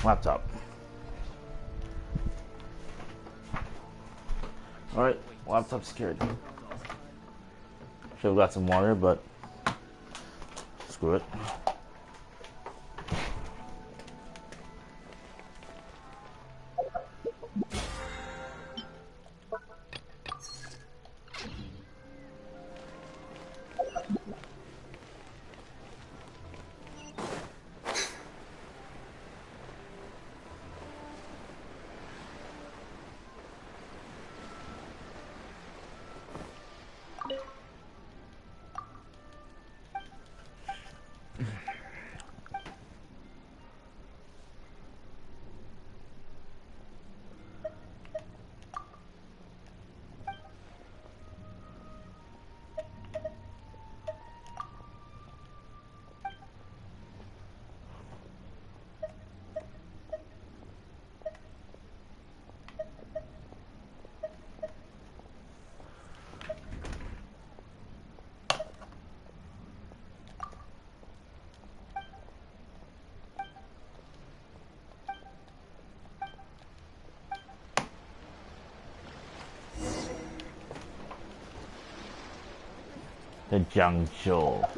Laptop. Alright, laptop secured. Should have got some water, but screw it. The Jiangzhou.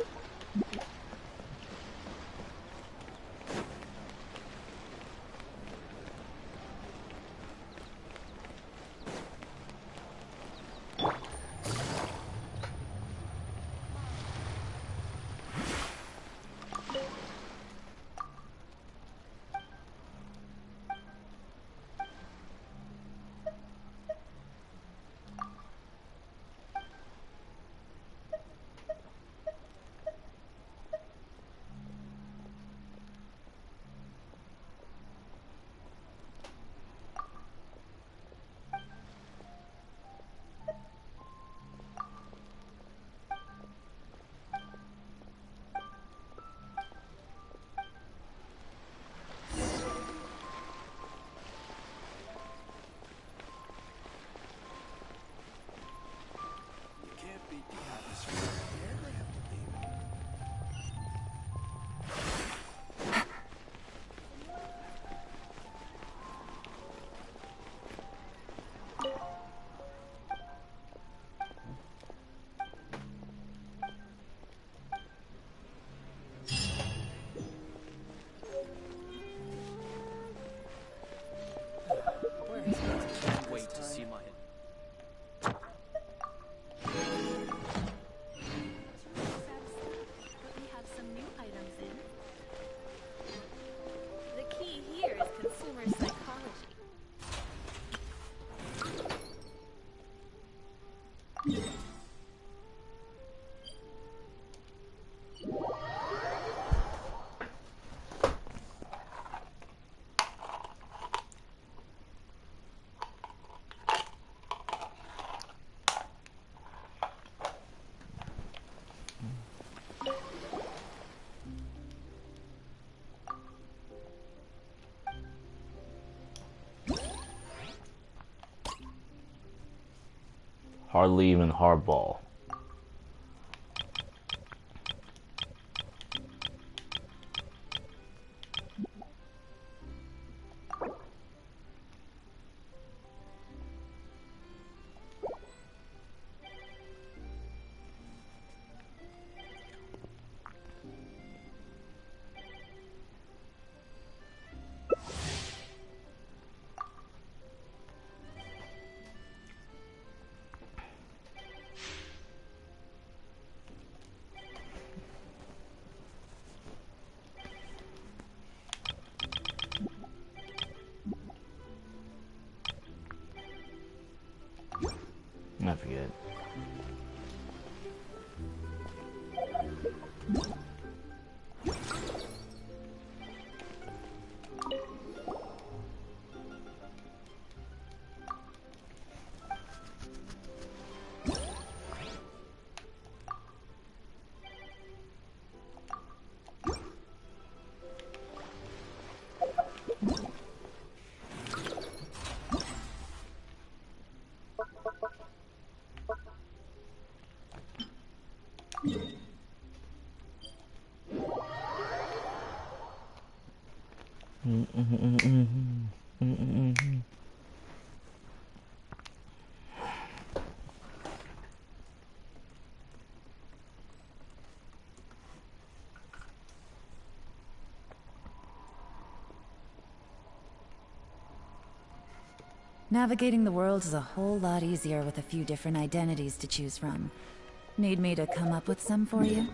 Hardly even hardball. I forget. Navigating the world is a whole lot easier with a few different identities to choose from. Need me to come up with some for you?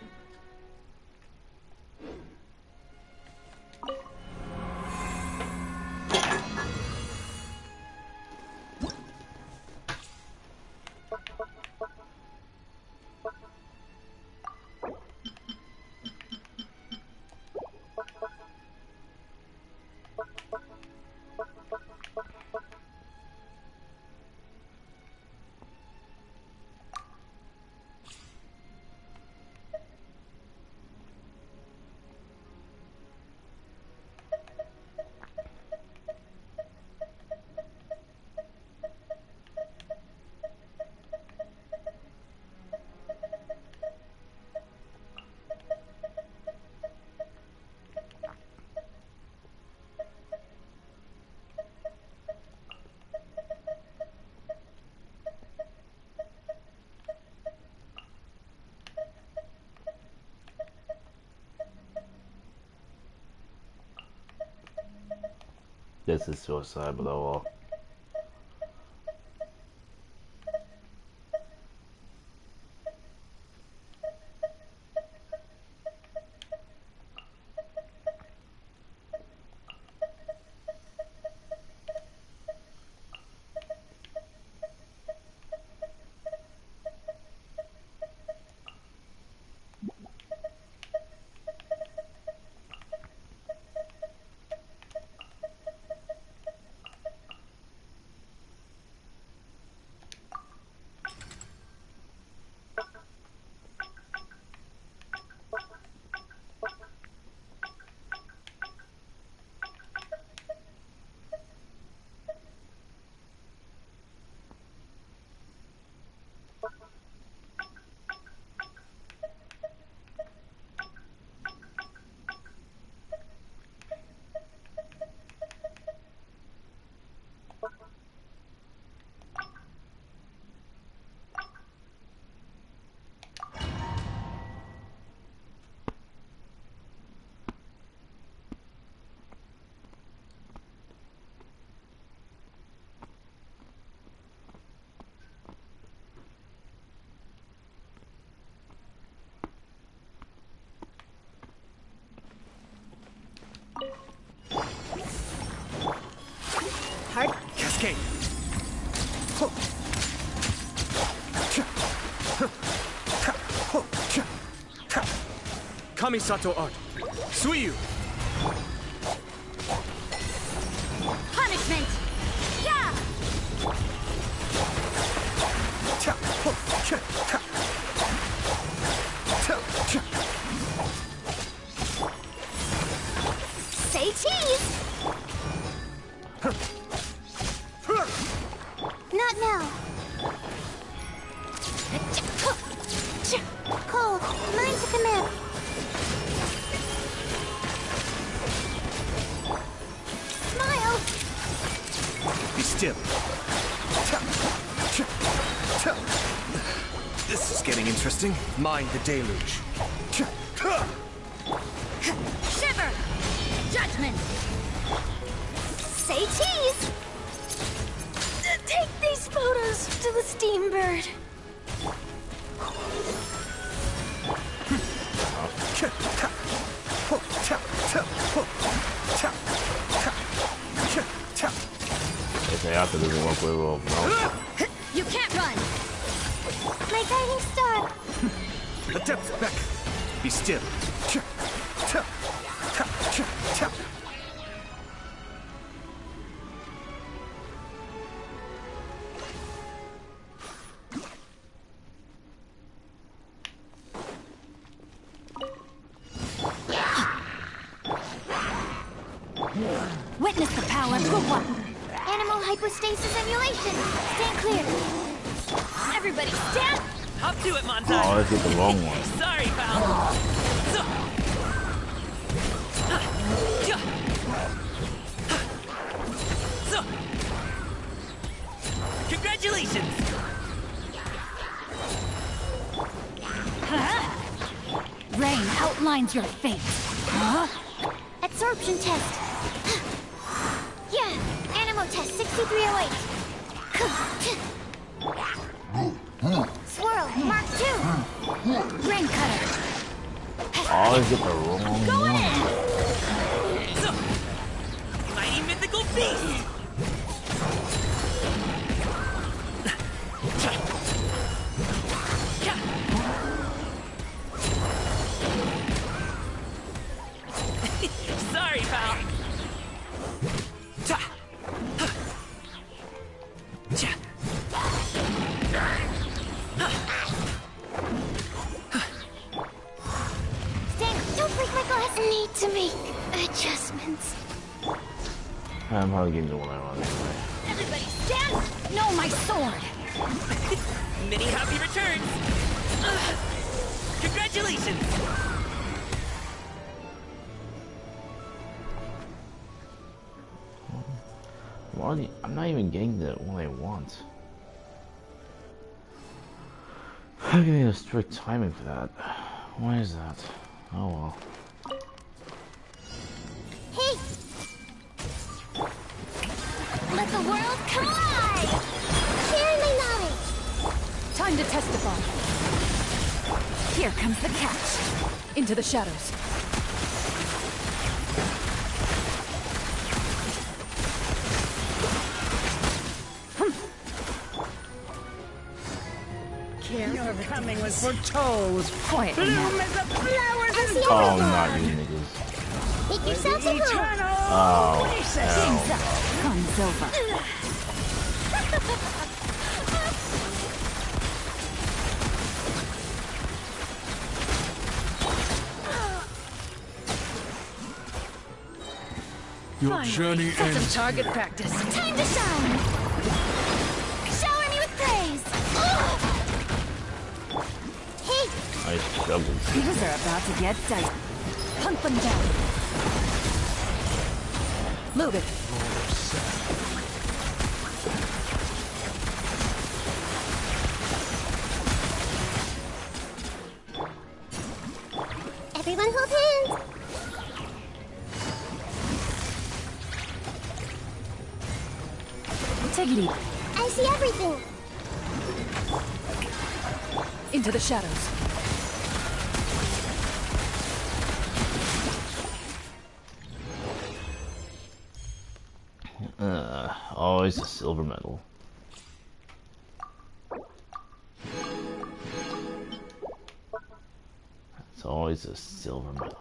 This is suicide below all. Hard cascade. Kamisato art. Suiyu. Punishment. Yeah. Say cheese. Not now. Cole, mine to command. Smile. Be still. This is getting interesting. Mind the deluge. Shiver. Judgment. Say cheese. Take these photos to the Steambird. Ese arte es un buen juego, no. You can't run. My guiding star. The depth back. Be still. Witness the power. Good one. Animal hypostasis emulation. Stand clear. Everybody stand. Up to it, Monzai. Oh, let's get the wrong one. Sorry, pal. mine's your fate. Huh? Absorption test. Yeah, animal test 6308. Swirl, Mark 2. Rain cutter. Always get the wrong Go one. in! Mighty mythical beast! Sorry, pal. Stank, don't break my glass. Need to make adjustments. I'm probably getting the one I want anyway. Everybody stand! No, my sword! Mini happy returns! Congratulations! I'm not even getting the one I want. I'm getting a strict timing for that. Why is that? Oh well. Hey! Let the world collide! Share my knowledge! Time to testify. Here comes the catch. Into the shadows. Your coming was foretold. Quiet Bloom now. as the flowers I'll see and you Oh, later. not you niggas. Make yourselves at home. eternal Oh, recess. Game's up. Fun's over. Your journey Got some ends. target practice. Time to shine! Shower me with praise! Hey, I struggled. Things are about to get dicey. Hunt them down. Move it. everyone hold hands! Take it easy. I see everything! Into the shadows. Always a silver medal. It's always a silver medal.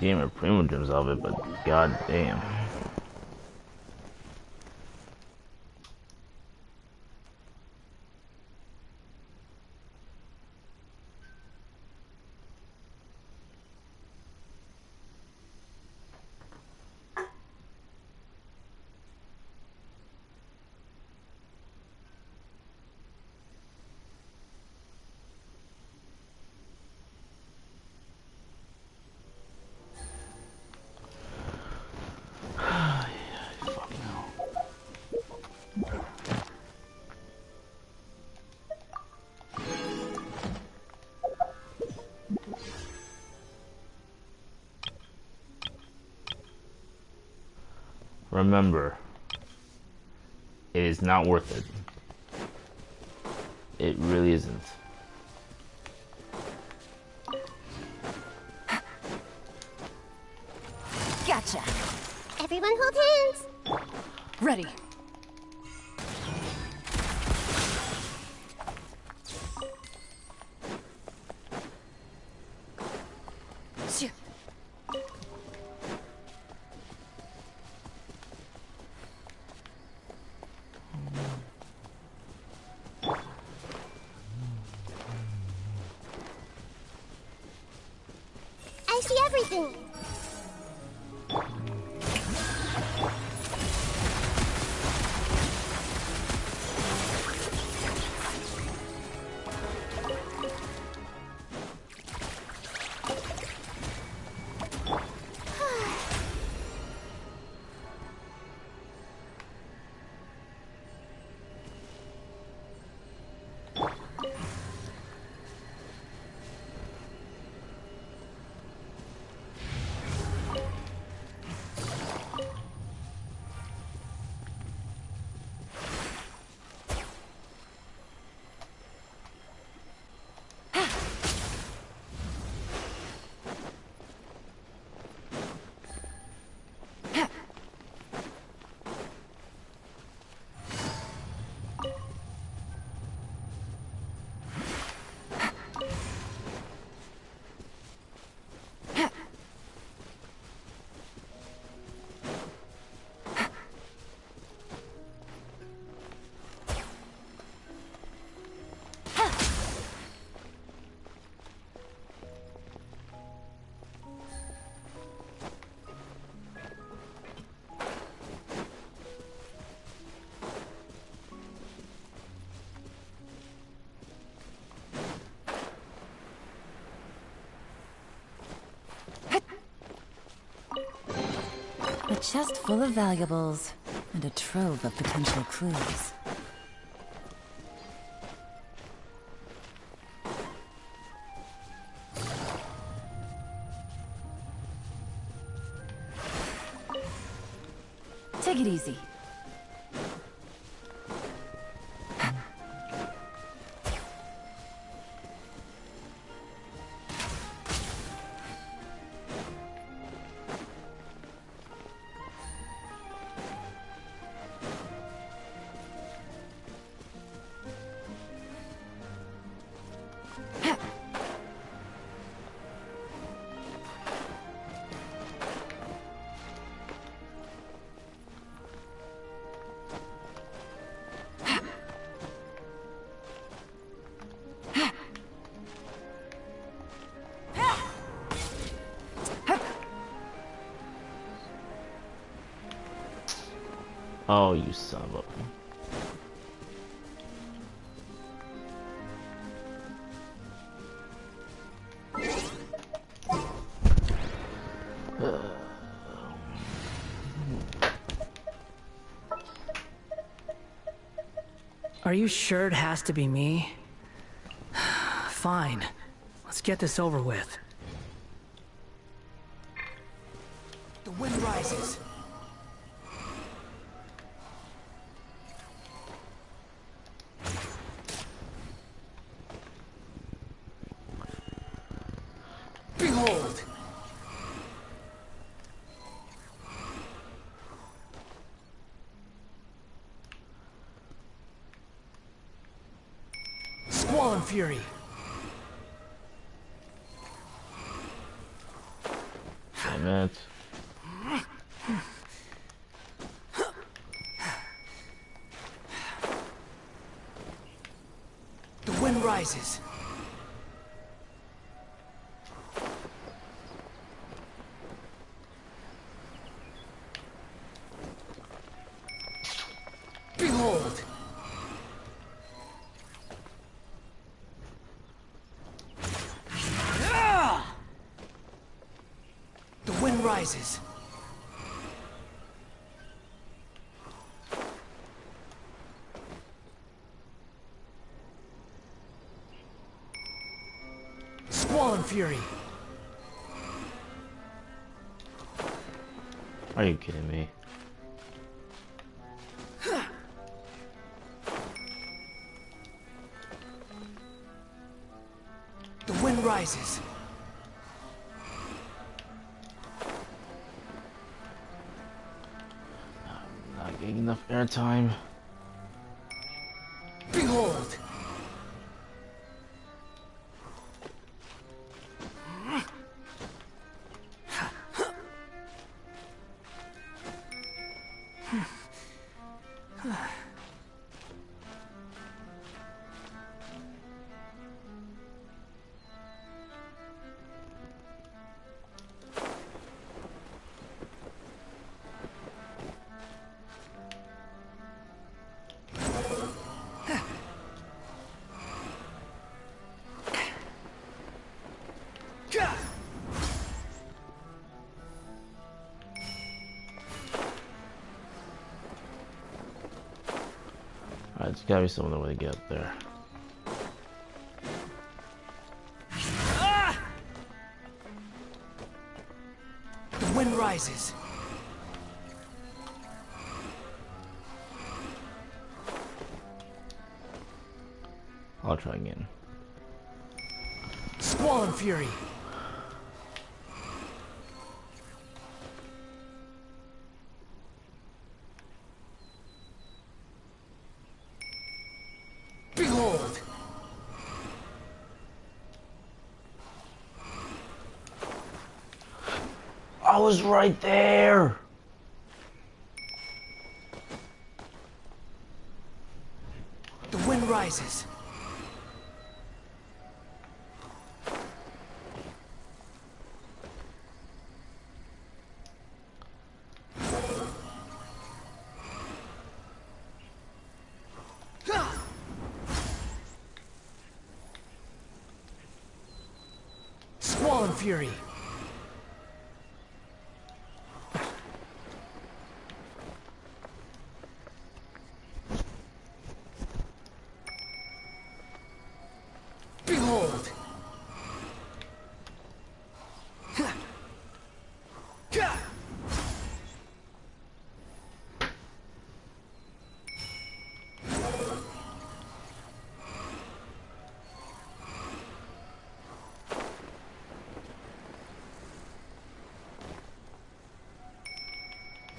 Gamer primo gems of it, but god damn. Remember, it is not worth it. It really isn't. Gotcha. Everyone hold hands! Ready. Shoo. I see everything! chest full of valuables and a trove of potential clues. Take it easy. Oh, you son of a... Are you sure it has to be me? Fine. Let's get this over with. The wind rises. Behold! Squall fury. Damn it. The wind rises. Behold! The wind rises. Squall fury. Are you kidding me? The wind rises. Not getting enough airtime. Behold! Alright, there's gotta be some other way to get up there. The wind rises. I'll try again. Squall fury. Behold! I was right there! The wind rises. Squall fury.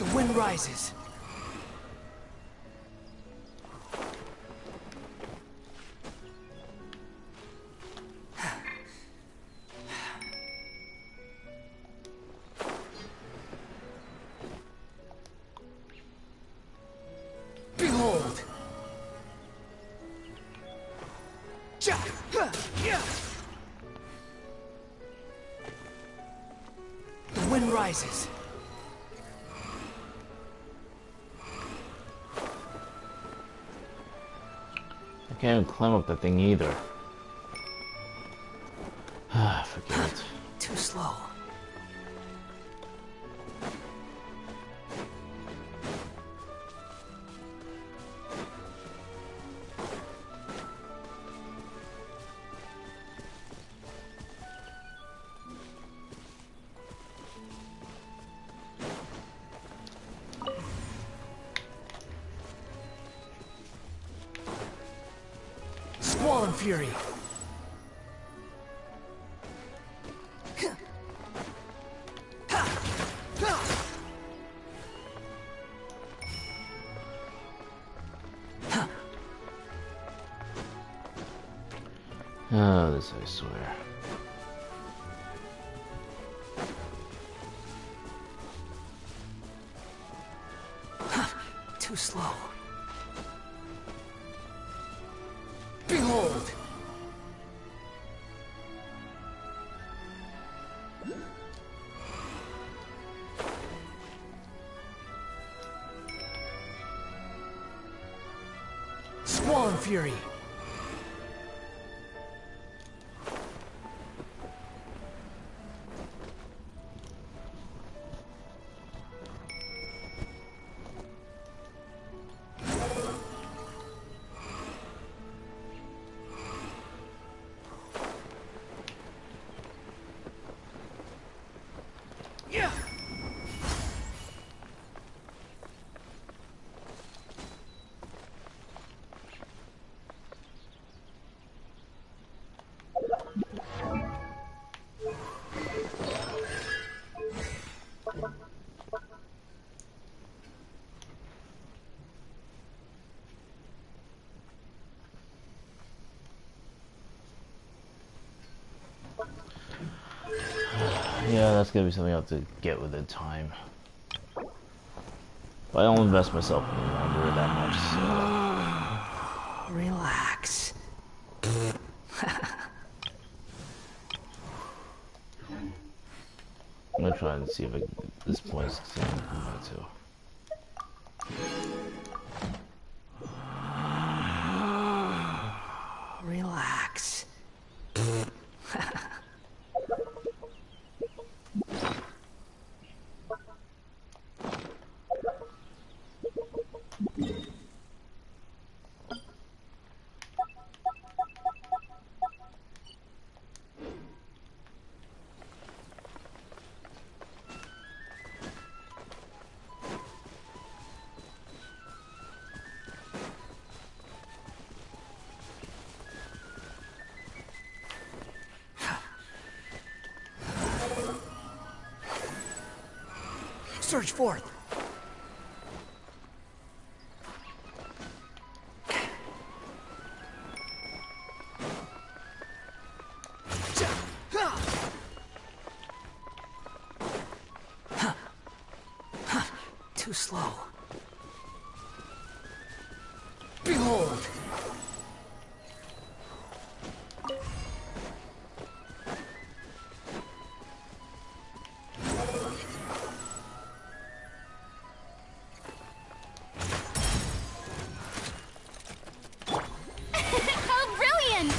The wind rises. Behold! The wind rises. I can't even climb up that thing either. Ah, forget it. Too slow. Squall and fury. Oh, this I swear. Too slow. Behold! Squall and fury. Yeah, that's gonna be something I have to get within time. But I don't invest myself in the wonder that much, so... Relax. I'm gonna try and see if I can get this point to come back to. Relax. Surge forth. Too slow. Behold. How brilliant!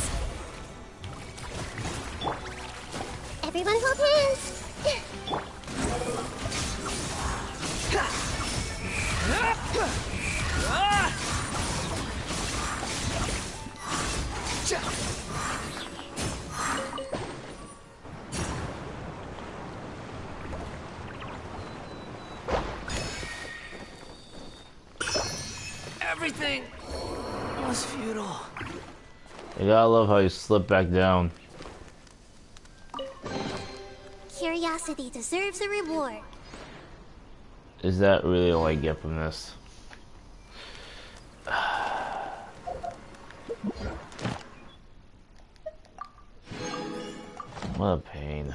Everyone hold hands. Everything was futile. You gotta love how you slip back down. Curiosity deserves a reward. Is that really all I get from this? What a pain.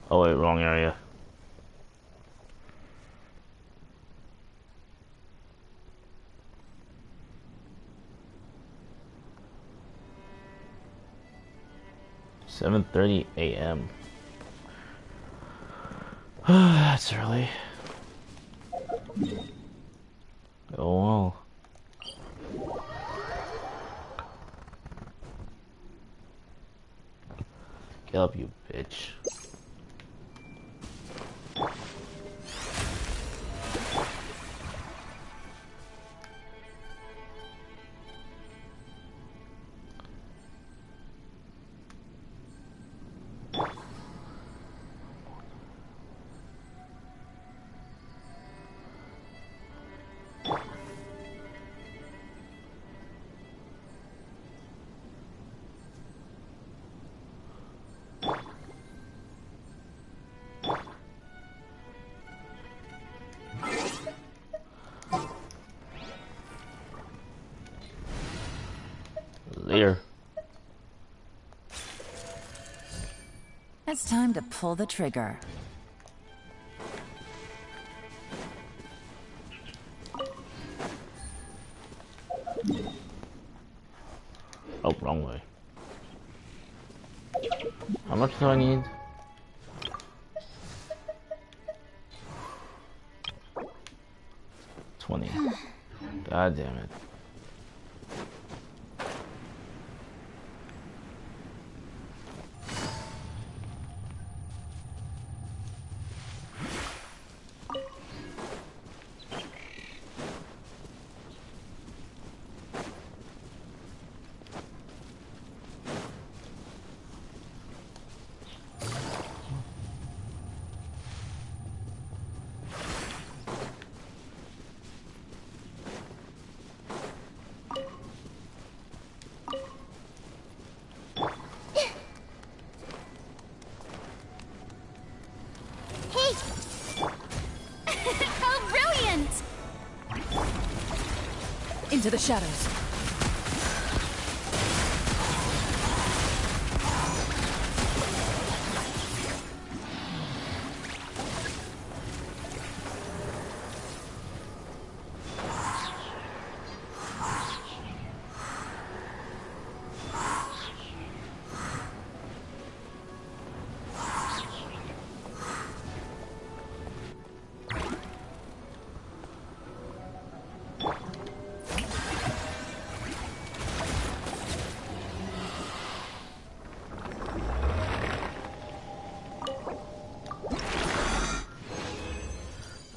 Oh wait, wrong area. "7:30 a.m. That's early. Oh well. Get up, you bitch. Later. It's time to pull the trigger. Oh, wrong way. How much do I need? $20. God damn it. Hey! Oh, brilliant! Into the shadows.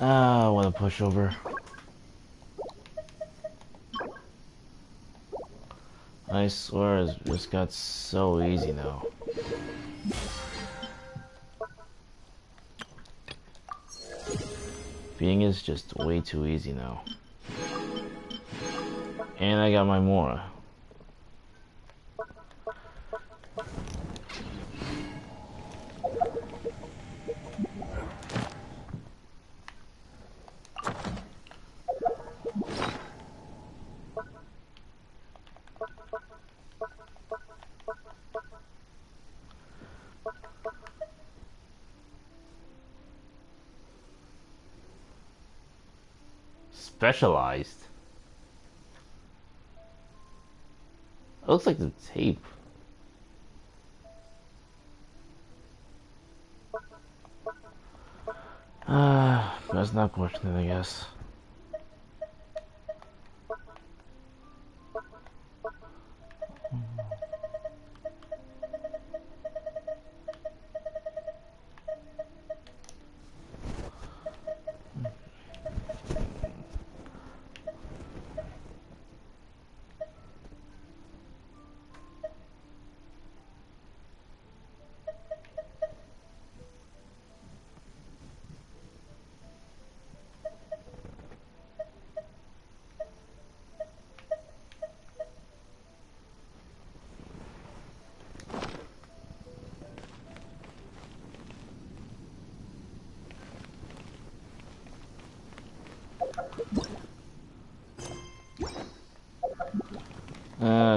Ah, what a pushover. I swear it just got so easy now. Being is just way too easy now. And I got my Mora. Specialized? It looks like the tape. That's not question it, I guess.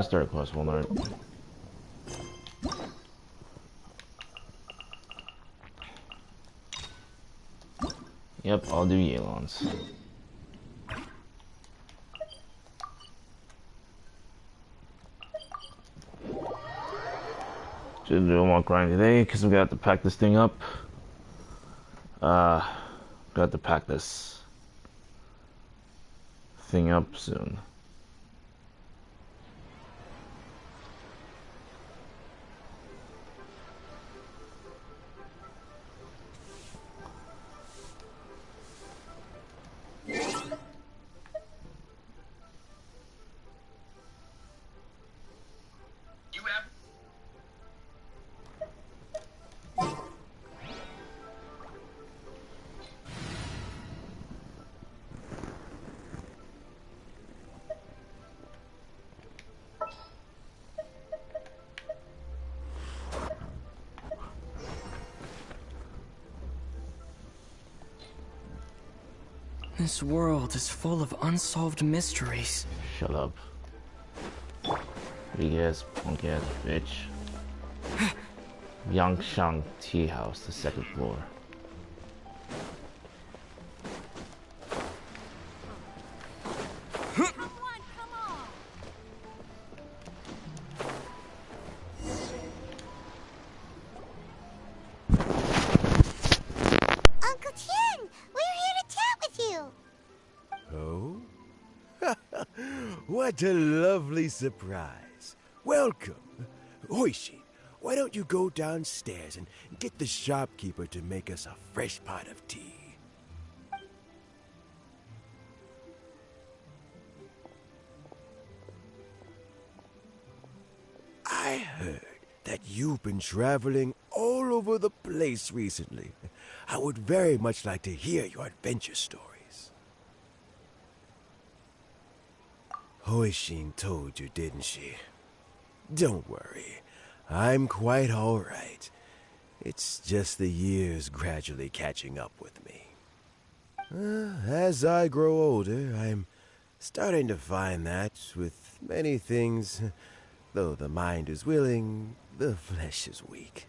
That's third class walnut. Yep, I'll do Yealons. Should do more grind today because we got to pack this thing up. Got to pack this thing up soon. This world is full of unsolved mysteries. Shut up. Big ass, punk ass bitch. Yangshang Tea House, the second floor. Uncle Tien, we're here to chat with you. Oh? What a lovely surprise. Welcome. Hoishi, why don't you go downstairs and get the shopkeeper to make us a fresh pot of tea? I heard that you've been traveling all over the place recently. I would very much like to hear your adventure stories. Hoishin told you, didn't she? Don't worry. I'm quite all right. It's just the years gradually catching up with me. As I grow older, I'm starting to find that with many things, though the mind is willing, the flesh is weak.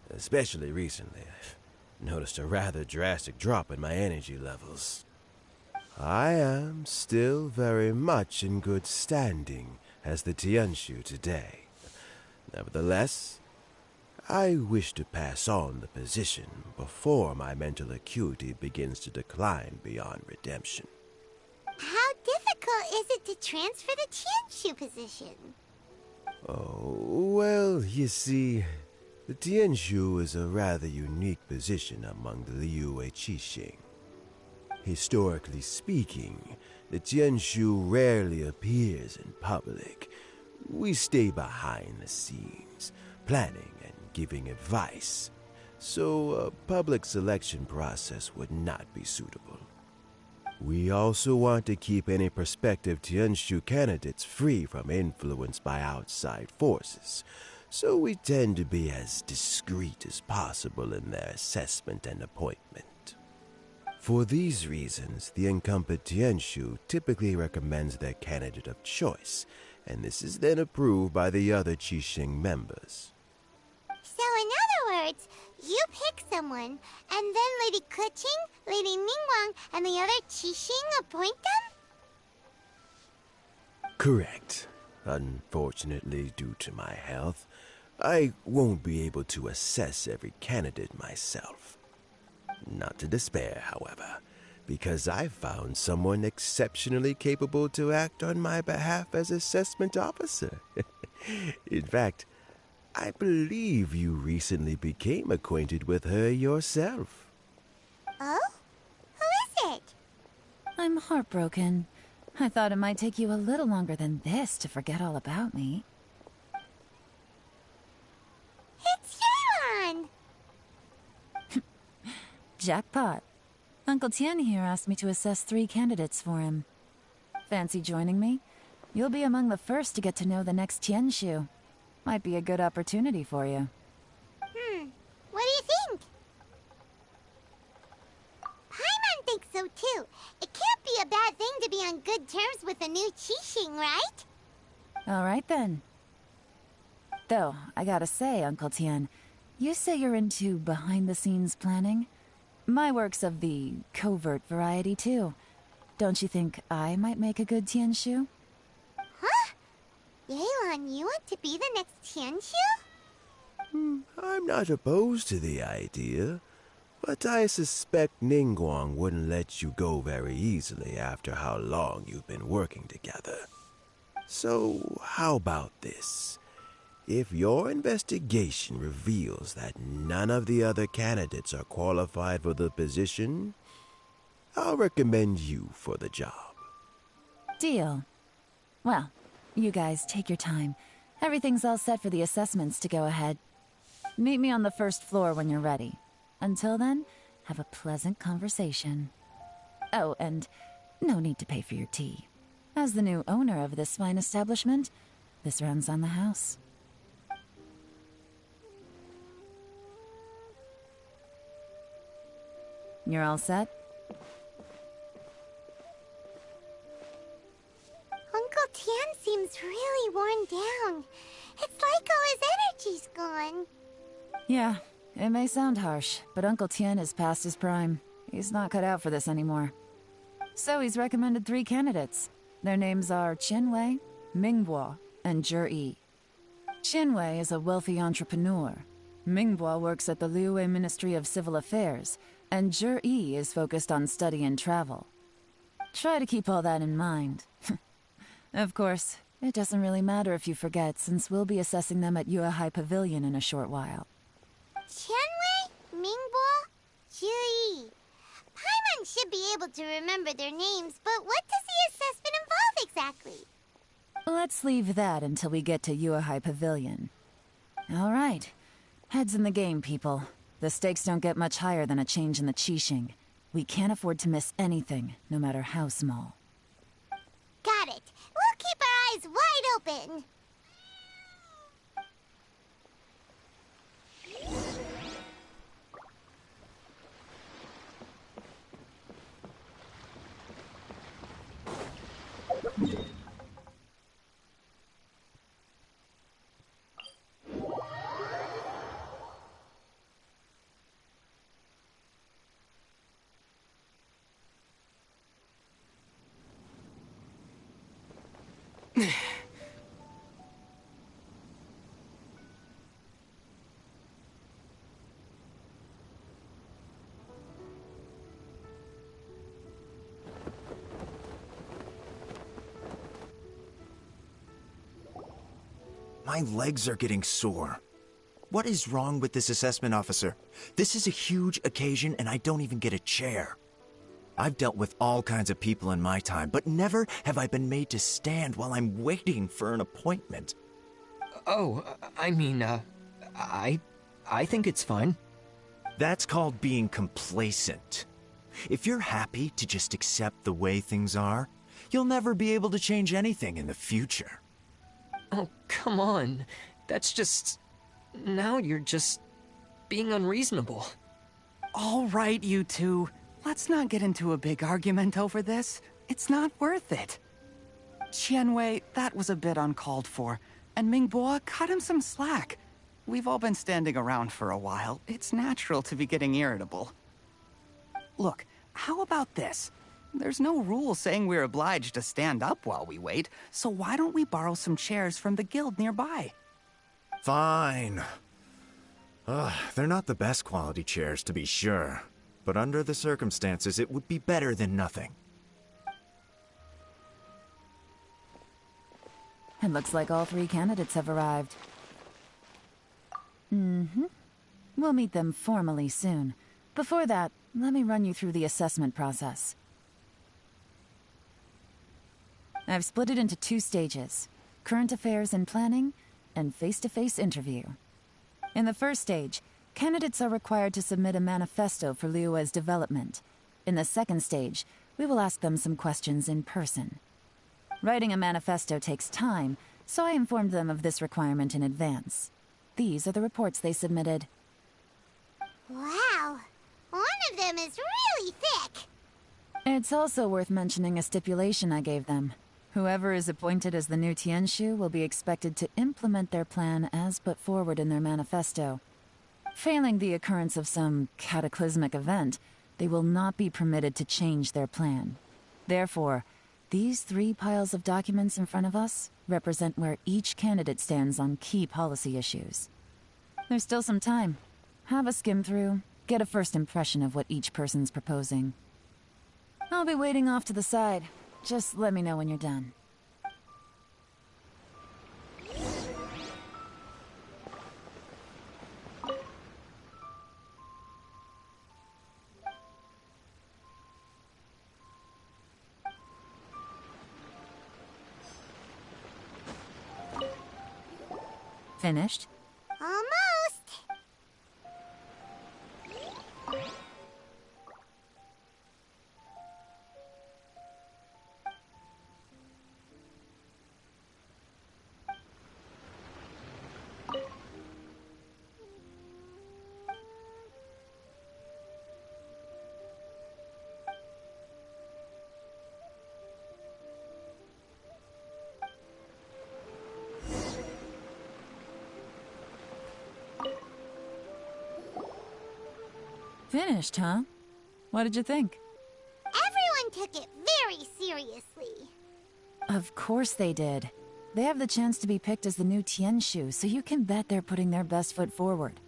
Especially recently, I've noticed a rather drastic drop in my energy levels. I am still very much in good standing as the Tianshu today. Nevertheless, I wish to pass on the position before my mental acuity begins to decline beyond redemption. How difficult is it to transfer the Tianshu position? Oh, well, you see, the Tianshu is a rather unique position among the Liyue Qixing. Historically speaking, the Tianshu rarely appears in public. We stay behind the scenes, planning and giving advice, so a public selection process would not be suitable. We also want to keep any prospective Tianshu candidates free from influence by outside forces, so we tend to be as discreet as possible in their assessment and appointment. For these reasons, the incumbent Tianshu typically recommends their candidate of choice, and this is then approved by the other Qixing members. So in other words, you pick someone, and then Lady Keqing, Lady Ningguang, and the other Qixing appoint them? Correct. Unfortunately, due to my health, I won't be able to assess every candidate myself. Not to despair, however, because I found someone exceptionally capable to act on my behalf as assessment officer. In fact, I believe you recently became acquainted with her yourself. Oh? Who is it? I'm heartbroken. I thought it might take you a little longer than this to forget all about me. It's Yelan! Jackpot. Uncle Tien here asked me to assess 3 candidates for him. Fancy joining me? You'll be among the first to get to know the next Tianshu. Might be a good opportunity for you. What do you think? Paimon thinks so too. It can't be a bad thing to be on good terms with a new Qixing, right? All right then. Though, I gotta say, Uncle Tien, you say you're into behind-the-scenes planning? My work's of the covert variety, too. Don't you think I might make a good Tianshu? Huh? Yelan, you want to be the next Tianshu? I'm not opposed to the idea, but I suspect Ningguang wouldn't let you go very easily after how long you've been working together. So, how about this? If your investigation reveals that none of the other candidates are qualified for the position, I'll recommend you for the job. Deal. Well, you guys take your time. Everything's all set for the assessments to go ahead. Meet me on the first floor when you're ready. Until then, have a pleasant conversation. Oh, and no need to pay for your tea. As the new owner of this fine establishment, this runs on the house. You're all set? Uncle Tien seems really worn down. It's like all his energy's gone. Yeah, it may sound harsh, but Uncle Tien is past his prime. He's not cut out for this anymore. So he's recommended 3 candidates. Their names are Qinwei, Mingbo, and Zhi. Qinwei is a wealthy entrepreneur. Mingbo works at the Liyue Ministry of Civil Affairs, and Zhi is focused on study and travel. Try to keep all that in mind. Of course, it doesn't really matter if you forget, since we'll be assessing them at Yuehai Pavilion in a short while. Qianwei, Mingbo, Zhi. Paimon should be able to remember their names, but what does the assessment involve exactly? Let's leave that until we get to Yuehai Pavilion. All right. Heads in the game, people. The stakes don't get much higher than a change in the Qixing. We can't afford to miss anything, no matter how small. Got it. We'll keep our eyes wide open. My legs are getting sore. What is wrong with this assessment officer? This is a huge occasion and I don't even get a chair. I've dealt with all kinds of people in my time, but never have I been made to stand while I'm waiting for an appointment. Oh, I think it's fine. That's called being complacent. If you're happy to just accept the way things are, you'll never be able to change anything in the future. Oh, come on. That's just... Now you're just... being unreasonable. All right, you two. Let's not get into a big argument over this. It's not worth it. Qianwei, that was a bit uncalled for. And Mingbo, cut him some slack. We've all been standing around for a while. It's natural to be getting irritable. Look, how about this? There's no rule saying we're obliged to stand up while we wait, so why don't we borrow some chairs from the guild nearby? Fine. They're not the best quality chairs, to be sure. But under the circumstances, it would be better than nothing. It looks like all 3 candidates have arrived. We'll meet them formally soon. Before that, let me run you through the assessment process. I've split it into 2 stages: current affairs and planning, and face-to-face interview. In the first stage, candidates are required to submit a manifesto for Liyue's development. In the second stage, we will ask them some questions in person. Writing a manifesto takes time, so I informed them of this requirement in advance. These are the reports they submitted. Wow. One of them is really thick. It's also worth mentioning a stipulation I gave them. Whoever is appointed as the new Tianshu will be expected to implement their plan as put forward in their manifesto. Failing the occurrence of some cataclysmic event, they will not be permitted to change their plan. Therefore, these 3 piles of documents in front of us represent where each candidate stands on key policy issues. There's still some time. Have a skim through, get a first impression of what each person's proposing. I'll be waiting off to the side. Just let me know when you're done. Finished? Almost. Finished, huh? What did you think? Everyone took it very seriously. Of course they did. They have the chance to be picked as the new Tianshu, so you can bet they're putting their best foot forward.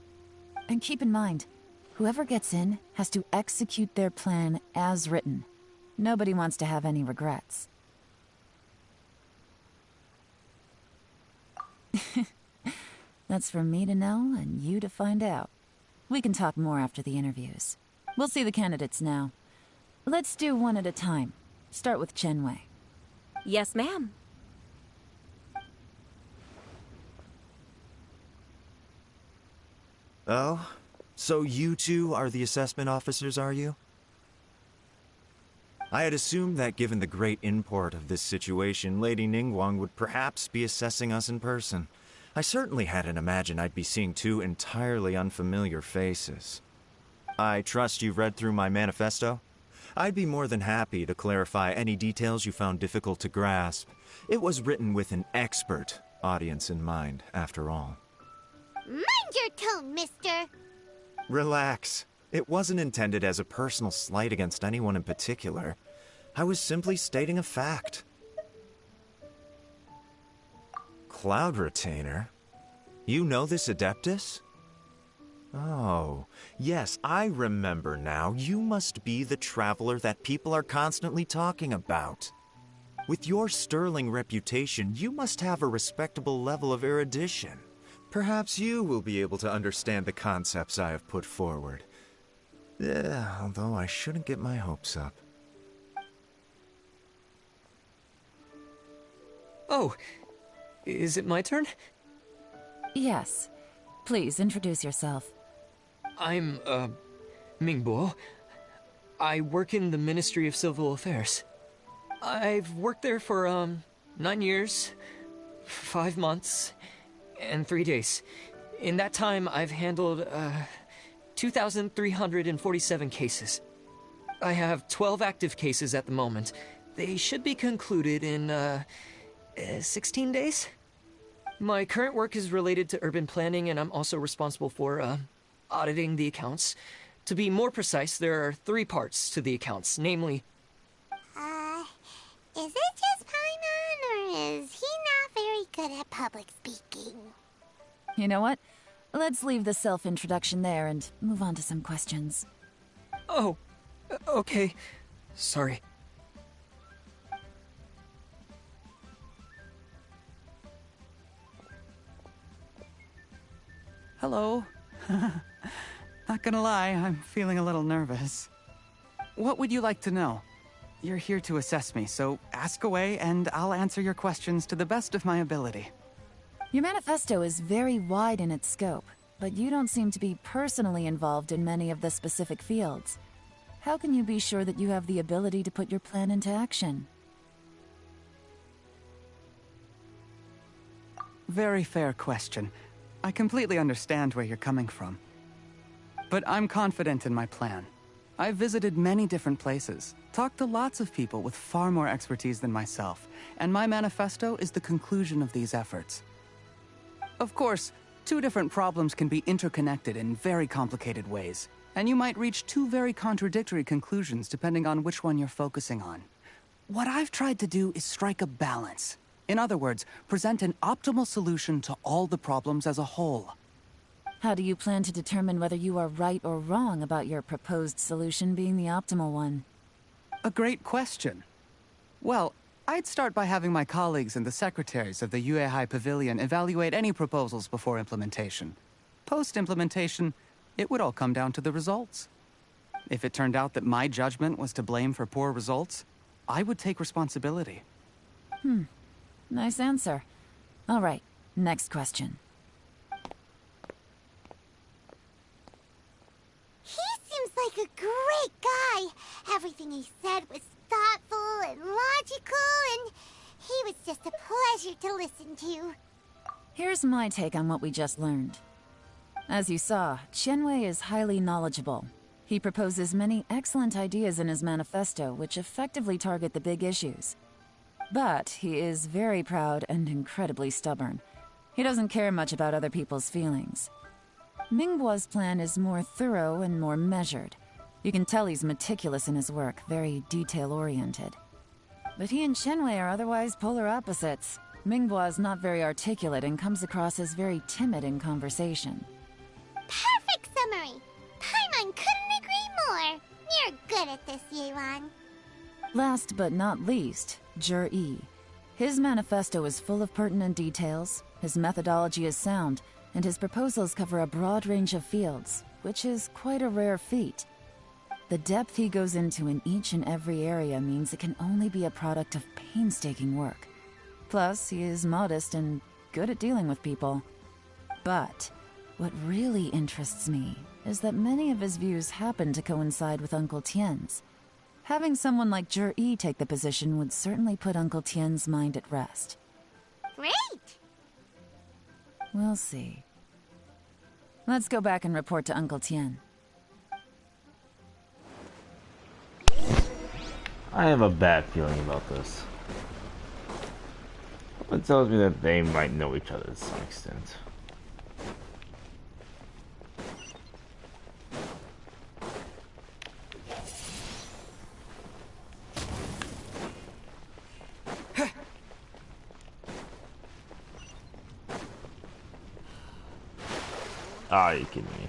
And keep in mind, whoever gets in has to execute their plan as written. Nobody wants to have any regrets. That's for me to know and you to find out. We can talk more after the interviews. We'll see the candidates now. Let's do one at a time. Start with Chenwei. Yes, ma'am. Oh? So you two are the assessment officers, are you? I had assumed that given the great import of this situation, Lady Ningguang would perhaps be assessing us in person. I certainly hadn't imagined I'd be seeing 2 entirely unfamiliar faces. I trust you've read through my manifesto? I'd be more than happy to clarify any details you found difficult to grasp. It was written with an expert audience in mind, after all. Mind your tone, mister. Relax. It wasn't intended as a personal slight against anyone in particular. I was simply stating a fact. Cloud Retainer? You know this Adeptus? Oh, yes, I remember now. You must be the traveler that people are constantly talking about. With your sterling reputation, you must have a respectable level of erudition. Perhaps you will be able to understand the concepts I have put forward. Although I shouldn't get my hopes up. Oh, is it my turn? Yes. Please, introduce yourself. I'm, Mingbo. I work in the Ministry of Civil Affairs. I've worked there for, 9 years, 5 months, and 3 days. In that time, I've handled, 2,347 cases. I have 12 active cases at the moment. They should be concluded in, 16 days? My current work is related to urban planning, and I'm also responsible for, auditing the accounts. To be more precise, there are 3 parts to the accounts, namely... Is it just Paimon, or is he not very good at public speaking? You know what? Let's leave the self-introduction there and move on to some questions. Oh, okay. Sorry. Hello. Not gonna lie, I'm feeling a little nervous. What would you like to know? You're here to assess me, so ask away and I'll answer your questions to the best of my ability. Your manifesto is very wide in its scope, but you don't seem to be personally involved in many of the specific fields. How can you be sure that you have the ability to put your plan into action? Very fair question. I completely understand where you're coming from. But I'm confident in my plan. I've visited many different places, talked to lots of people with far more expertise than myself, and my manifesto is the conclusion of these efforts. Of course, two different problems can be interconnected in very complicated ways, and you might reach two very contradictory conclusions depending on which one you're focusing on. What I've tried to do is strike a balance. In other words, present an optimal solution to all the problems as a whole. How do you plan to determine whether you are right or wrong about your proposed solution being the optimal one? A great question. Well, I'd start by having my colleagues and the secretaries of the Yuehai Pavilion evaluate any proposals before implementation. Post-implementation, it would all come down to the results. If it turned out that my judgment was to blame for poor results, I would take responsibility. Nice answer. All right, next question. He seems like a great guy. Everything he said was thoughtful and logical, and he was just a pleasure to listen to. Here's my take on what we just learned. As you saw, Qianwei is highly knowledgeable. He proposes many excellent ideas in his manifesto which effectively target the big issues. But he is very proud and incredibly stubborn. He doesn't care much about other people's feelings. Mingbo's plan is more thorough and more measured. You can tell he's meticulous in his work, very detail-oriented. But he and Qianwei are otherwise polar opposites. Mingbo is not very articulate and comes across as very timid in conversation. Perfect summary! Paimon couldn't agree more. You're good at this, Yuan. Last but not least, Zhi. His manifesto is full of pertinent details, his methodology is sound, and his proposals cover a broad range of fields, which is quite a rare feat. The depth he goes into in each and every area means it can only be a product of painstaking work. Plus, he is modest and good at dealing with people. But what really interests me is that many of his views happen to coincide with Uncle Tien's. Having someone like Zhi take the position would certainly put Uncle Tien's mind at rest. Great! We'll see. Let's go back and report to Uncle Tien. I have a bad feeling about this. It tells me that they might know each other to some extent. Are you kidding me?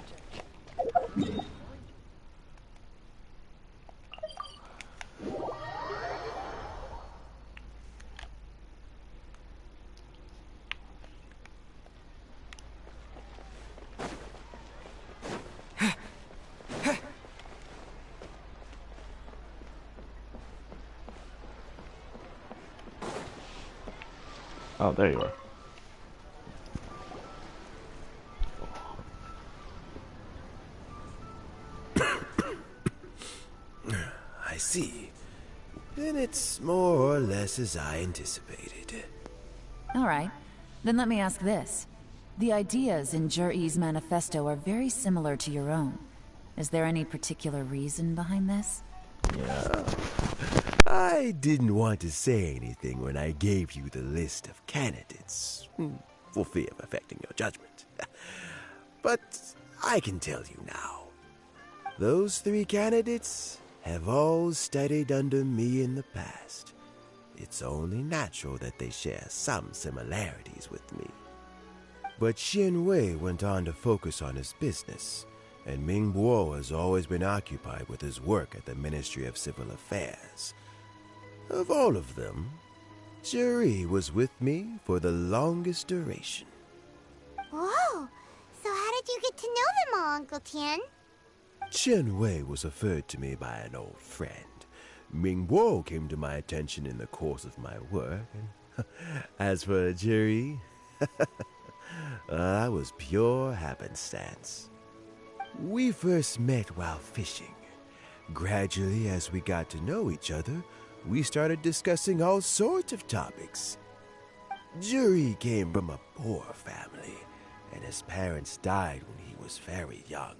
Oh, there you are. I see. Then it's more or less as I anticipated. All right, then let me ask this. The ideas in Zhi's manifesto are very similar to your own. Is there any particular reason behind this? Yeah. I didn't want to say anything when I gave you the list of candidates, for fear of affecting your judgment. But I can tell you now. Those 3 candidates have all studied under me in the past. It's only natural that they share some similarities with me. But Qianwei went on to focus on his business, and Mingbo has always been occupied with his work at the Ministry of Civil Affairs. Of all of them, Zhi was with me for the longest duration. Whoa! So how did you get to know them all, Uncle Tien? Qianwei was referred to me by an old friend. Mingbo came to my attention in the course of my work, and as for Zhi, that was pure happenstance. We first met while fishing. Gradually, as we got to know each other, we started discussing all sorts of topics. Zhi came from a poor family, and his parents died when he was very young.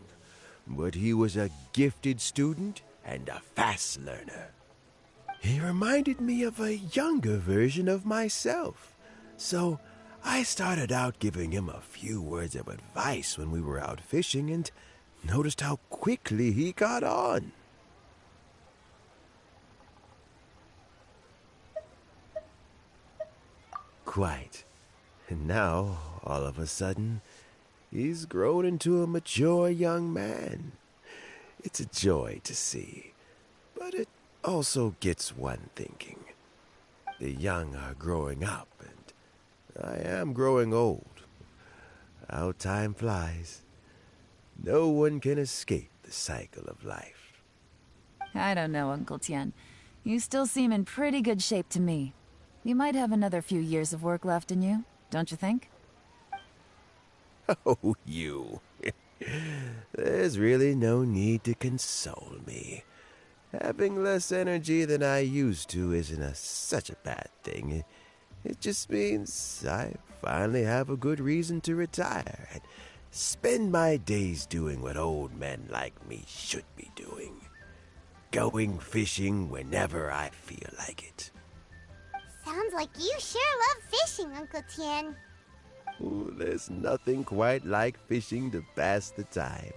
but he was a gifted student and a fast learner. He reminded me of a younger version of myself, so I started out giving him a few words of advice when we were out fishing and noticed how quickly he caught on. Quite. And now, all of a sudden, he's grown into a mature young man. It's a joy to see, but it also gets one thinking. The young are growing up, and I am growing old. How time flies. No one can escape the cycle of life. I don't know, Uncle Tian. You still seem in pretty good shape to me. You might have another few years of work left in you, don't you think? Oh, you. There's really no need to console me. Having less energy than I used to isn't such a bad thing. It just means I finally have a good reason to retire and spend my days doing what old men like me should be doing. Going fishing whenever I feel like it. Sounds like you sure love fishing, Uncle Tian. Ooh, there's nothing quite like fishing to pass the time.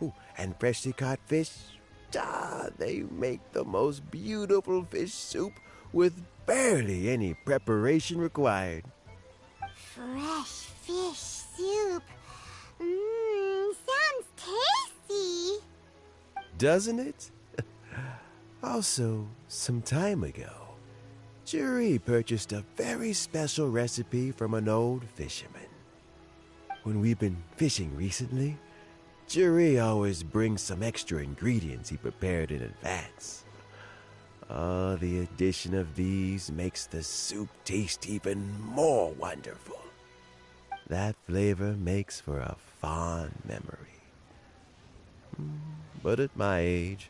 Ooh, and freshly caught fish, they make the most beautiful fish soup with barely any preparation required. Fresh fish soup. Sounds tasty. Doesn't it? Also, some time ago, Jury purchased a very special recipe from an old fisherman. When we've been fishing recently, Jury always brings some extra ingredients he prepared in advance. The addition of these makes the soup taste even more wonderful. That flavor makes for a fond memory. But at my age,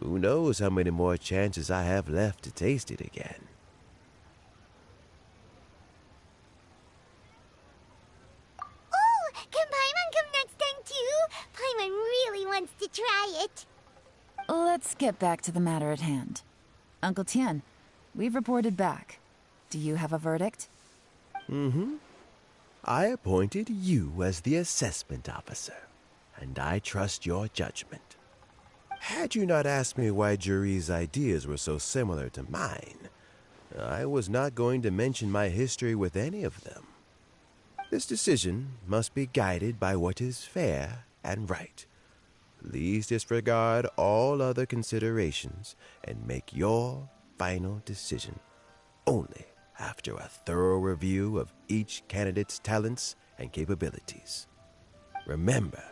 who knows how many more chances I have left to taste it again. Oh, can Paimon come next time too? Paimon really wants to try it. Let's get back to the matter at hand. Uncle Tian, we've reported back. Do you have a verdict? I appointed you as the assessment officer, and I trust your judgment. Had you not asked me why Jury's ideas were so similar to mine, I was not going to mention my history with any of them. This decision must be guided by what is fair and right. Please disregard all other considerations and make your final decision only after a thorough review of each candidate's talents and capabilities. Remember,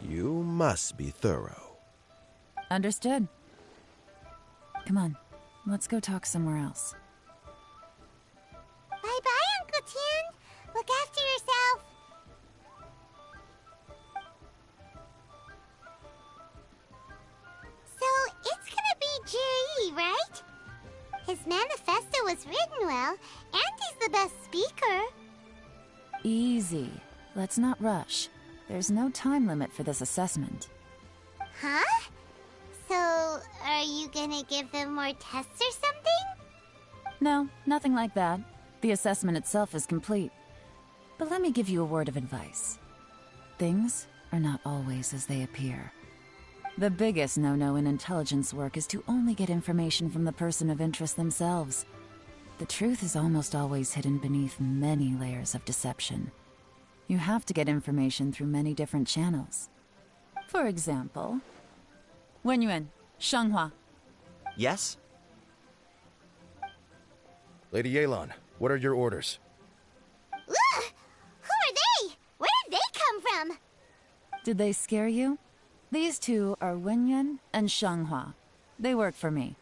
you must be thorough. Understood. Come on, let's go talk somewhere else. Bye-bye, Uncle Tian. Look after yourself. So, it's gonna be Jiri, right? His manifesto was written well, and he's the best speaker. Easy. Let's not rush. There's no time limit for this assessment. Huh? So, are you gonna give them more tests or something? No, nothing like that. The assessment itself is complete. But let me give you a word of advice. Things are not always as they appear. The biggest no-no in intelligence work is to only get information from the person of interest themselves. The truth is almost always hidden beneath many layers of deception. You have to get information through many different channels. For example, Wenyuan, Shanghua. Yes? Lady Yelan, what are your orders? Ugh! Who are they? Where did they come from? Did they scare you? These two are Wenyuan and Shanghua. They work for me.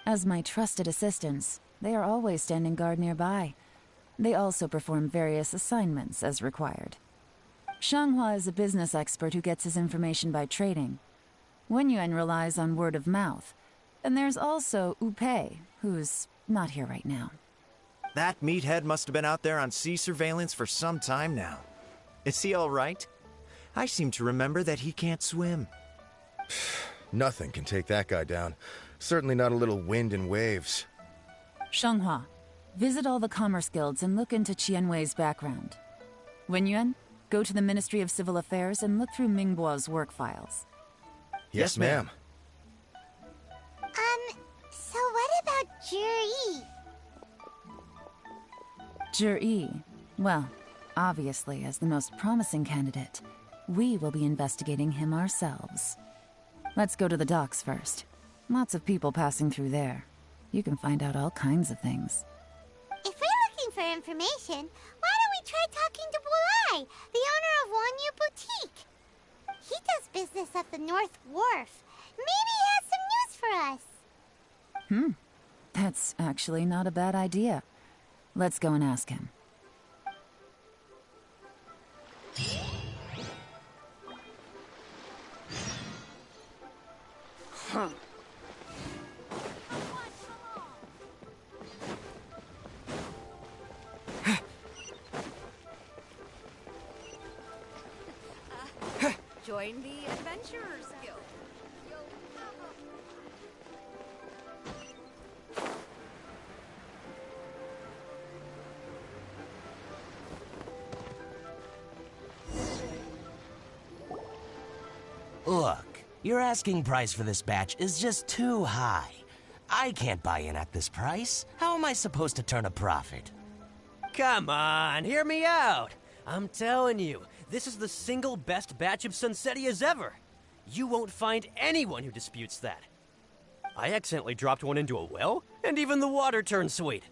As my trusted assistants, they are always standing guard nearby. They also perform various assignments as required. Shanghua is a business expert who gets his information by trading. Wenyuan relies on word of mouth. And there's also Upei, who's not here right now. That meathead must have been out there on sea surveillance for some time now. Is he all right? I seem to remember that he can't swim. Nothing can take that guy down. Certainly not a little wind and waves. Shanghua, visit all the commerce guilds and look into Qianwei's background. Wenyuan, go to the Ministry of Civil Affairs and look through Mingbo's work files. Yes, ma'am. So what about Juri? Juri, well, obviously as the most promising candidate, we will be investigating him ourselves. Let's go to the docks first. Lots of people passing through there. You can find out all kinds of things. If we're looking for information, why don't we try talking to Bulai, the owner of Wanyu Boutique? He does business at the North Wharf. Maybe he has some news for us. That's actually not a bad idea. Let's go and ask him. Join the Adventurers Guild. Look, your asking price for this batch is just too high. I can't buy in at this price. How am I supposed to turn a profit? Come on, hear me out. I'm telling you, this is the single best batch of Sunsetias ever. You won't find anyone who disputes that. I accidentally dropped one into a well, and even the water turned sweet.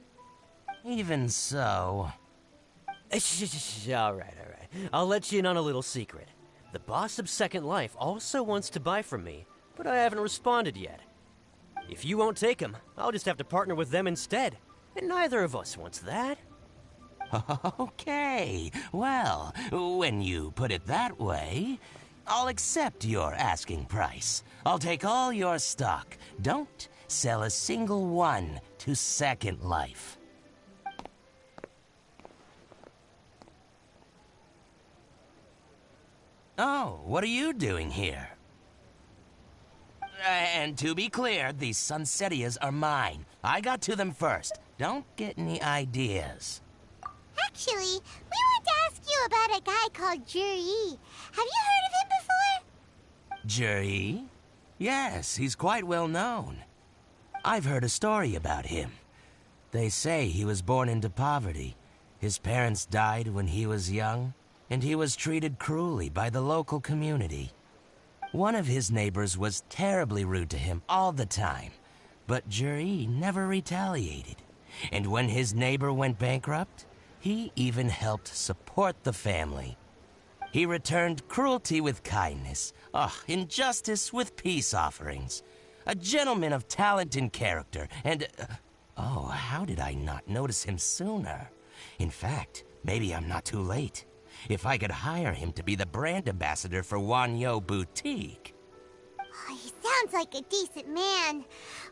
Even so... All right. I'll let you in on a little secret. The boss of Second Life also wants to buy from me, but I haven't responded yet. If you won't take him, I'll just have to partner with them instead. And neither of us wants that. Okay, well, when you put it that way, I'll accept your asking price. I'll take all your stock. Don't sell a single one to Second Life. Oh, what are you doing here? And to be clear, these Sunsetias are mine. I got to them first. Don't get any ideas. Actually, we want to ask you about a guy called Juri. Have you heard of him before? Juri? Yes, he's quite well known. I've heard a story about him. They say he was born into poverty. His parents died when he was young, and he was treated cruelly by the local community. One of his neighbors was terribly rude to him all the time, but Juri never retaliated. And when his neighbor went bankrupt, he even helped support the family. He returned cruelty with kindness, injustice with peace offerings. A gentleman of talent and character, and... how did I not notice him sooner? In fact, maybe I'm not too late. If I could hire him to be the brand ambassador for Wanyu Boutique. Oh, he sounds like a decent man.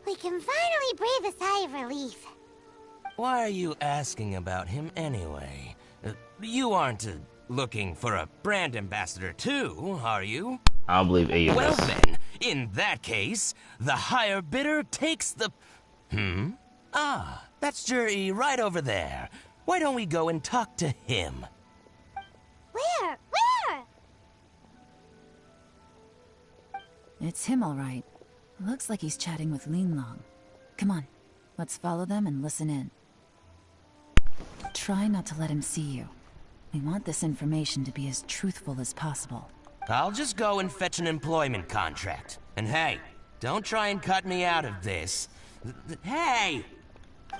We can finally breathe a sigh of relief. Why are you asking about him anyway? You aren't looking for a brand ambassador too, are you? I don't believe any of Well this. then, in that case, the higher bidder takes the... that's Juri right over there. Why don't we go and talk to him? Where? It's him, all right. Looks like he's chatting with Linlong. Come on, let's follow them and listen in. Try not to let him see you. We want this information to be as truthful as possible. I'll just go and fetch an employment contract. And hey, don't try and cut me out of this. Hey!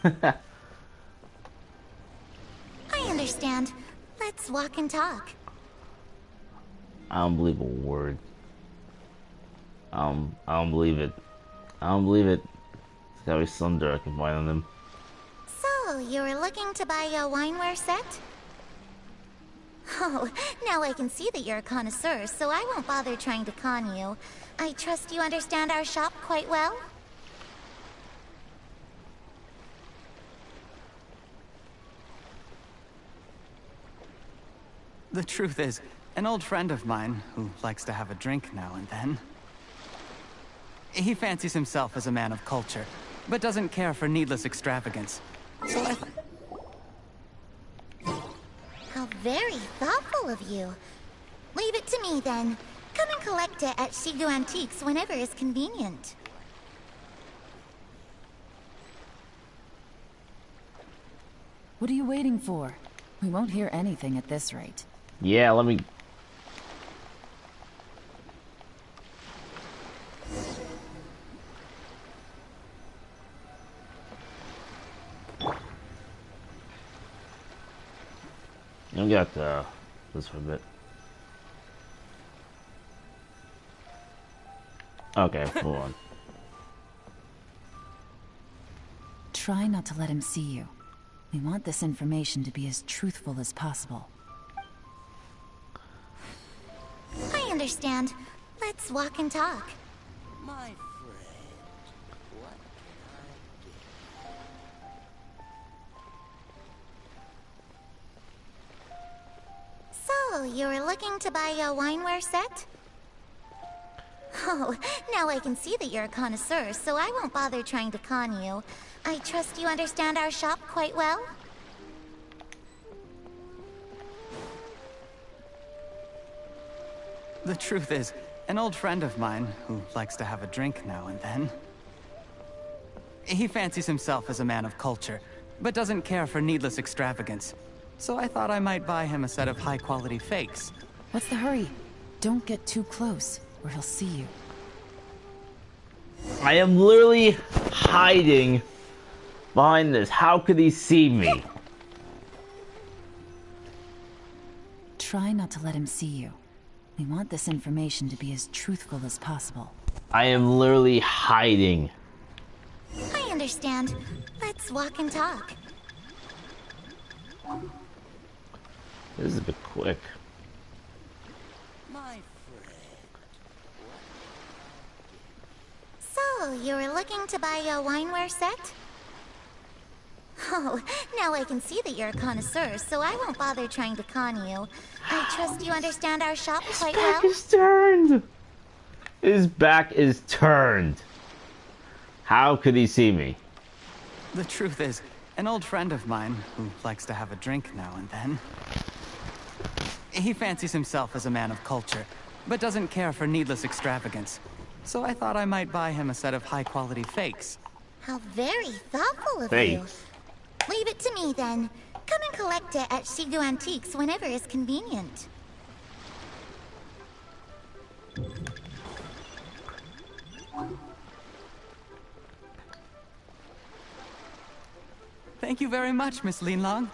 I understand. Let's walk and talk. I don't believe a word. I don't believe it. I don't believe it. There's gotta be some dirt I can find on them. So, you were looking to buy a wineware set? Oh, now I can see that you're a connoisseur, so I won't bother trying to con you. I trust you understand our shop quite well? The truth is, an old friend of mine who likes to have a drink now and then. He fancies himself as a man of culture, but doesn't care for needless extravagance. So How very thoughtful of you. Leave it to me then. Come and collect it at Shigu Antiques whenever is convenient. What are you waiting for? We won't hear anything at this rate. Yeah, let me... I got this for a bit. Okay, hold on. Try not to let him see you. We want this information to be as truthful as possible. I understand. Let's walk and talk. My friend, what So, you were looking to buy a wineware set? Oh, now I can see that you're a connoisseur, so I won't bother trying to con you. I trust you understand our shop quite well? the truth is, an old friend of mine who likes to have a drink now and then. He fancies himself as a man of culture, but doesn't care for needless extravagance. So I thought I might buy him a set of high-quality fakes. What's the hurry? Don't get too close, or he'll see you. I am literally hiding behind this. How could he see me? Try not to let him see you. We want this information to be as truthful as possible. I am literally hiding. I understand. Let's walk and talk. This is a bit quick. My friend. So, you were looking to buy a wineware set? Oh, now I can see that you're a connoisseur, so I won't bother trying to con you. I trust you understand our shop quite well? His back is turned. His back is turned. How could he see me? The truth is, an old friend of mine who likes to have a drink now and then. He fancies himself as a man of culture, but doesn't care for needless extravagance. So I thought I might buy him a set of high-quality fakes. How very thoughtful of you. Leave it to me then. Come and collect it at Shigu Antiques whenever is convenient. Thank you very much, Miss Linlong.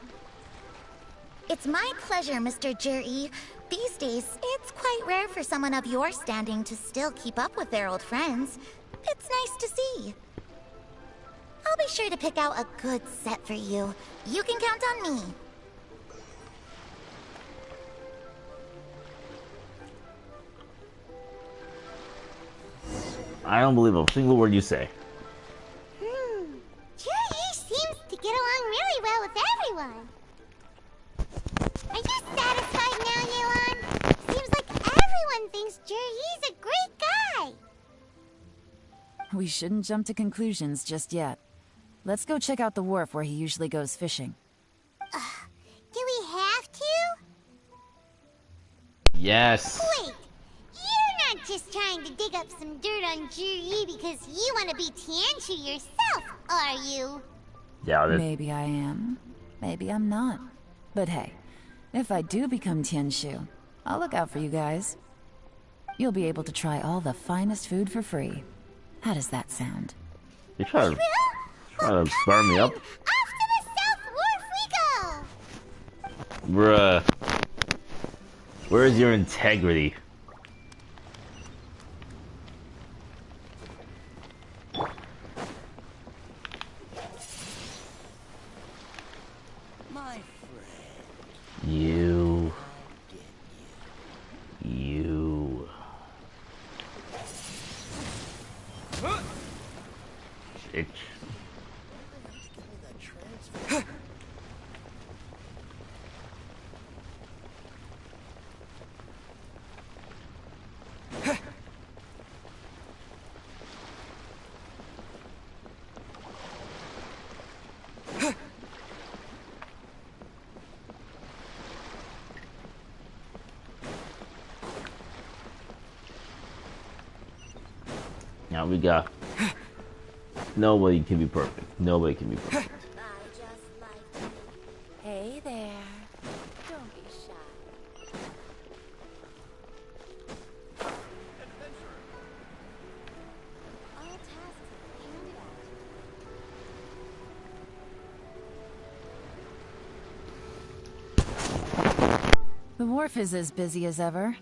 It's my pleasure, Mr. Juri. These days, it's quite rare for someone of your standing to still keep up with their old friends. It's nice to see. I'll be sure to pick out a good set for you. You can count on me. I don't believe a single word you say. Juri seems to get along really well with everyone. Are you satisfied now, Yelan? Seems like everyone thinks Juri's a great guy. We shouldn't jump to conclusions just yet. Let's go check out the wharf where he usually goes fishing. Do we have to? Yes. Wait, you're not just trying to dig up some dirt on Juri because you want to be Tianshu yourself, are you? Doubt it. Maybe I am. Maybe I'm not. But hey, if I do become Tianshu, I'll look out for you guys. You'll be able to try all the finest food for free. How does that sound? You trying to burn me up? Off to the South Wharf we go! Bruh. Where's your integrity? My friend. You. Bitch. Now we got... Nobody can be perfect. Nobody can be perfect. Hey there. Don't be shy. All tasks handed out. The wharf is as busy as ever.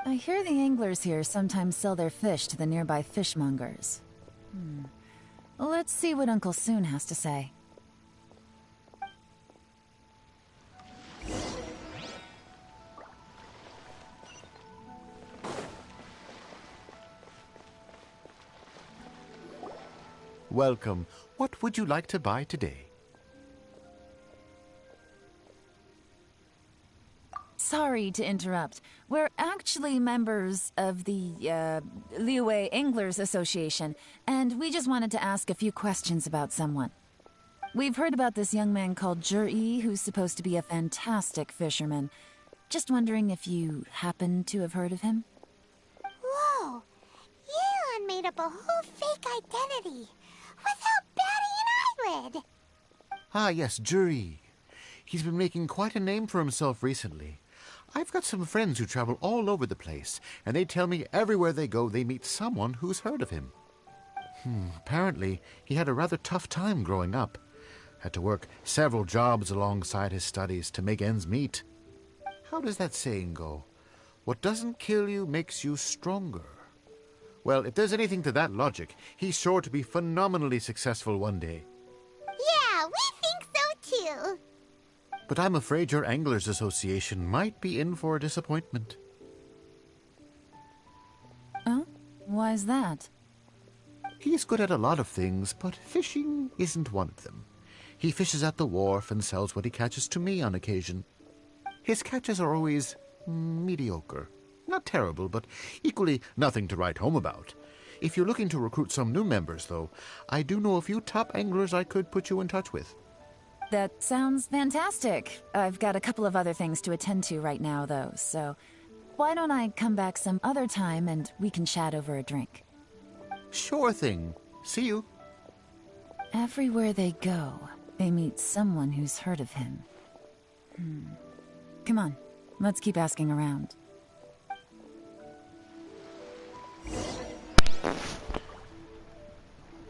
I hear the anglers here sometimes sell their fish to the nearby fishmongers. Let's see what Uncle Soon has to say. Welcome. What would you like to buy today? Sorry to interrupt. We're actually members of the, Liyue Anglers Association, and we just wanted to ask a few questions about someone. We've heard about this young man called Zhi, who's supposed to be a fantastic fisherman. Just wondering if you happen to have heard of him? Whoa! Yeon made up a whole fake identity without batting an eyelid. Ah, yes, Zhi. He's been making quite a name for himself recently. I've got some friends who travel all over the place, and they tell me everywhere they go they meet someone who's heard of him. Apparently, he had a rather tough time growing up. Had to work several jobs alongside his studies to make ends meet. How does that saying go? What doesn't kill you makes you stronger. Well, if there's anything to that logic, he's sure to be phenomenally successful one day. Yeah, we think so too. But I'm afraid your Anglers Association might be in for a disappointment. Oh? Why's that? He's good at a lot of things, but fishing isn't one of them. He fishes at the wharf and sells what he catches to me on occasion. His catches are always mediocre. Not terrible, but equally nothing to write home about. If you're looking to recruit some new members, though, I do know a few top anglers I could put you in touch with. That sounds fantastic. I've got a couple of other things to attend to right now, though, so why don't I come back some other time and we can chat over a drink? Sure thing. See you. Everywhere they go, they meet someone who's heard of him. Come on, let's keep asking around.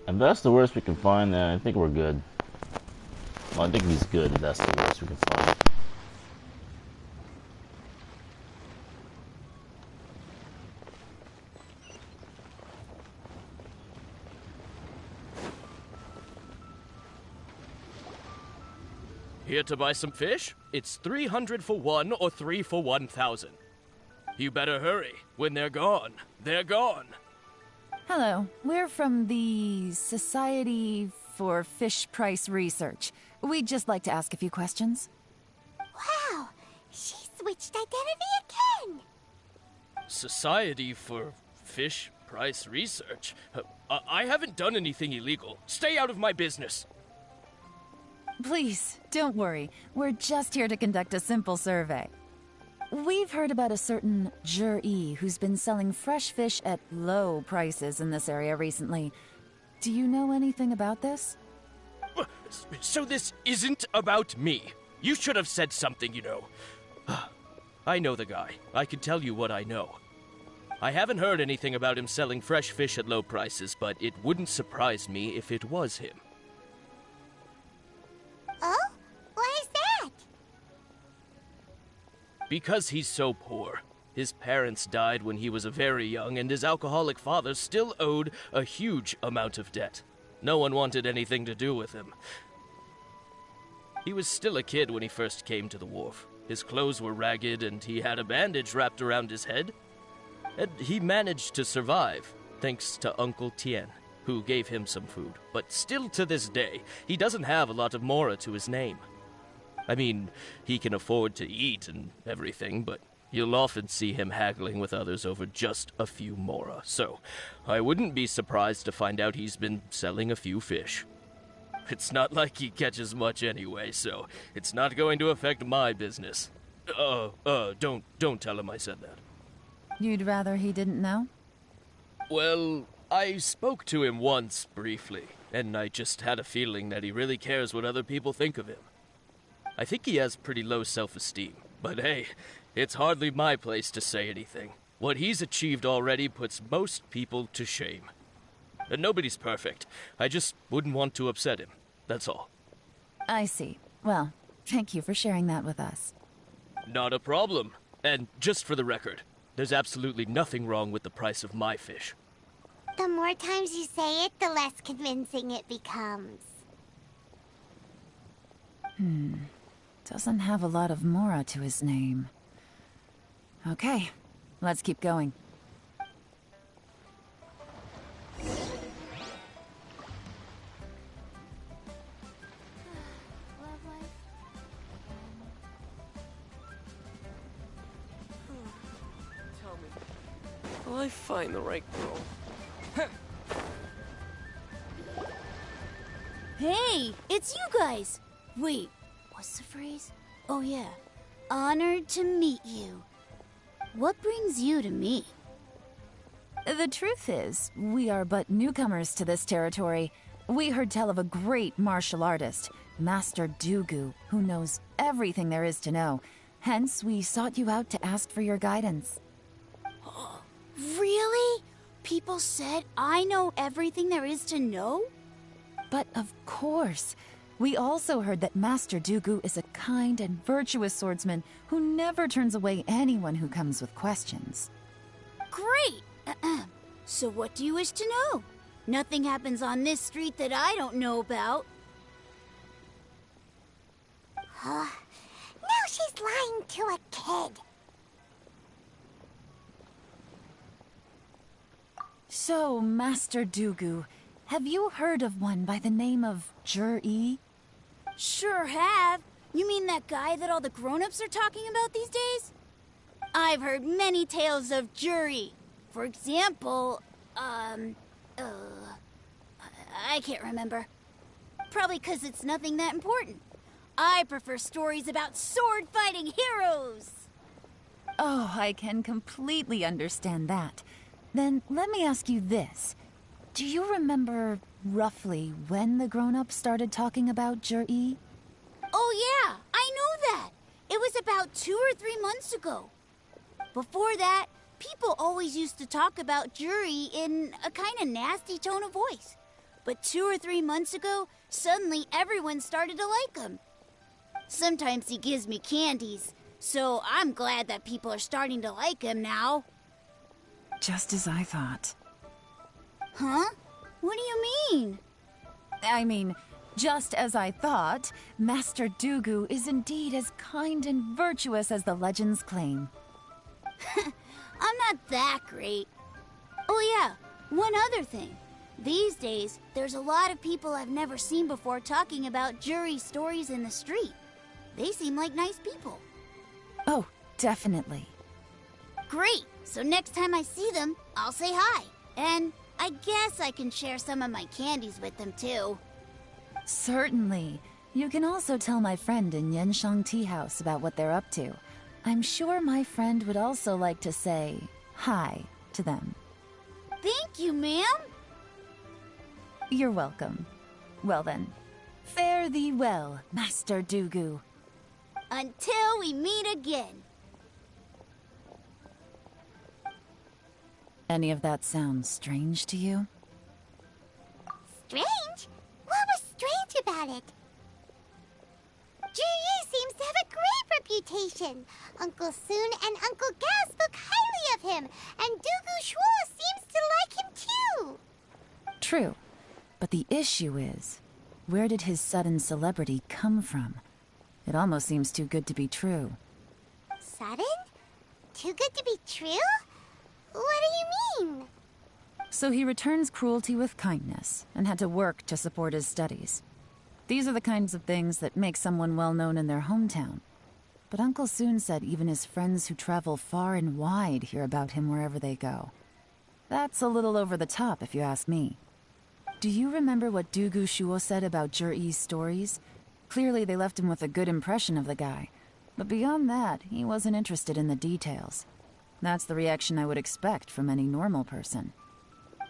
If that's the worst we can find, then I think we're good. Well, I think he's good if that's the worst we can find. Here to buy some fish? It's 300 for one or 3 for 1,000. You better hurry. When they're gone, they're gone. Hello, we're from the Society for Fish Price Research. We'd just like to ask a few questions. Wow, she switched identity again. Society for Fish Price Research? I haven't done anything illegal. Stay out of my business. Please, don't worry. We're just here to conduct a simple survey. We've heard about a certain Zhi who's been selling fresh fish at low prices in this area recently. Do you know anything about this? So this isn't about me. You should have said something, you know. I know the guy. I can tell you what I know. I haven't heard anything about him selling fresh fish at low prices, but it wouldn't surprise me if it was him. Oh? Why is that? Because he's so poor. His parents died when he was very young, and his alcoholic father still owed a huge amount of debt. No one wanted anything to do with him. He was still a kid when he first came to the wharf. His clothes were ragged, and he had a bandage wrapped around his head. And he managed to survive, thanks to Uncle Tien, who gave him some food. But still to this day, he doesn't have a lot of mora to his name. I mean, he can afford to eat and everything, but you'll often see him haggling with others over just a few mora. So, I wouldn't be surprised to find out he's been selling a few fish. It's not like he catches much anyway, so it's not going to affect my business. Don't tell him I said that. You'd rather he didn't know? Well, I spoke to him once, briefly, and I just had a feeling that he really cares what other people think of him. I think he has pretty low self-esteem, but hey, it's hardly my place to say anything. What he's achieved already puts most people to shame. And nobody's perfect. I just wouldn't want to upset him, that's all. I see. Well, thank you for sharing that with us. Not a problem. And just for the record, there's absolutely nothing wrong with the price of my fish. The more times you say it, the less convincing it becomes. Doesn't have a lot of mora to his name. Okay, let's keep going. Tell me, will I find the right girl? Hey, it's you guys! Wait, what's the phrase? Oh yeah, honored to meet you. What brings you to me? The truth is, we are but newcomers to this territory. We heard tell of a great martial artist, Master Dugu, who knows everything there is to know. Hence, we sought you out to ask for your guidance. Really? People said I know everything there is to know? But of course. We also heard that Master Dugu is a kind and virtuous swordsman who never turns away anyone who comes with questions. Great! So what do you wish to know? Nothing happens on this street that I don't know about. Now she's lying to a kid. So, Master Dugu, have you heard of one by the name of Jur-E? Sure have. You mean that guy that all the grown-ups are talking about these days? I've heard many tales of Juri. For example, I can't remember. Probably because it's nothing that important. I prefer stories about sword-fighting heroes. Oh, I can completely understand that. Then let me ask you this. Do you remember roughly when the grown-ups started talking about Jur-E? Oh yeah, I know that. It was about 2 or 3 months ago. Before that, people always used to talk about Juri in a kind of nasty tone of voice. But 2 or 3 months ago, suddenly everyone started to like him. Sometimes he gives me candies, so I'm glad that people are starting to like him now. Just as I thought. Huh? What do you mean? I mean, just as I thought, Master Dugu is indeed as kind and virtuous as the legends claim. I'm not that great. Oh yeah, one other thing. These days, there's a lot of people I've never seen before talking about Juri stories in the street. They seem like nice people. Oh, definitely. Great! So next time I see them, I'll say hi. And I guess I can share some of my candies with them too. Certainly. You can also tell my friend in Yenshang Tea House about what they're up to. I'm sure my friend would also like to say hi to them. Thank you, ma'am. You're welcome. Well then, fare thee well, Master Dugu. Until we meet again. Any of that sound strange to you? Strange? What was strange about it? Juri seems to have a great reputation. Uncle Soon and Uncle Gao spoke highly of him, and Dugu Shuo seems to like him too. True. But the issue is, where did his sudden celebrity come from? It almost seems too good to be true. Sudden? Too good to be true? What do you mean? So he returns cruelty with kindness, and had to work to support his studies. These are the kinds of things that make someone well known in their hometown. But Uncle Soon said even his friends who travel far and wide hear about him wherever they go. That's a little over the top, if you ask me. Do you remember what Dugu Shuo said about Jur-E's stories? Clearly they left him with a good impression of the guy. But beyond that, he wasn't interested in the details. That's the reaction I would expect from any normal person.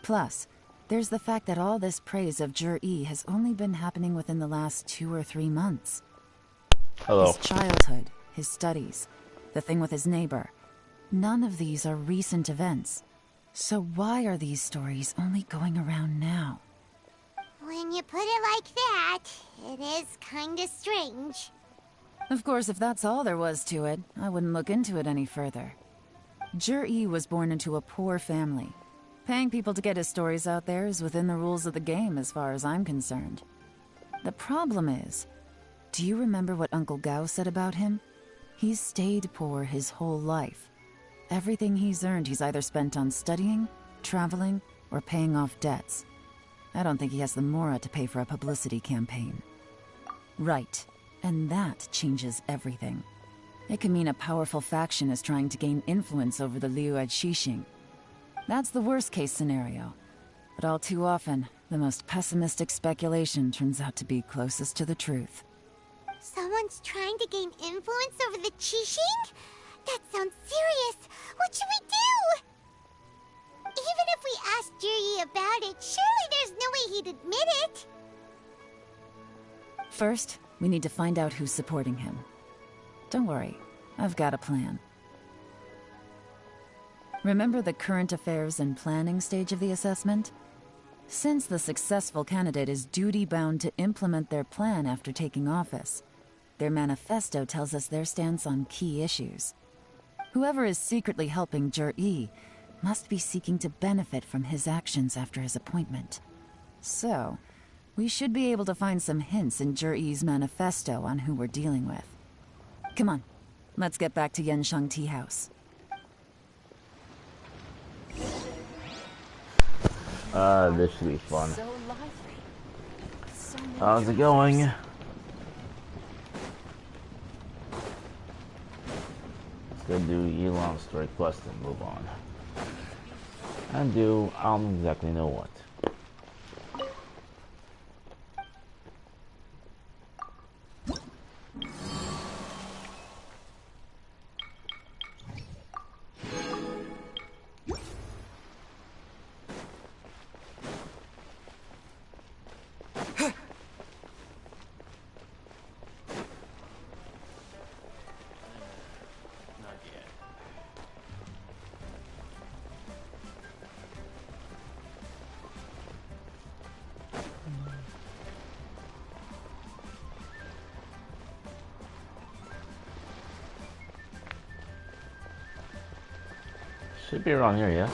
Plus, there's the fact that all this praise of Jur-E has only been happening within the last 2 or 3 months. Hello. His childhood, his studies, the thing with his neighbor. None of these are recent events. So why are these stories only going around now? When you put it like that, it is kinda strange. Of course, if that's all there was to it, I wouldn't look into it any further. Jur-E was born into a poor family. Paying people to get his stories out there is within the rules of the game as far as I'm concerned. The problem is, do you remember what Uncle Gao said about him? He's stayed poor his whole life. Everything he's earned he's either spent on studying, traveling, or paying off debts. I don't think he has the mora to pay for a publicity campaign. Right. And that changes everything. It can mean a powerful faction is trying to gain influence over the Liu Xixing. That's the worst-case scenario. But all too often, the most pessimistic speculation turns out to be closest to the truth. Someone's trying to gain influence over the Qixing? That sounds serious. What should we do? Even if we asked Juri about it, surely there's no way he'd admit it. First, we need to find out who's supporting him. Don't worry, I've got a plan. Remember the current affairs and planning stage of the assessment? Since the successful candidate is duty-bound to implement their plan after taking office, their manifesto tells us their stance on key issues. Whoever is secretly helping Jur-E must be seeking to benefit from his actions after his appointment. So, we should be able to find some hints in Jur-E's manifesto on who we're dealing with. Come on, let's get back to Yenshang Tea House. This should be fun. How's it going? Let's go do Elon's story quest and move on. And do, I don't exactly know what. Should be around here, yes?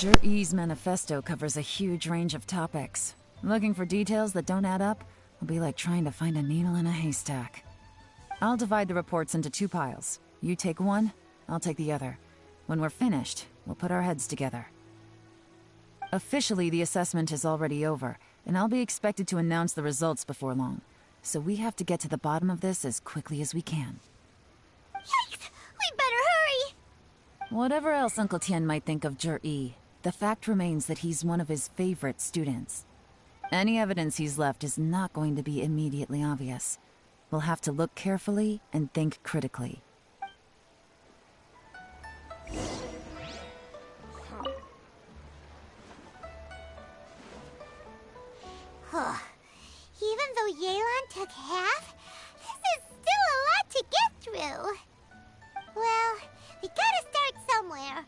Jur-E's manifesto covers a huge range of topics. Looking for details that don't add up will be like trying to find a needle in a haystack. I'll divide the reports into 2 piles. You take one, I'll take the other. When we're finished, we'll put our heads together. Officially, the assessment is already over, and I'll be expected to announce the results before long. So we have to get to the bottom of this as quickly as we can. Yikes! We better hurry! Whatever else Uncle Tian might think of Jur-E, the fact remains that he's one of his favorite students. Any evidence he's left is not going to be immediately obvious. We'll have to look carefully and think critically. Even though Yelan took half, this is still a lot to get through. Well, we gotta start somewhere.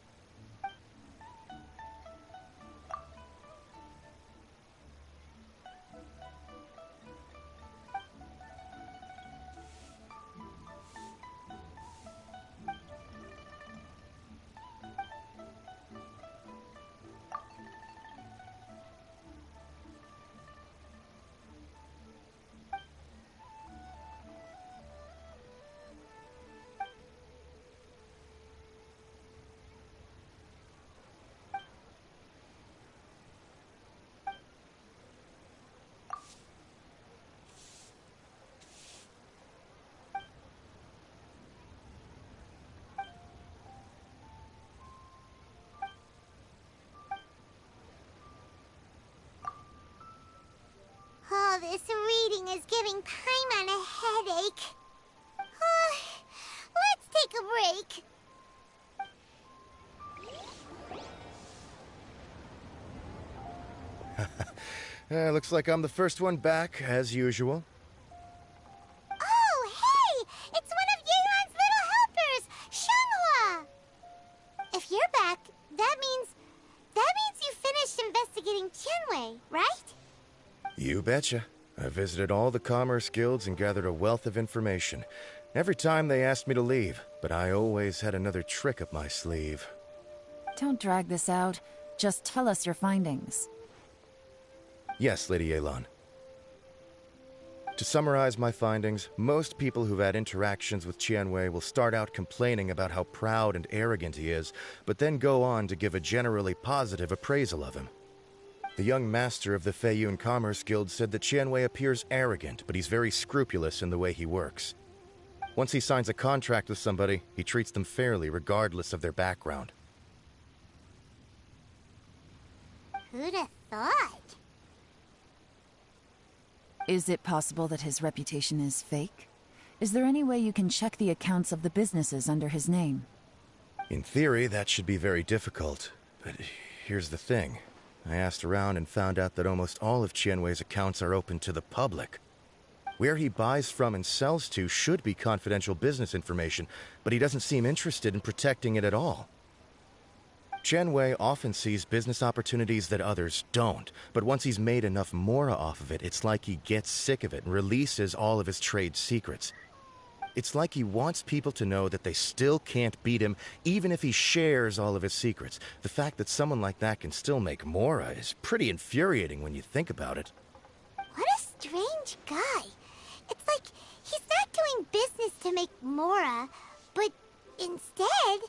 All this reading is giving Paimon a headache. like. Looks like I'm the first one back, as usual. Oh, hey! It's one of Yeon's little helpers, Shanghua! If you're back, that means you finished investigating Tianwei, right? You betcha. I visited all the commerce guilds and gathered a wealth of information. Every time they asked me to leave, but I always had another trick up my sleeve. Don't drag this out. Just tell us your findings. Yes, Lady Yelan. To summarize my findings, most people who've had interactions with Tianwei will start out complaining about how proud and arrogant he is, but then go on to give a generally positive appraisal of him. The young master of the Feiyun Commerce Guild said that Tianwei appears arrogant, but he's very scrupulous in the way he works. Once he signs a contract with somebody, he treats them fairly regardless of their background. Who'd have thought? Is it possible that his reputation is fake? Is there any way you can check the accounts of the businesses under his name? In theory, that should be very difficult. But here's the thing. I asked around and found out that almost all of Tianwei's accounts are open to the public. Where he buys from and sells to should be confidential business information, but he doesn't seem interested in protecting it at all. Tianwei often sees business opportunities that others don't, but once he's made enough mora off of it, it's like he gets sick of it and releases all of his trade secrets. It's like he wants people to know that they still can't beat him, even if he shares all of his secrets. The fact that someone like that can still make mora is pretty infuriating when you think about it. What a strange guy. It's like he's not doing business to make mora, but instead...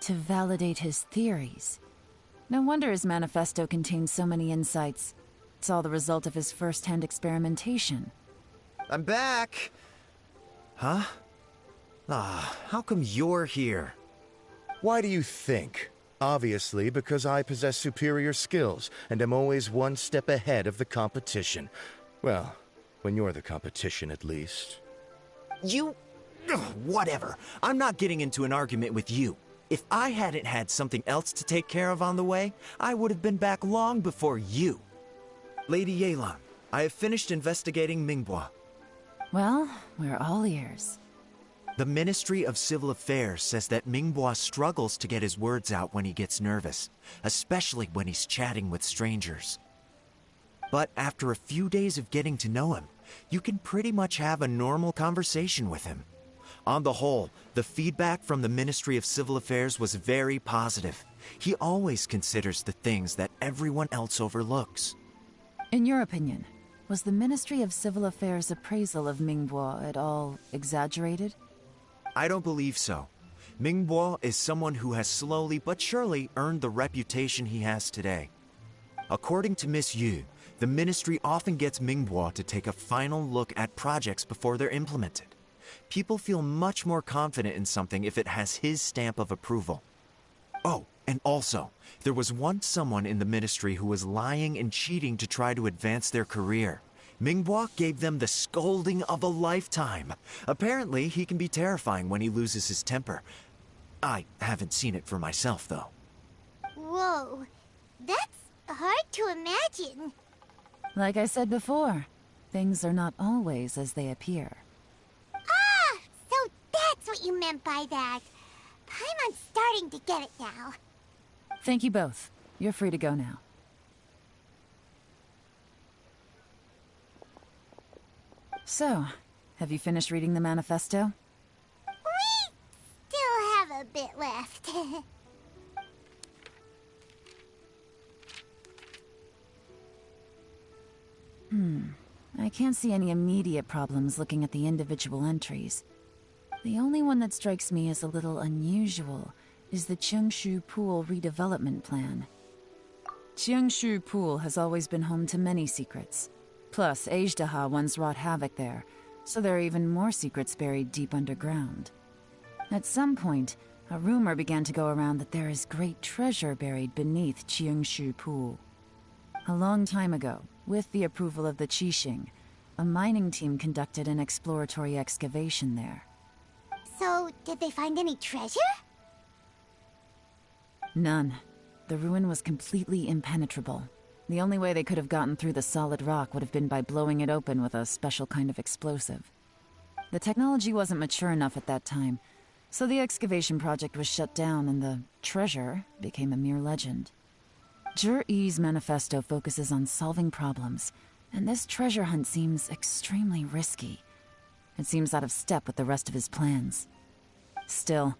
To validate his theories. No wonder his manifesto contains so many insights. It's all the result of his first-hand experimentation. I'm back! Huh? How come you're here? Why do you think? Obviously, because I possess superior skills, and am always one step ahead of the competition. Well, when you're the competition, at least. You... Ugh, whatever. I'm not getting into an argument with you. If I hadn't had something else to take care of on the way, I would have been back long before you. Lady Yelan, I have finished investigating Mingbois. Well, we're all ears. The Ministry of Civil Affairs says that Mingbois struggles to get his words out when he gets nervous, especially when he's chatting with strangers. But after a few days of getting to know him, you can pretty much have a normal conversation with him. On the whole, the feedback from the Ministry of Civil Affairs was very positive. He always considers the things that everyone else overlooks. In your opinion, was the Ministry of Civil Affairs' appraisal of Mingbois at all exaggerated? I don't believe so. Mingbois is someone who has slowly but surely earned the reputation he has today. According to Miss Yu, the Ministry often gets Mingbois to take a final look at projects before they're implemented. People feel much more confident in something if it has his stamp of approval. Oh, and also, there was once someone in the Ministry who was lying and cheating to try to advance their career. Mingbois gave them the scolding of a lifetime. Apparently, he can be terrifying when he loses his temper. I haven't seen it for myself, though. Whoa, that's hard to imagine. Like I said before, things are not always as they appear. Ah, so that's what you meant by that. Paimon's starting to get it now. Thank you both. You're free to go now. So, have you finished reading the manifesto? We still have a bit left. I can't see any immediate problems looking at the individual entries. The only one that strikes me as a little unusual is the Chengshu Pool redevelopment plan. Chengshu Pool has always been home to many secrets. Plus, Ajdaha once wrought havoc there, so there are even more secrets buried deep underground. At some point, a rumor began to go around that there is great treasure buried beneath Chengshu Pool. A long time ago, with the approval of the Qixing, a mining team conducted an exploratory excavation there. So, Did they find any treasure? None. The ruin was completely impenetrable. The only way they could have gotten through the solid rock would have been by blowing it open with a special kind of explosive. The technology wasn't mature enough at that time, so the excavation project was shut down and the treasure became a mere legend. Jur-E's manifesto focuses on solving problems, and this treasure hunt seems extremely risky. It seems out of step with the rest of his plans. Still,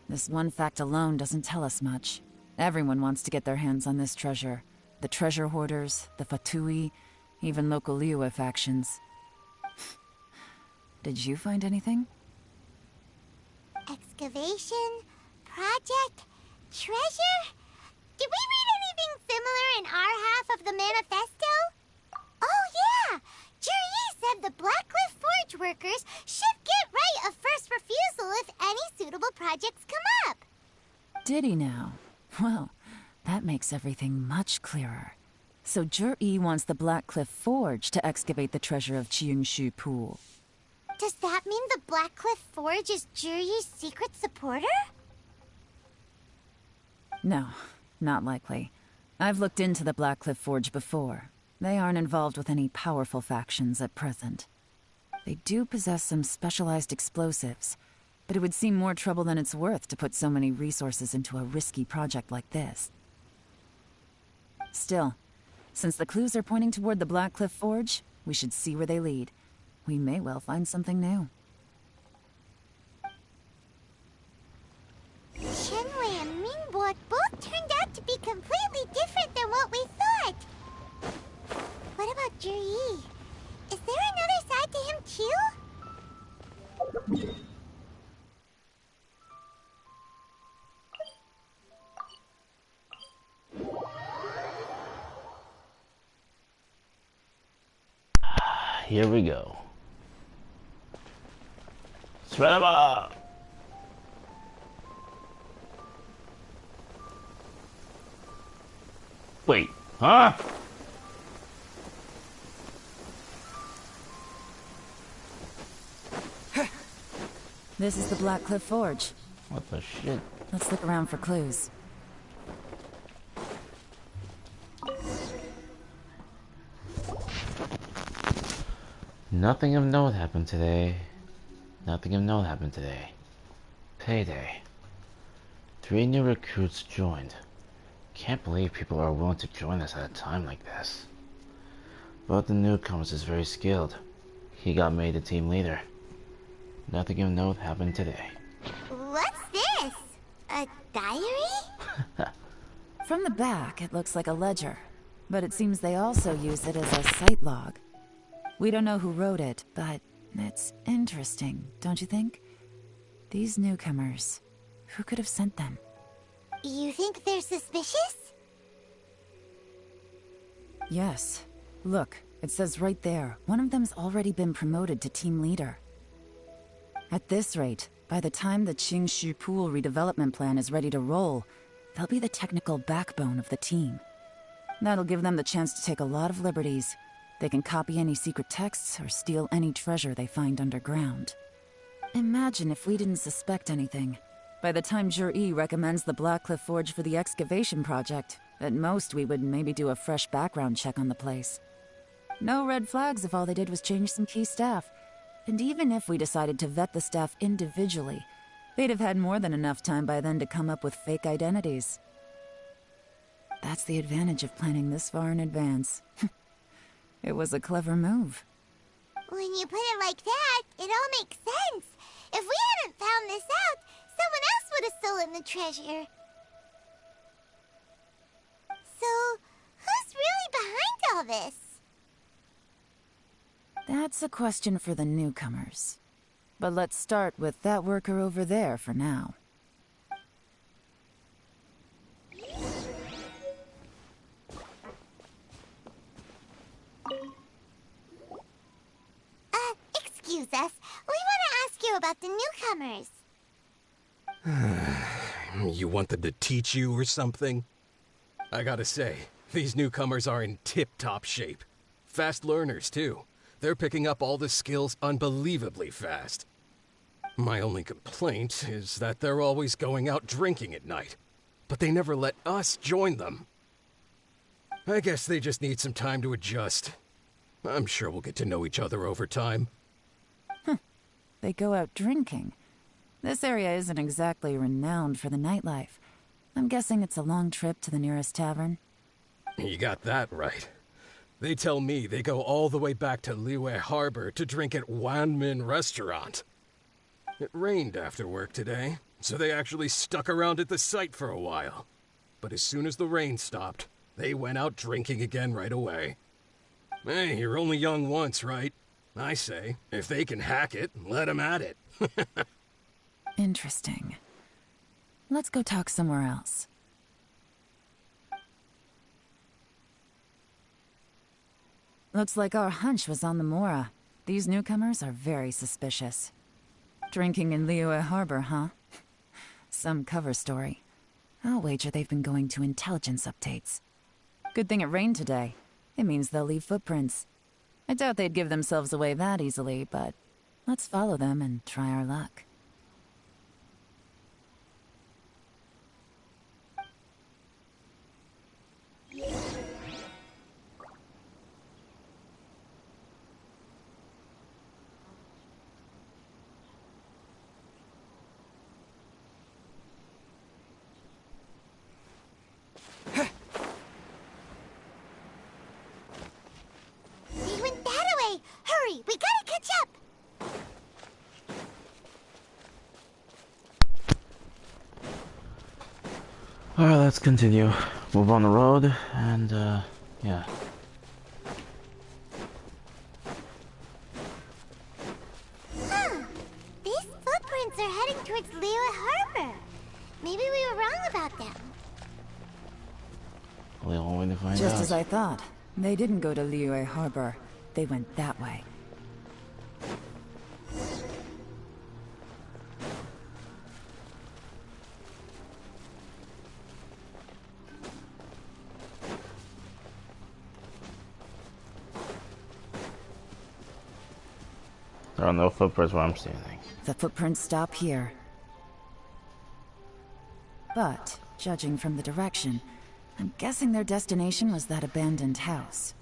this one fact alone doesn't tell us much. Everyone wants to get their hands on this treasure. The treasure hoarders, the Fatui, even local Liyue factions. Did you find anything? Excavation, project, treasure? Did we read anything similar in our half of the manifesto? Oh yeah! Juri said the Blackcliff Forge workers should get right of first refusal if any suitable projects come up. Did he now? Well, that makes everything much clearer. So Jur-E wants the Blackcliff Forge to excavate the treasure of Qingshu Pool. Does that mean the Blackcliff Forge is Juri's secret supporter? No, not likely. I've looked into the Blackcliff Forge before. They aren't involved with any powerful factions at present. They do possess some specialized explosives, but it would seem more trouble than it's worth to put so many resources into a risky project like this. Still, since the clues are pointing toward the Blackcliff Forge, we should see where they lead. We may well find something new. Shenwei and Mingbo both turned out to be completely different than what we thought. What about Juri? Is there another side to him too? Here we go. Spread them up! Wait, huh? This is the Blackcliff Forge. What the shit? Let's look around for clues. Nothing of note happened today. Nothing of note happened today. Payday. 3 new recruits joined. Can't believe people are willing to join us at a time like this. But the newcomers is very skilled. He got made a team leader. Nothing of note happened today. What's this? A diary? From the back, it looks like a ledger, but it seems they also use it as a site log. We don't know who wrote it, but it's interesting, don't you think? These newcomers, who could have sent them? You think they're suspicious? Yes. Look, it says right there, one of them's already been promoted to team leader. At this rate, by the time the Qingshu Pool redevelopment plan is ready to roll, they'll be the technical backbone of the team. That'll give them the chance to take a lot of liberties. They can copy any secret texts or steal any treasure they find underground. Imagine if we didn't suspect anything. By the time Jur-E recommends the Blackcliff Forge for the excavation project, at most we would maybe do a fresh background check on the place. No red flags if all they did was change some key staff. And even if we decided to vet the staff individually, they'd have had more than enough time by then to come up with fake identities. That's the advantage of planning this far in advance. It was a clever move. When you put it like that, it all makes sense. If we hadn't found this out, someone else would have stolen the treasure. So, who's really behind all this? That's a question for the newcomers. But let's start with that worker over there for now. Excuse us. We want to ask you about the newcomers. You want them to teach you or something? I gotta say, these newcomers are in tip-top shape. Fast learners, too. They're picking up all the skills unbelievably fast. My only complaint is that they're always going out drinking at night, but they never let us join them. I guess they just need some time to adjust. I'm sure we'll get to know each other over time. They go out drinking. This area isn't exactly renowned for the nightlife. I'm guessing it's a long trip to the nearest tavern. You got that right. They tell me they go all the way back to Liyue Harbor to drink at Wanmin Restaurant. It rained after work today, so they actually stuck around at the site for a while. But as soon as the rain stopped, they went out drinking again right away. Hey, you're only young once, right? I say, if they can hack it, let them at it. Interesting. Let's go talk somewhere else. Looks like our hunch was on the Mora. These newcomers are very suspicious. Drinking in Liyue Harbor, huh? Some cover story. I'll wager they've been going to intelligence updates. Good thing it rained today. It means they'll leave footprints. I doubt they'd give themselves away that easily, but let's follow them and try our luck. They went that way! Hurry, we gotta catch up! Alright, let's continue. Move on the road, and, yeah. Huh. These footprints are heading towards Liyue Harbor. Maybe we were wrong about them. Only one way to find Just out. as I thought. They didn't go to Liyue Harbor. They went that way. There are no footprints where I'm standing. The footprints stop here. But, judging from the direction, I'm guessing their destination was that abandoned house.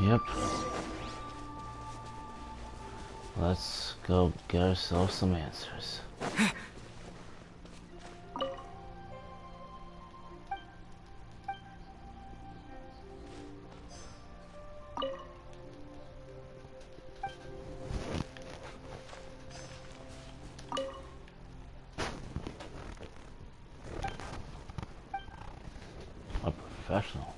Yep. Let's go get ourselves some answers. A professional.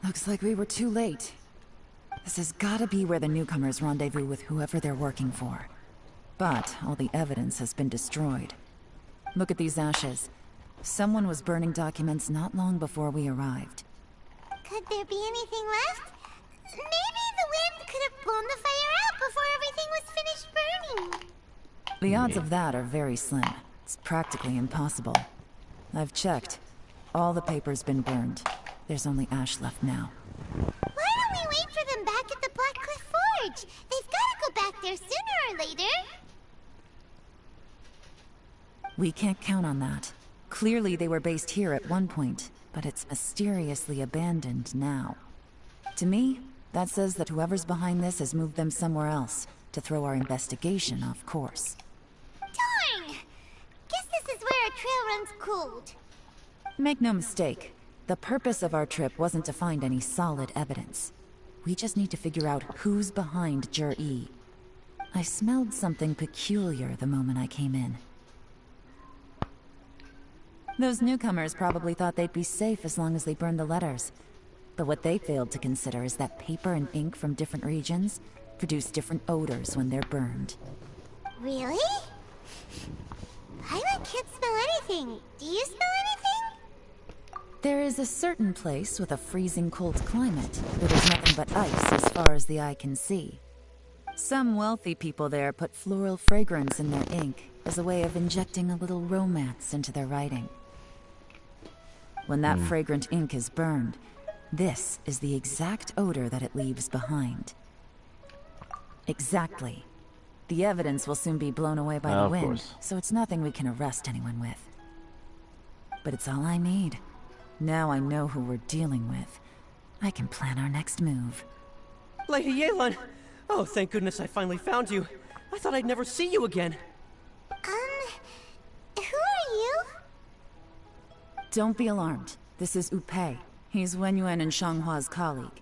Looks like we were too late. This has gotta be where the newcomers rendezvous with whoever they're working for. But all the evidence has been destroyed. Look at these ashes. Someone was burning documents not long before we arrived. Could there be anything left? Maybe the wind could have blown the fire out before everything was finished burning. The odds of that are very slim. It's practically impossible. I've checked. All the paper's been burned. There's only ash left now. Why don't we wait for them back at the Black Cliff Forge? They've gotta go back there sooner or later. We can't count on that. Clearly they were based here at one point, but it's mysteriously abandoned now. To me, that says that whoever's behind this has moved them somewhere else to throw our investigation off course. Darn! Guess this is where our trail runs cold. Make no mistake, the purpose of our trip wasn't to find any solid evidence. We just need to figure out who's behind Jur-E. I smelled something peculiar the moment I came in. Those newcomers probably thought they'd be safe as long as they burned the letters. But what they failed to consider is that paper and ink from different regions produce different odors when they're burned. Really? Paimon can't smell anything. Do you smell anything? There is a certain place with a freezing cold climate where there's nothing but ice as far as the eye can see. Some wealthy people there put floral fragrance in their ink as a way of injecting a little romance into their writing. When that fragrant ink is burned, this is the exact odor that it leaves behind. Exactly. The evidence will soon be blown away by the wind, so it's nothing we can arrest anyone with. But it's all I need. Now I know who we're dealing with. I can plan our next move. Lady Yelan! Oh, thank goodness I finally found you. I thought I'd never see you again. Who are you? Don't be alarmed. This is Upei. He's Wenyuan and Shanghua's colleague.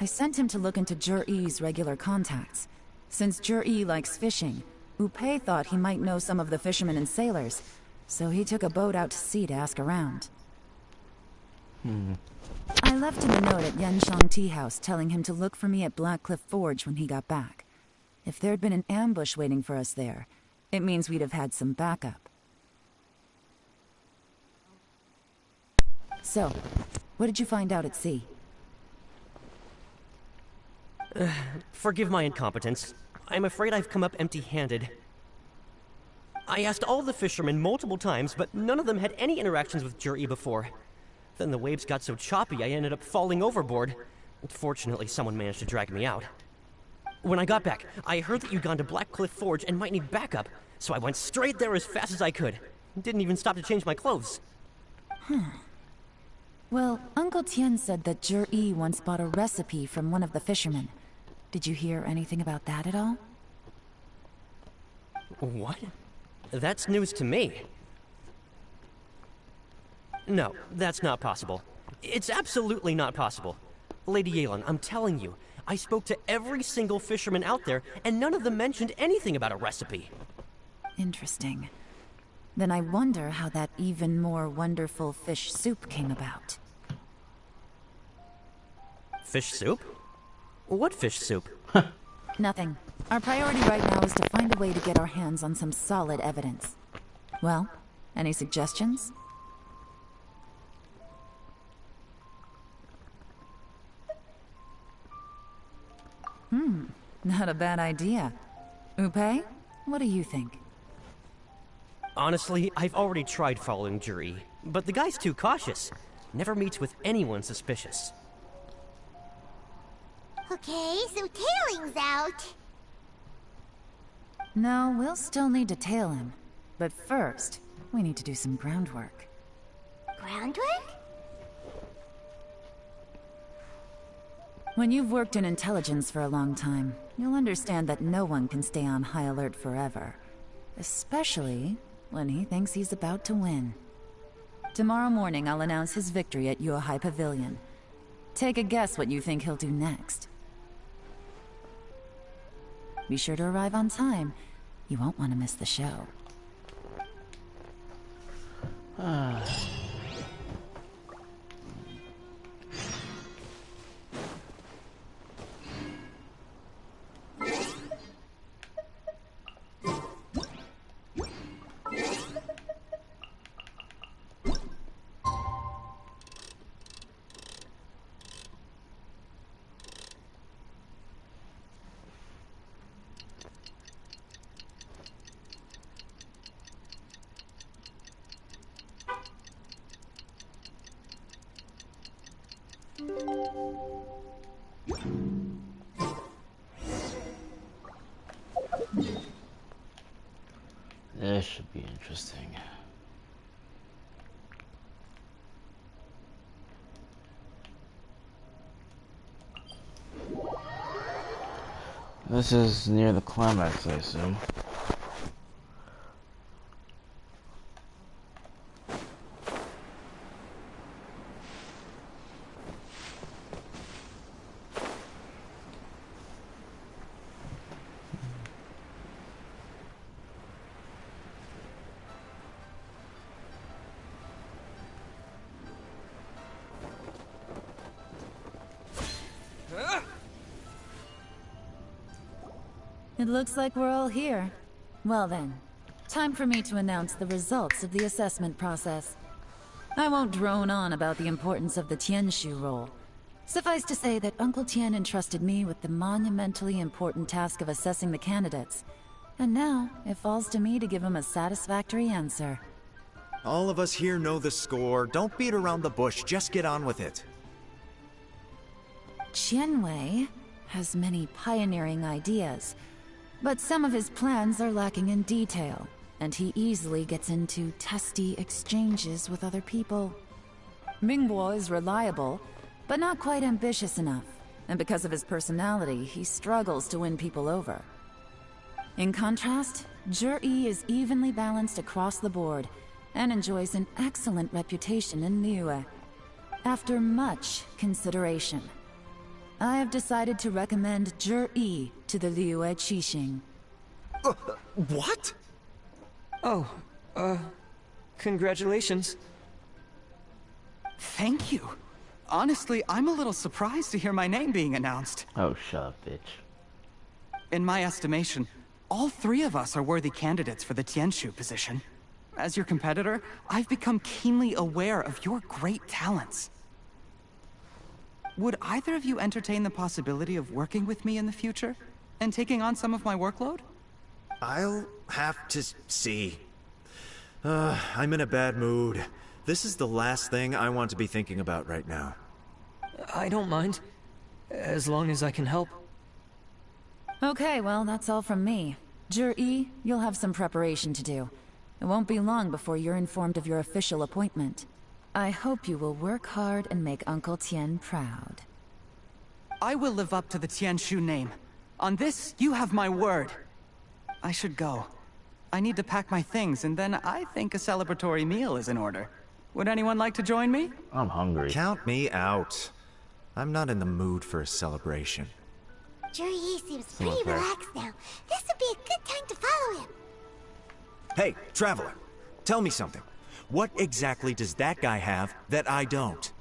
I sent him to look into Zhi-Yi's regular contacts. Since Zhi-Yi likes fishing, Upei thought he might know some of the fishermen and sailors, so he took a boat out to sea to ask around. I left him a note at Yanshang Tea House telling him to look for me at Blackcliff Forge when he got back. If there'd been an ambush waiting for us there, it means we'd have had some backup. So, what did you find out at sea? Forgive my incompetence. I'm afraid I've come up empty-handed. I asked all the fishermen multiple times, but none of them had any interactions with Zhi-Yi before. Then the waves got so choppy I ended up falling overboard. Fortunately, someone managed to drag me out. When I got back, I heard that you'd gone to Blackcliff Forge and might need backup, so I went straight there as fast as I could. Didn't even stop to change my clothes. Well, Uncle Tian said that Zhi-Yi once bought a recipe from one of the fishermen. Did you hear anything about that at all? What? That's news to me. No, that's not possible. It's absolutely not possible. Lady Yelan, I'm telling you, I spoke to every single fisherman out there, and none of them mentioned anything about a recipe. Interesting. Then I wonder how that even more wonderful fish soup came about. Fish soup? What fish soup? Nothing. Our priority right now is to find a way to get our hands on some solid evidence. Well, any suggestions? Not a bad idea. Upei, what do you think? Honestly, I've already tried following Zhi-Yi, but the guy's too cautious. Never meets with anyone suspicious. Okay, so tailing's out. No, we'll still need to tail him. But first, we need to do some groundwork. Groundwork? When you've worked in intelligence for a long time, you'll understand that no one can stay on high alert forever. Especially when he thinks he's about to win. Tomorrow morning, I'll announce his victory at Yuehai Pavilion. Take a guess what you think he'll do next. Be sure to arrive on time. You won't want to miss the show. This should be interesting. This is near the climax, I assume. It looks like we're all here. Well then, time for me to announce the results of the assessment process. I won't drone on about the importance of the Tianshu role. Suffice to say that Uncle Tien entrusted me with the monumentally important task of assessing the candidates. And now, it falls to me to give him a satisfactory answer. All of us here know the score. Don't beat around the bush, just get on with it. Qianwei has many pioneering ideas, but some of his plans are lacking in detail, and he easily gets into testy exchanges with other people. Mingbo is reliable, but not quite ambitious enough, and because of his personality, he struggles to win people over. In contrast, Zhi is evenly balanced across the board, and enjoys an excellent reputation in Liyue. After much consideration, I have decided to recommend Zhi to the Liyue Qixing. What? Oh, congratulations. Thank you. Honestly, I'm a little surprised to hear my name being announced. Oh, shut up, bitch. In my estimation, all three of us are worthy candidates for the Tianshu position. As your competitor, I've become keenly aware of your great talents. Would either of you entertain the possibility of working with me in the future? And taking on some of my workload? I'll have to see. I'm in a bad mood. This is the last thing I want to be thinking about right now. I don't mind, as long as I can help. Okay, well, that's all from me. Zhi, you'll have some preparation to do. It won't be long before you're informed of your official appointment. I hope you will work hard and make Uncle Tien proud. I will live up to the Tianshu name. On this, you have my word. I should go. I need to pack my things, and then I think a celebratory meal is in order. Would anyone like to join me? I'm hungry. Count me out. I'm not in the mood for a celebration. Zhi seems pretty relaxed now. This would be a good time to follow him. Hey, Traveler, tell me something. What exactly does that guy have that I don't?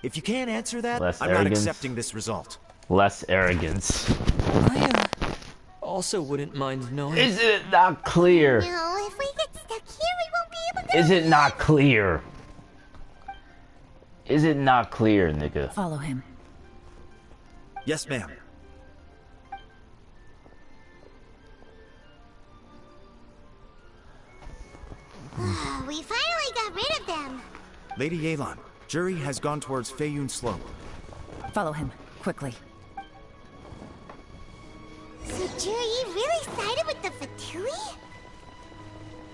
If you can't answer that, I'm not accepting this result. Less arrogance. I also wouldn't mind knowing. Is it not clear? No, if we get stuck here, we won't be able to. Is it not clear? Is it not clear, nigga? Follow him. Yes, ma'am. We finally got rid of them. Lady Yelan, Zhi has gone towards Feiyun Slope. Follow him, quickly. So Zhi really sided with the Fatui?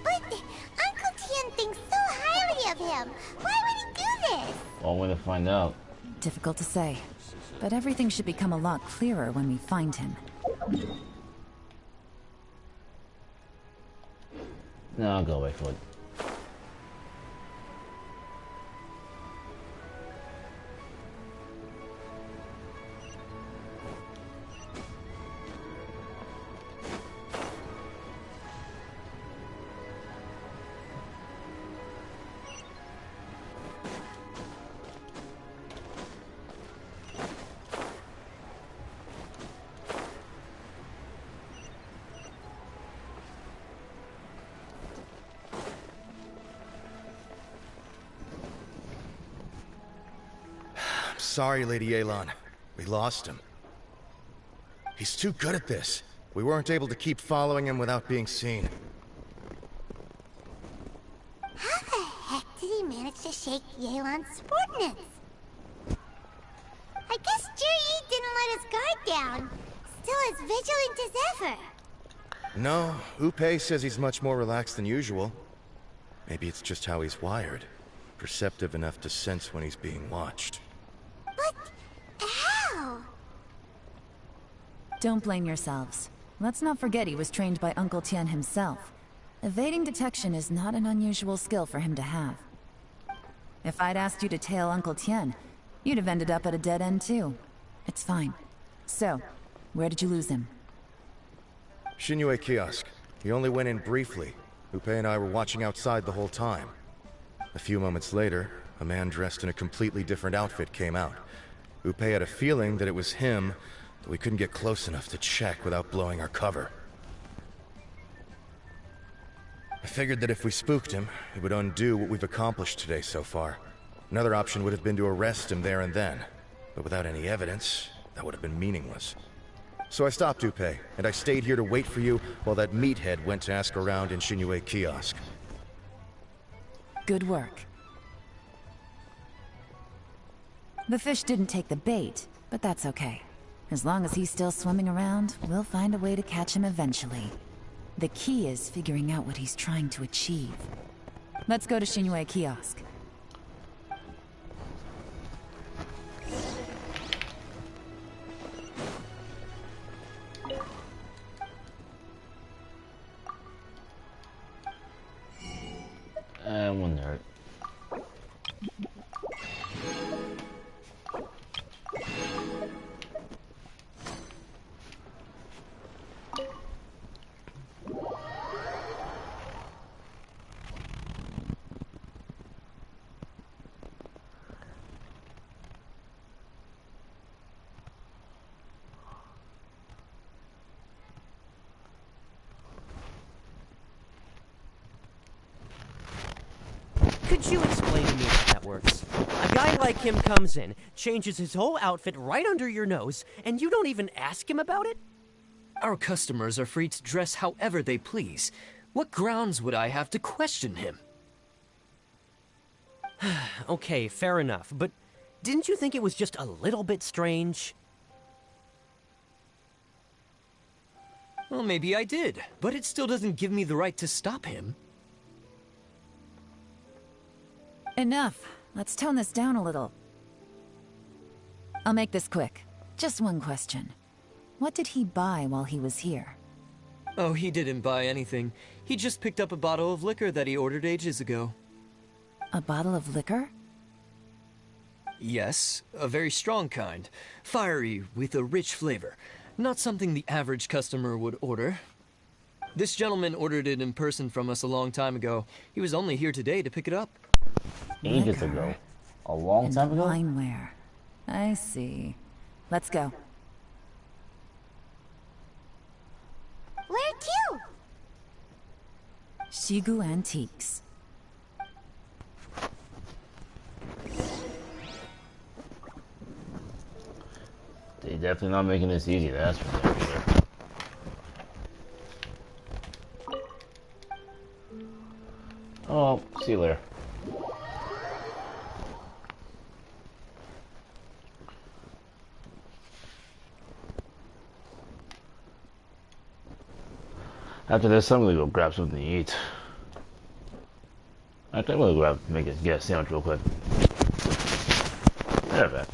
But Uncle Tien thinks so highly of him. Why would he do this? Well, I'm gonna find out. Difficult to say, but everything should become a lot clearer when we find him. No, I'll go wait for it. Sorry, Lady Yelan. We lost him. He's too good at this. We weren't able to keep following him without being seen. How the heck did he manage to shake Yelan's subordinates? I guess Zhi didn't let his guard down. Still as vigilant as ever. No, Upei says he's much more relaxed than usual. Maybe it's just how he's wired. Perceptive enough to sense when he's being watched. But how? Don't blame yourselves. Let's not forget he was trained by Uncle Tien himself. Evading detection is not an unusual skill for him to have. If I'd asked you to tail Uncle Tien, you'd have ended up at a dead end too. It's fine. So, where did you lose him? Xinyue kiosk. He only went in briefly. Upei and I were watching outside the whole time. A few moments later, a man dressed in a completely different outfit came out. Upei had a feeling that it was him, but we couldn't get close enough to check without blowing our cover. I figured that if we spooked him, it would undo what we've accomplished today so far. Another option would have been to arrest him there and then. But without any evidence, that would have been meaningless. So I stopped Dupe, and I stayed here to wait for you while that meathead went to ask around in Shinue Kiosk. Good work. The fish didn't take the bait, but that's okay. As long as he's still swimming around, we'll find a way to catch him eventually. The key is figuring out what he's trying to achieve. Let's go to Shinue Kiosk. One nerd. Could you explain to me how that works? A guy like him comes in, changes his whole outfit right under your nose, and you don't even ask him about it? Our customers are free to dress however they please. What grounds would I have to question him? Okay, fair enough, but didn't you think it was just a little bit strange? Well, maybe I did, but it still doesn't give me the right to stop him. Enough. Let's tone this down a little. I'll make this quick. Just one question. What did he buy while he was here? Oh, he didn't buy anything. He just picked up a bottle of liquor that he ordered ages ago. A bottle of liquor? Yes, a very strong kind. Fiery, with a rich flavor. Not something the average customer would order. This gentleman ordered it in person from us a long time ago. He was only here today to pick it up. Ages ago. A long time ago? Wineware. I see. Let's go. Where to? Shigu Antiques. They definitely not making this easy, that's for damn sure. Oh, see you later. After this, I'm gonna go grab something to eat. Actually, I'm gonna get a sandwich real quick. There, man.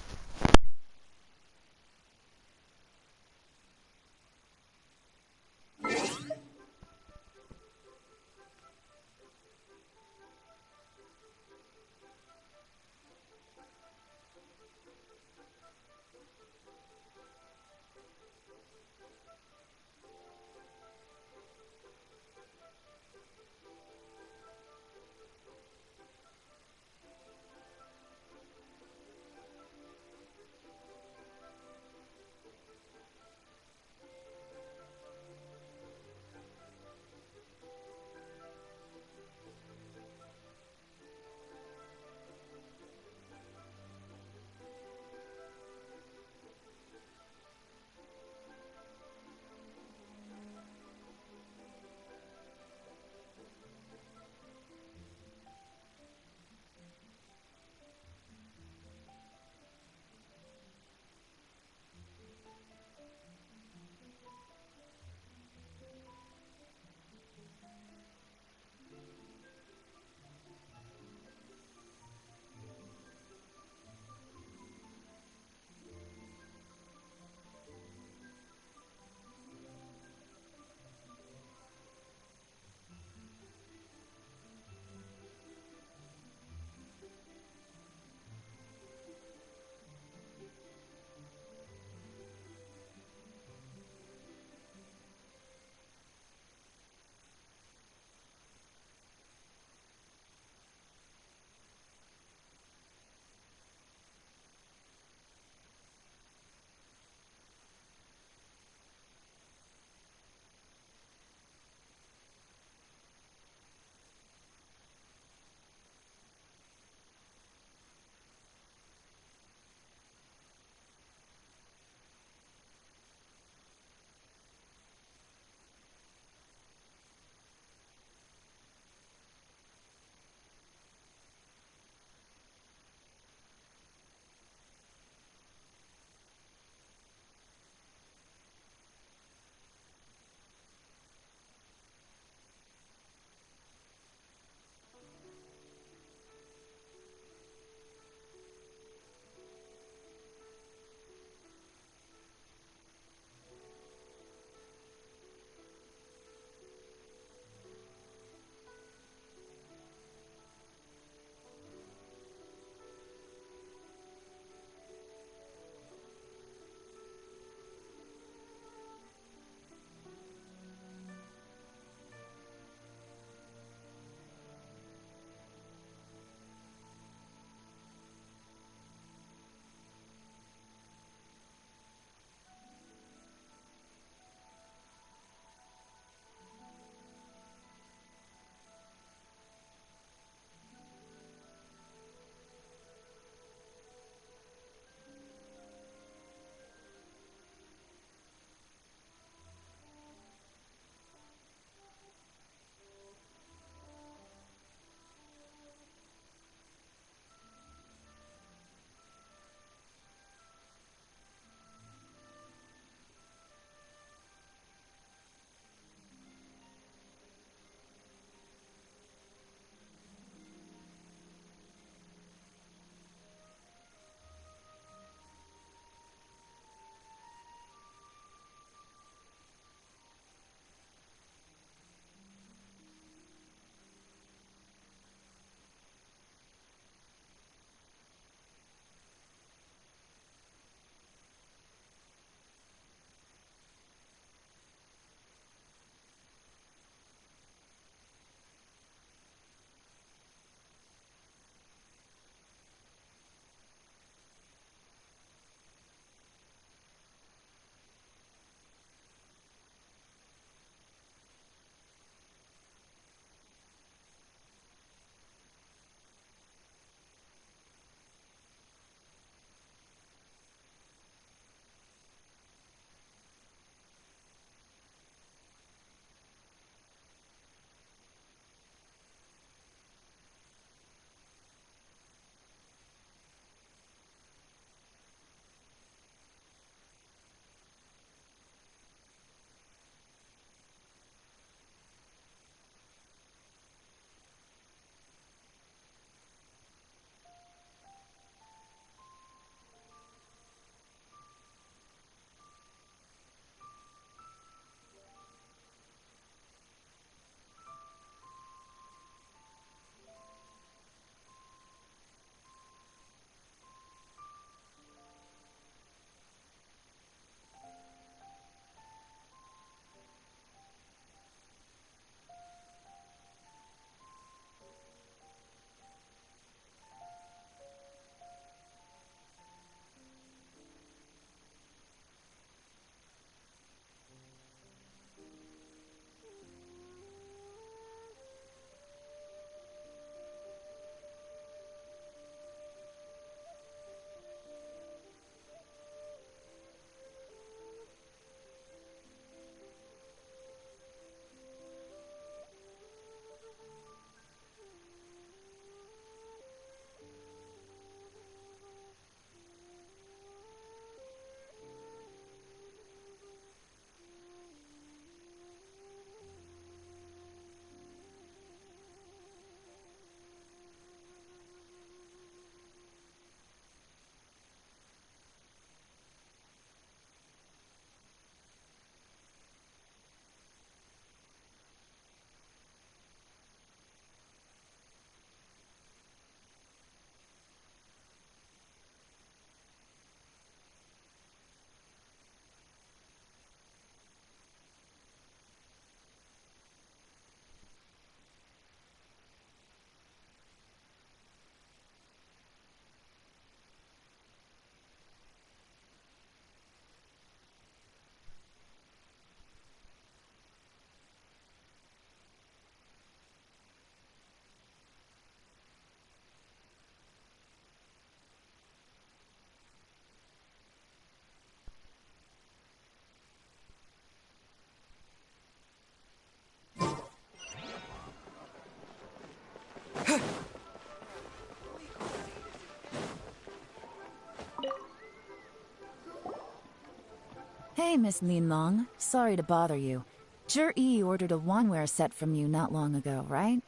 Hey, Miss Linlong. Sorry to bother you. Zhi ordered a wineware set from you not long ago, right?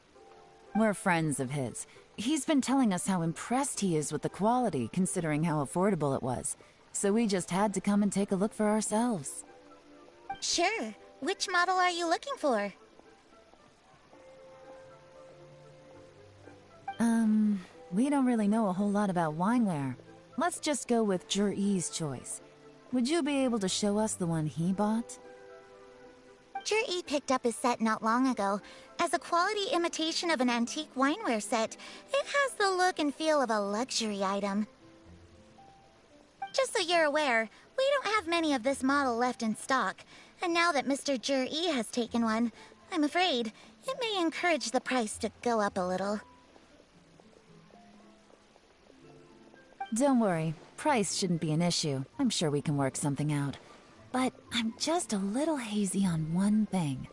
We're friends of his. He's been telling us how impressed he is with the quality, considering how affordable it was. So we just had to come and take a look for ourselves. Sure. Which model are you looking for? We don't really know a whole lot about wineware. Let's just go with Zhi's choice. Would you be able to show us the one he bought? Zhi picked up his set not long ago. As a quality imitation of an antique wineware set, it has the look and feel of a luxury item. Just so you're aware, we don't have many of this model left in stock, and now that Mr. Zhi has taken one, I'm afraid it may encourage the price to go up a little. Don't worry, price shouldn't be an issue. I'm sure we can work something out. But I'm just a little hazy on one thing.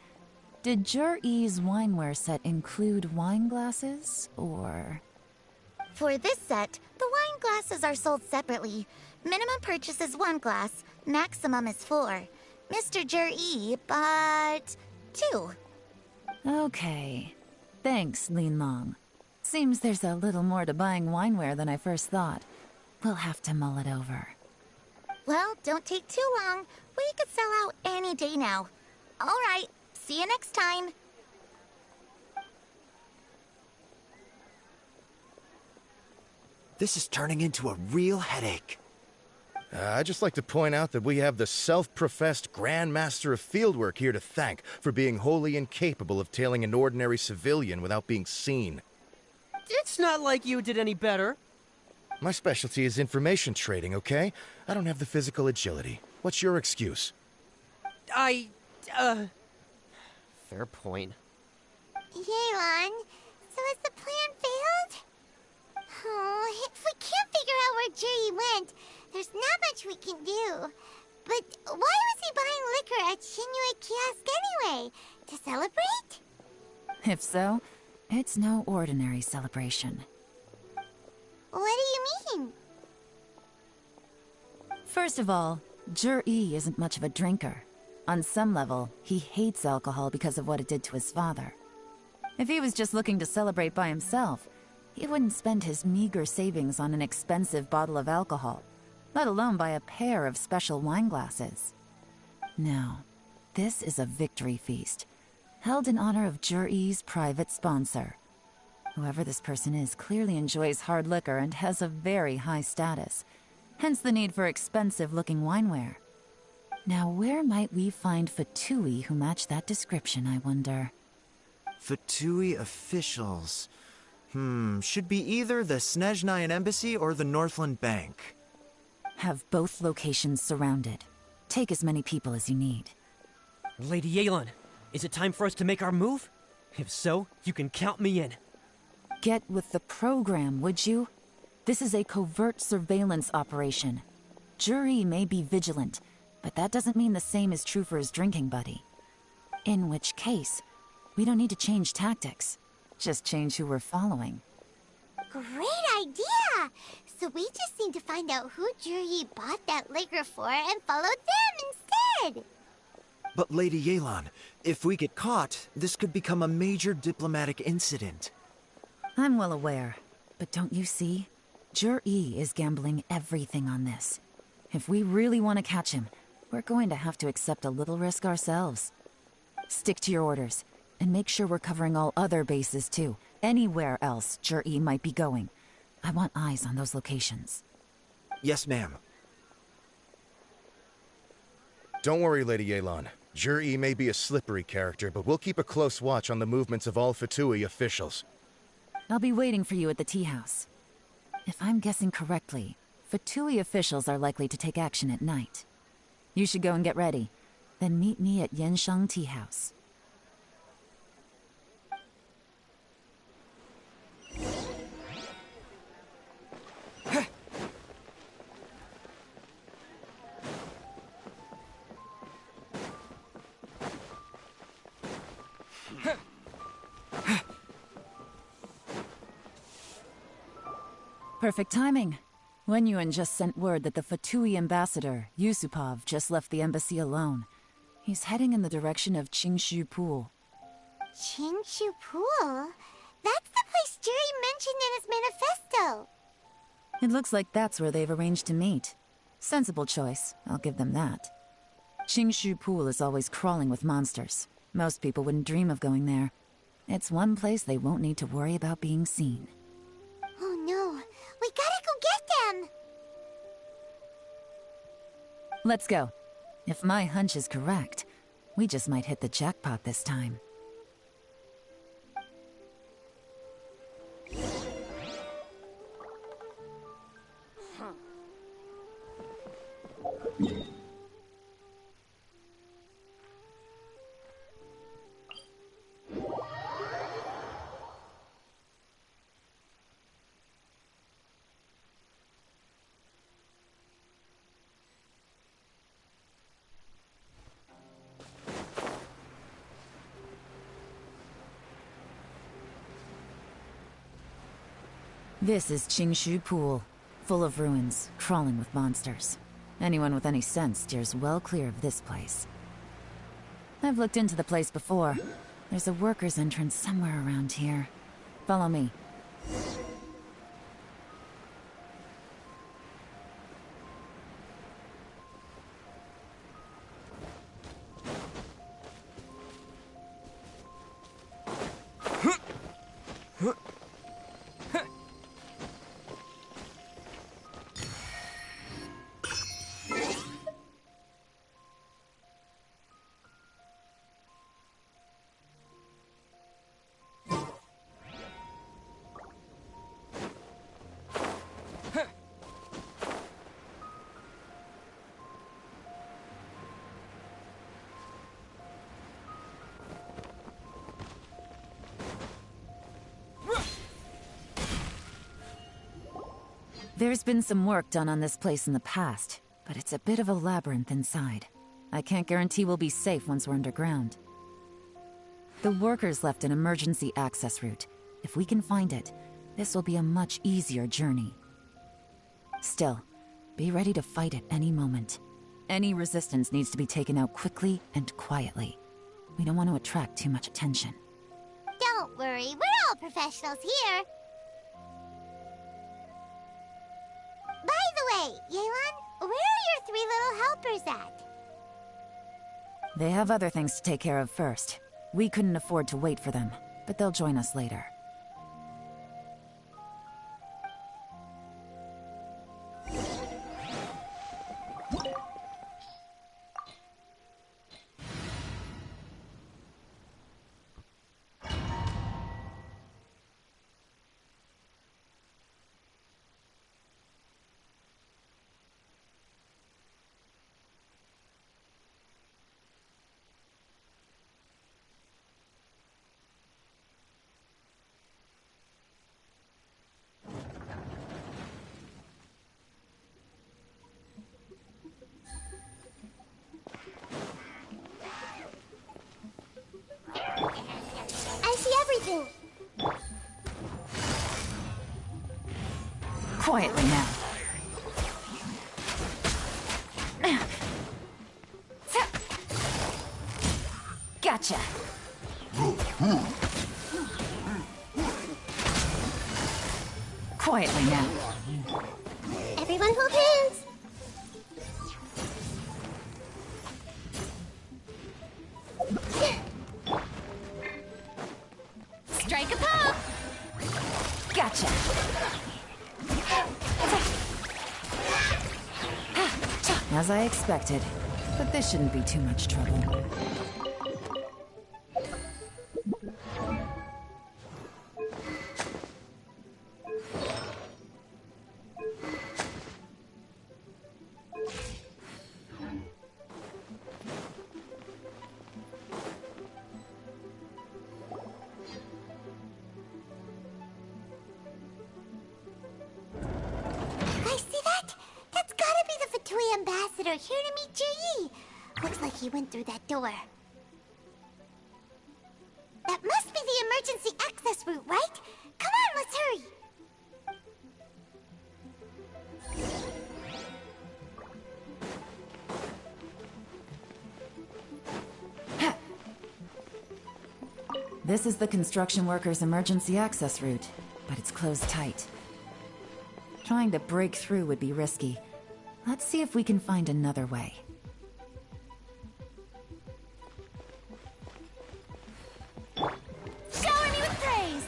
Did Zhi's wineware set include wine glasses, or...? For this set, the wine glasses are sold separately. Minimum purchase is 1 glass, maximum is 4. Mr. Zhi bought 2. Okay. Thanks, Linlong. Seems there's a little more to buying wineware than I first thought. We'll have to mull it over. Well, don't take too long. We could sell out any day now. All right, see you next time. This is turning into a real headache. I'd just like to point out that we have the self-professed Grand Master of Fieldwork here to thank for being wholly incapable of tailing an ordinary civilian without being seen. It's not like you did any better. My specialty is information trading, okay? I don't have the physical agility. What's your excuse? Fair point. Yelan, so has the plan failed? Oh, if we can't figure out where Jerry went, there's not much we can do. But why was he buying liquor at Shinue Kiosk anyway? To celebrate? If so, it's no ordinary celebration. What do you mean? First of all, Zhi isn't much of a drinker. On some level, he hates alcohol because of what it did to his father. If he was just looking to celebrate by himself, he wouldn't spend his meager savings on an expensive bottle of alcohol, let alone buy a pair of special wine glasses. No, this is a victory feast, held in honor of Zhi's private sponsor. Whoever this person is clearly enjoys hard liquor and has a very high status, hence the need for expensive-looking wineware. Now, where might we find Fatui who match that description, I wonder? Fatui officials. Should be either the Snezhnayan Embassy or the Northland Bank. Have both locations surrounded. Take as many people as you need. Lady Yelan, is it time for us to make our move? If so, you can count me in. Get with the program, would you? This is a covert surveillance operation. Zhi may be vigilant, but that doesn't mean the same is true for his drinking buddy. In which case, we don't need to change tactics. Just change who we're following. Great idea! So we just need to find out who Zhi bought that liquor for and follow them instead! But Lady Yelan, if we get caught, this could become a major diplomatic incident. I'm well aware, but don't you see? Zhi is gambling everything on this. If we really want to catch him, we're going to have to accept a little risk ourselves. Stick to your orders, and make sure we're covering all other bases too. Anywhere else Zhi might be going. I want eyes on those locations. Yes, ma'am. Don't worry, Lady Yelan. Zhi may be a slippery character, but we'll keep a close watch on the movements of all Fatui officials. I'll be waiting for you at the tea house. If I'm guessing correctly, Fatui officials are likely to take action at night. You should go and get ready. Then meet me at Yansheng Tea House. Perfect timing. Wenyuan just sent word that the Fatui ambassador, Yusupov, just left the embassy alone. He's heading in the direction of Qingshu Pool. Qingshu Pool? That's the place Jerry mentioned in his manifesto. It looks like that's where they've arranged to meet. Sensible choice, I'll give them that. Qingshu Pool is always crawling with monsters. Most people wouldn't dream of going there. It's one place they won't need to worry about being seen. Oh no, we gotta go get them! Let's go. If my hunch is correct, we just might hit the jackpot this time. This is Qingshu Pool, full of ruins, crawling with monsters. Anyone with any sense steers well clear of this place. I've looked into the place before. There's a worker's entrance somewhere around here. Follow me. There's been some work done on this place in the past, but it's a bit of a labyrinth inside. I can't guarantee we'll be safe once we're underground. The workers left an emergency access route. If we can find it, this will be a much easier journey. Still, be ready to fight at any moment. Any resistance needs to be taken out quickly and quietly. We don't want to attract too much attention. Don't worry, we're all professionals here. By the way, Yelan, where are your 3 little helpers at? They have other things to take care of first. We couldn't afford to wait for them, but they'll join us later. I see everything. Quietly now. Gotcha. Quietly now. Everyone hold hands. Strike a pop! Gotcha. As I expected, but this shouldn't be too much trouble. Ambassador here to meet Ji. Looks like he went through that door. That must be the emergency access route, right? Come on, let's hurry. This is the construction workers' emergency access route, but it's closed tight. Trying to break through would be risky. Let's see if we can find another way. Shower me with praise!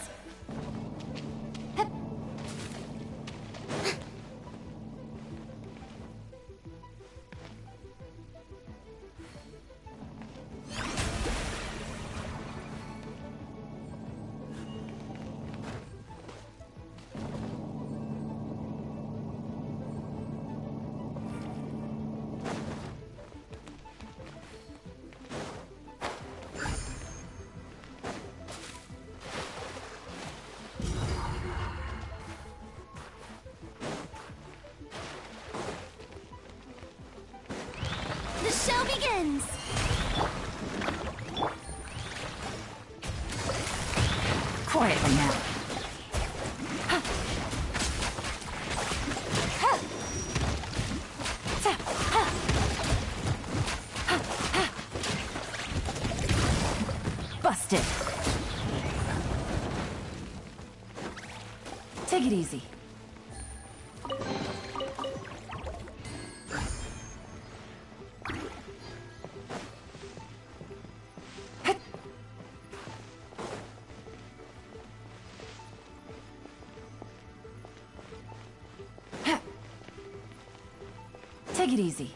The show begins! Quietly now. Busted. Take it easy. Take it easy.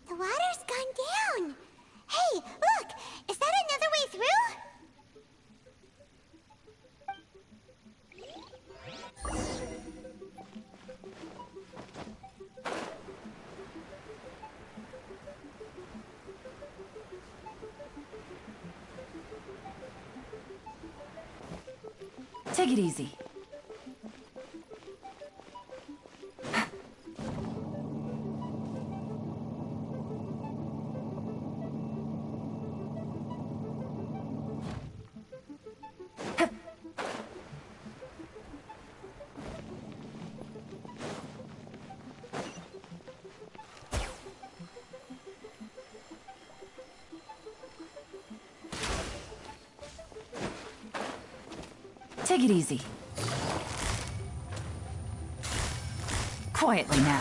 The water's gone down. Hey, look! Is that another way through? Take it easy. Take it easy. Quietly now.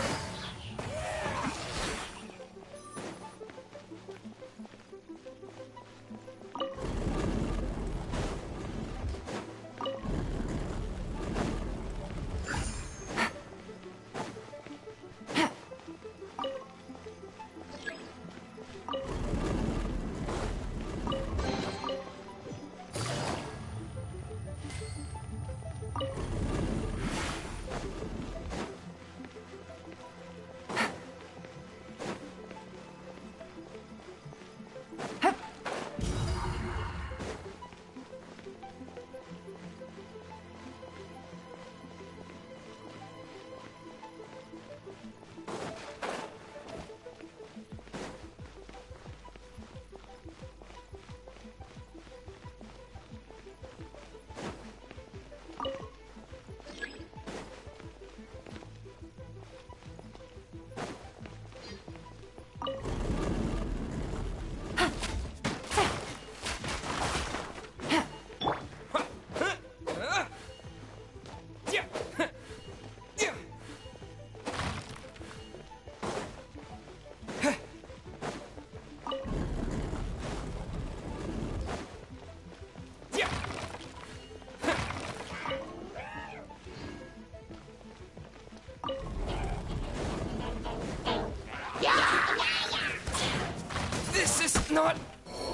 This is not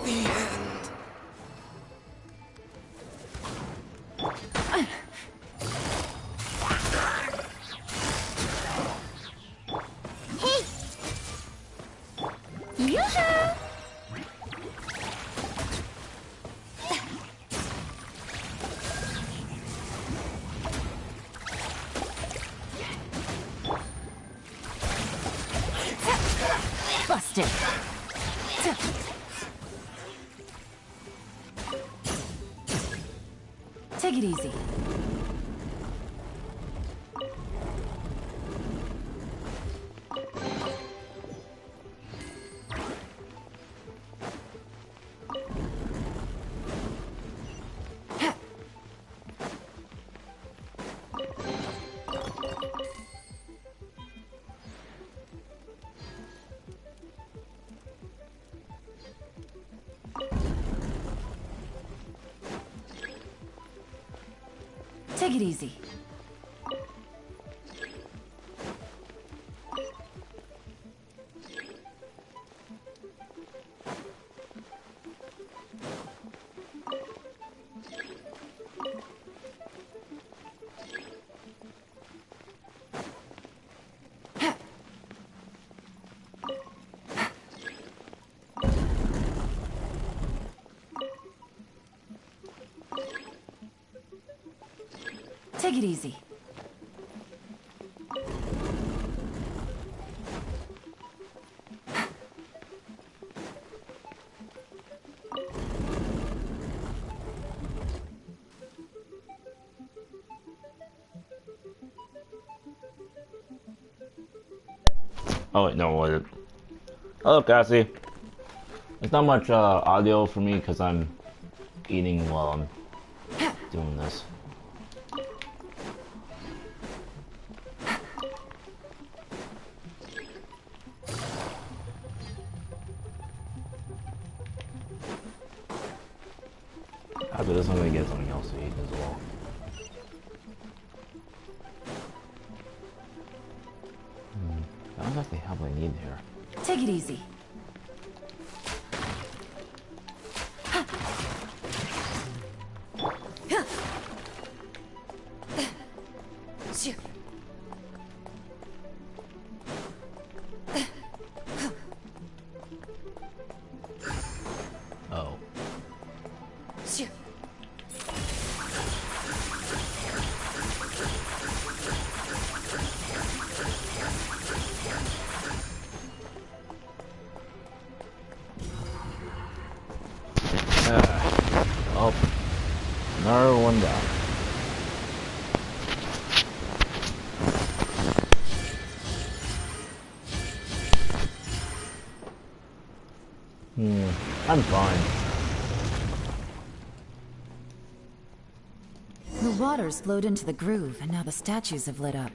the end. Yoo-hoo! Take it easy. Take it easy. Take it easy. Oh wait, no, was it? Hello, Cassie. There's not much audio for me because I'm eating while I'm doing this. After this, I'm gonna get something else to eat as well. I don't exactly have what I need here. Take it easy. Oh. Oh, another one down. I'm fine. The water's flowed into the groove, and now the statues have lit up.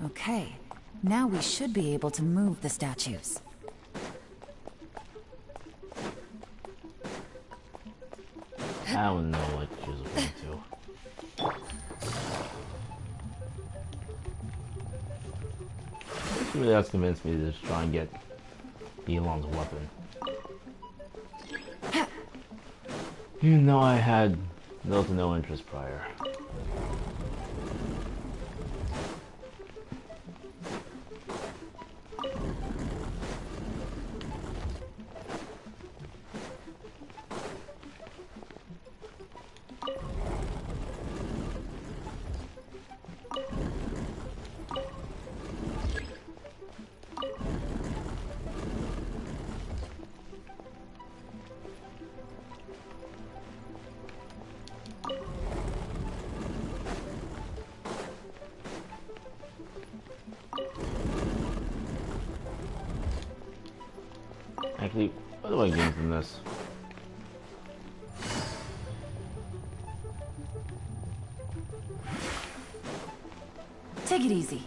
Okay, now we should be able to move the statues. I don't know what she was going to. She really has convinced me to just try and get Elon's weapon. Even though I had little to no interest prior. Actually, what do I gain from this? Take it easy.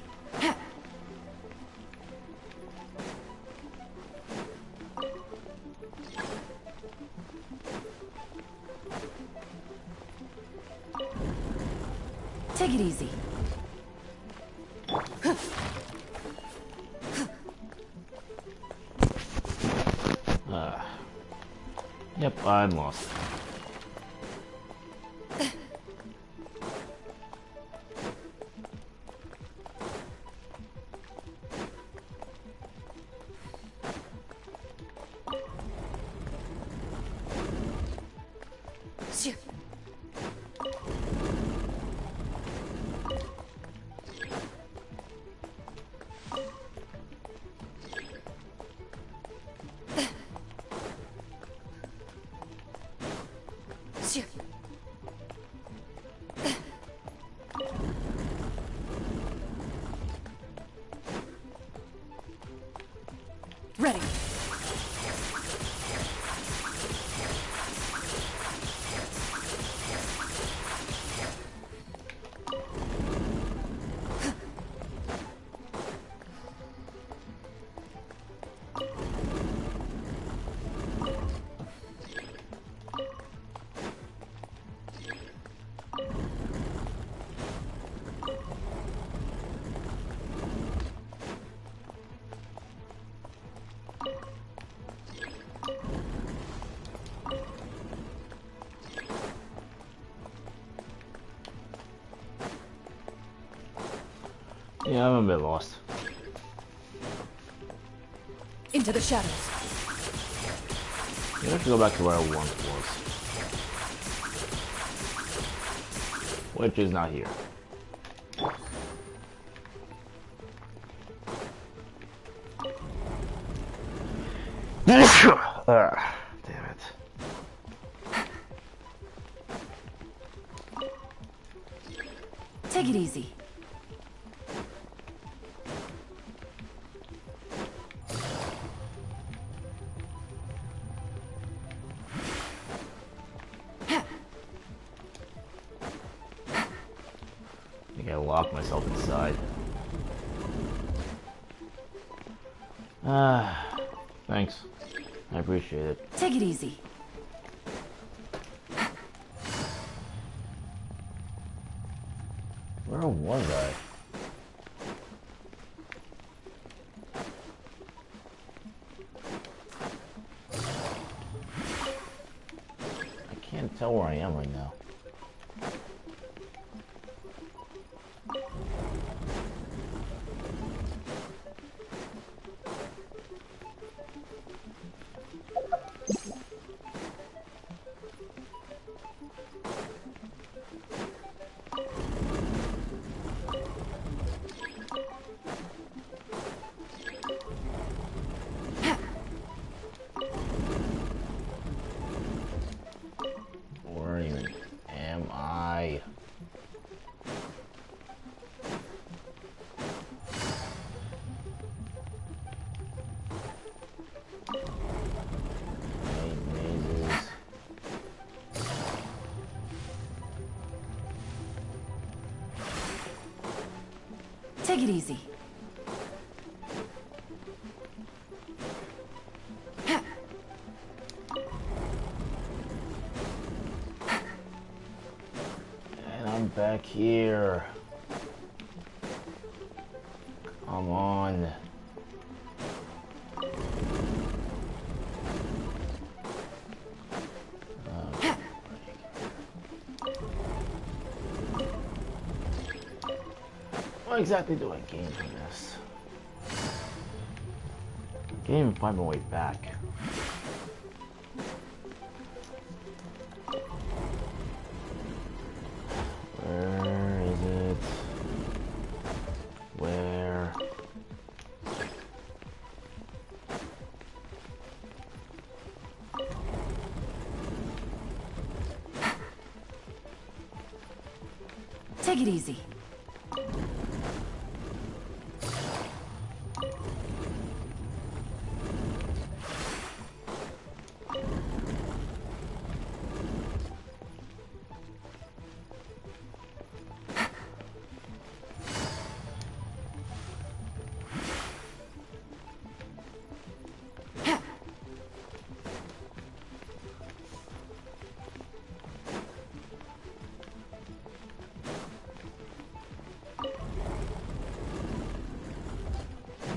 Take it easy. Yep, I'm lost. Yeah, I'm a bit lost. Into the shadows. I have to go back to where I once was. Which is not here. Damn it. Take it easy. I think I locked myself inside. Thanks. I appreciate it. Take it easy. Where was I? I can't tell where I am right now. Where even am I? Mazes. Take it easy. And I'm back here. Come on. What exactly do I gain from this? I can't even find my way back. Where is it? Where? Take it easy.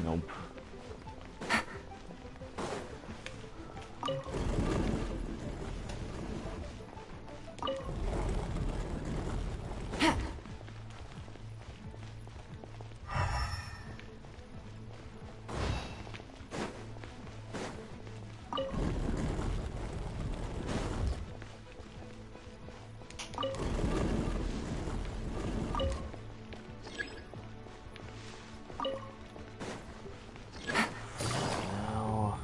Nope. No.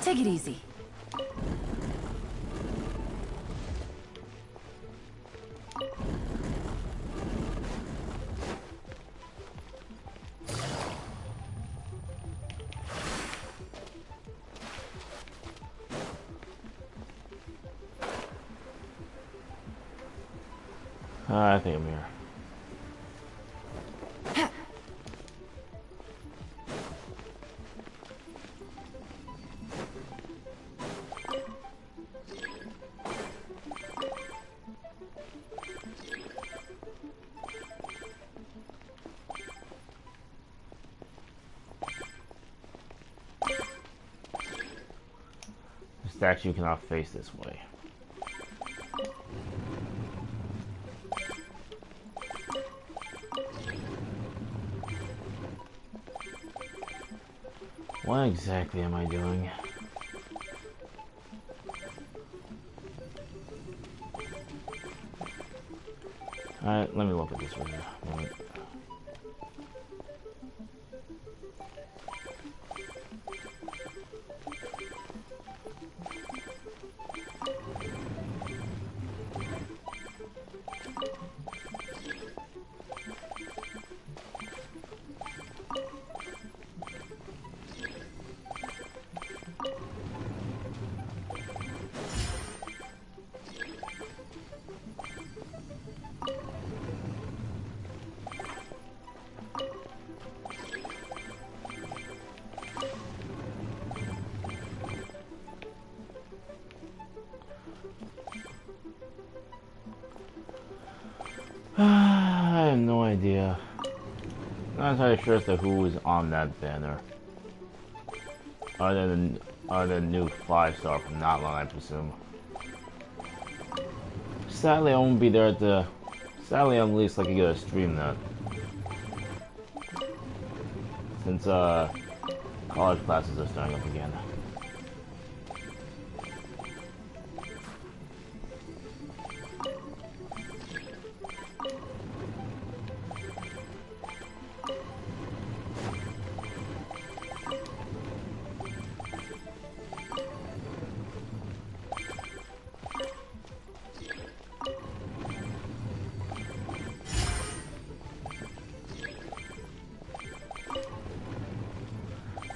Take it easy. I think I'm here. statue cannot face this way. What exactly am I doing? Alright, let me look at this for a moment. I have no idea. Not entirely sure as to who is on that banner. Other than new 5-star from Not Long, I presume. Sadly, I won't be there at the. Sadly, at least I can get a stream that. Since college classes are starting up again.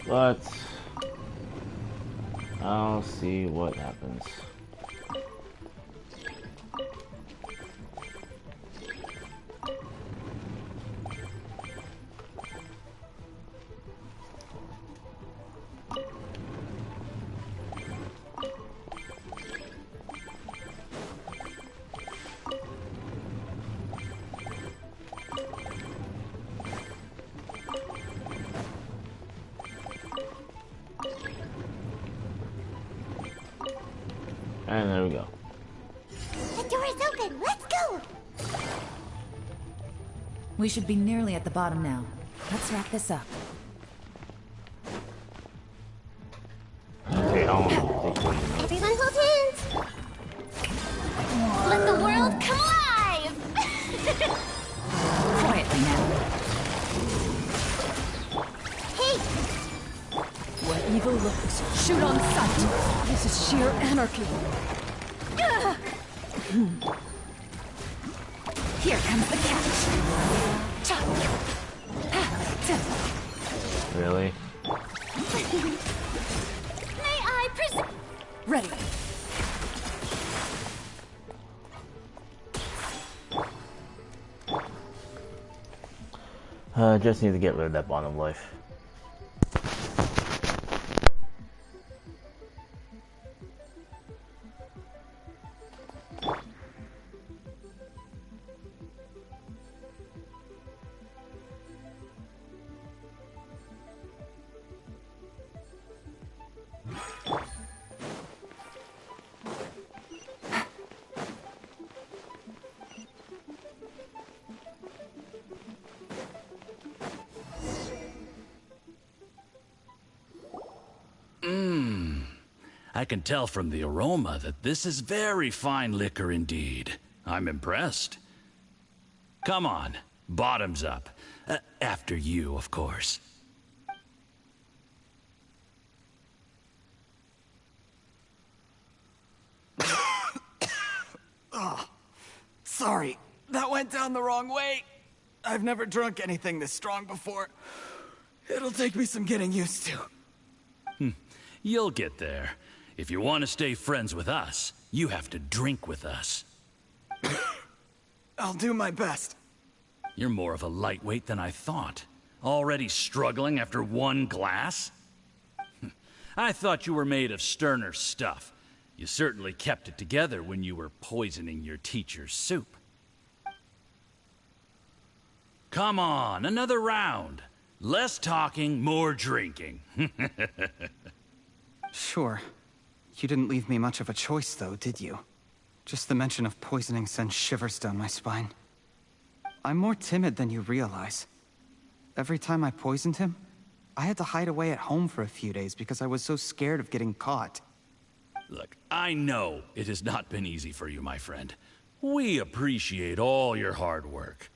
But I'll see what happens. And there we go. The door is open. Let's go. We should be nearly at the bottom now. Let's wrap this up. Okay, Everyone hold hands. Let the world come alive. Quietly now. Hey. Where evil looks, shoot on sight. This is sheer anarchy. Here comes the catch. Really? May I present? Ready. Just need to get rid of that bottom life. I can tell from the aroma that this is very fine liquor indeed. I'm impressed. Come on, bottoms up. After you, of course. Oh, sorry, that went down the wrong way. I've never drunk anything this strong before. It'll take me some getting used to. You'll get there. If you want to stay friends with us, you have to drink with us. I'll do my best. You're more of a lightweight than I thought. Already struggling after one glass? I thought you were made of sterner stuff. You certainly kept it together when you were poisoning your teacher's soup. Come on, another round. Less talking, more drinking. Sure. You didn't leave me much of a choice, though, did you? Just the mention of poisoning sends shivers down my spine. I'm more timid than you realize. Every time I poisoned him, I had to hide away at home for a few days because I was so scared of getting caught. Look, I know it has not been easy for you, my friend. We appreciate all your hard work.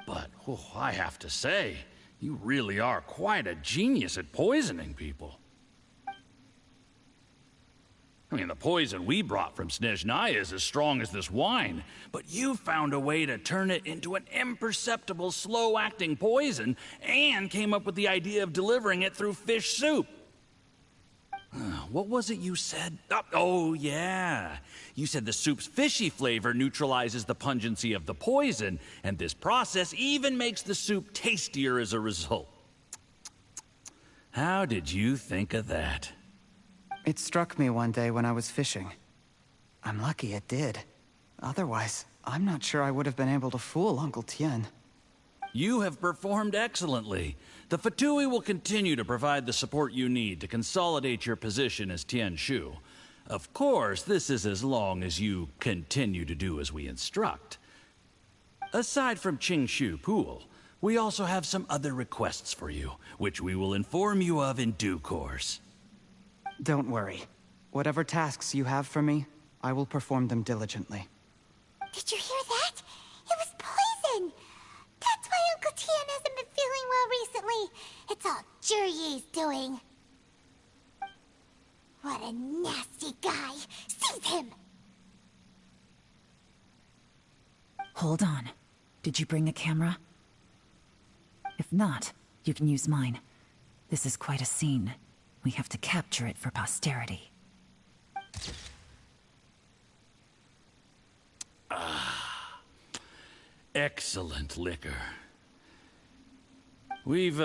But, I have to say, you really are quite a genius at poisoning people. I mean, the poison we brought from Snezhnaya is as strong as this wine, but you found a way to turn it into an imperceptible, slow-acting poison, and came up with the idea of delivering it through fish soup. What was it you said? Oh, yeah. You said the soup's fishy flavor neutralizes the pungency of the poison, and this process even makes the soup tastier as a result. How did you think of that? It struck me one day when I was fishing. I'm lucky it did. Otherwise, I'm not sure I would have been able to fool Uncle Tien. You have performed excellently. The Fatui will continue to provide the support you need to consolidate your position as Tien Shu. Of course, this is as long as you continue to do as we instruct. Aside from Qingshu Pool, we also have some other requests for you, which we will inform you of in due course. Don't worry. Whatever tasks you have for me, I will perform them diligently. Did you hear that? It was poison! That's why Uncle Tien hasn't been feeling well recently. It's all Jurye's doing. What a nasty guy! Seize him! Hold on. Did you bring a camera? If not, you can use mine. This is quite a scene. We have to capture it for posterity. Excellent liquor. We've,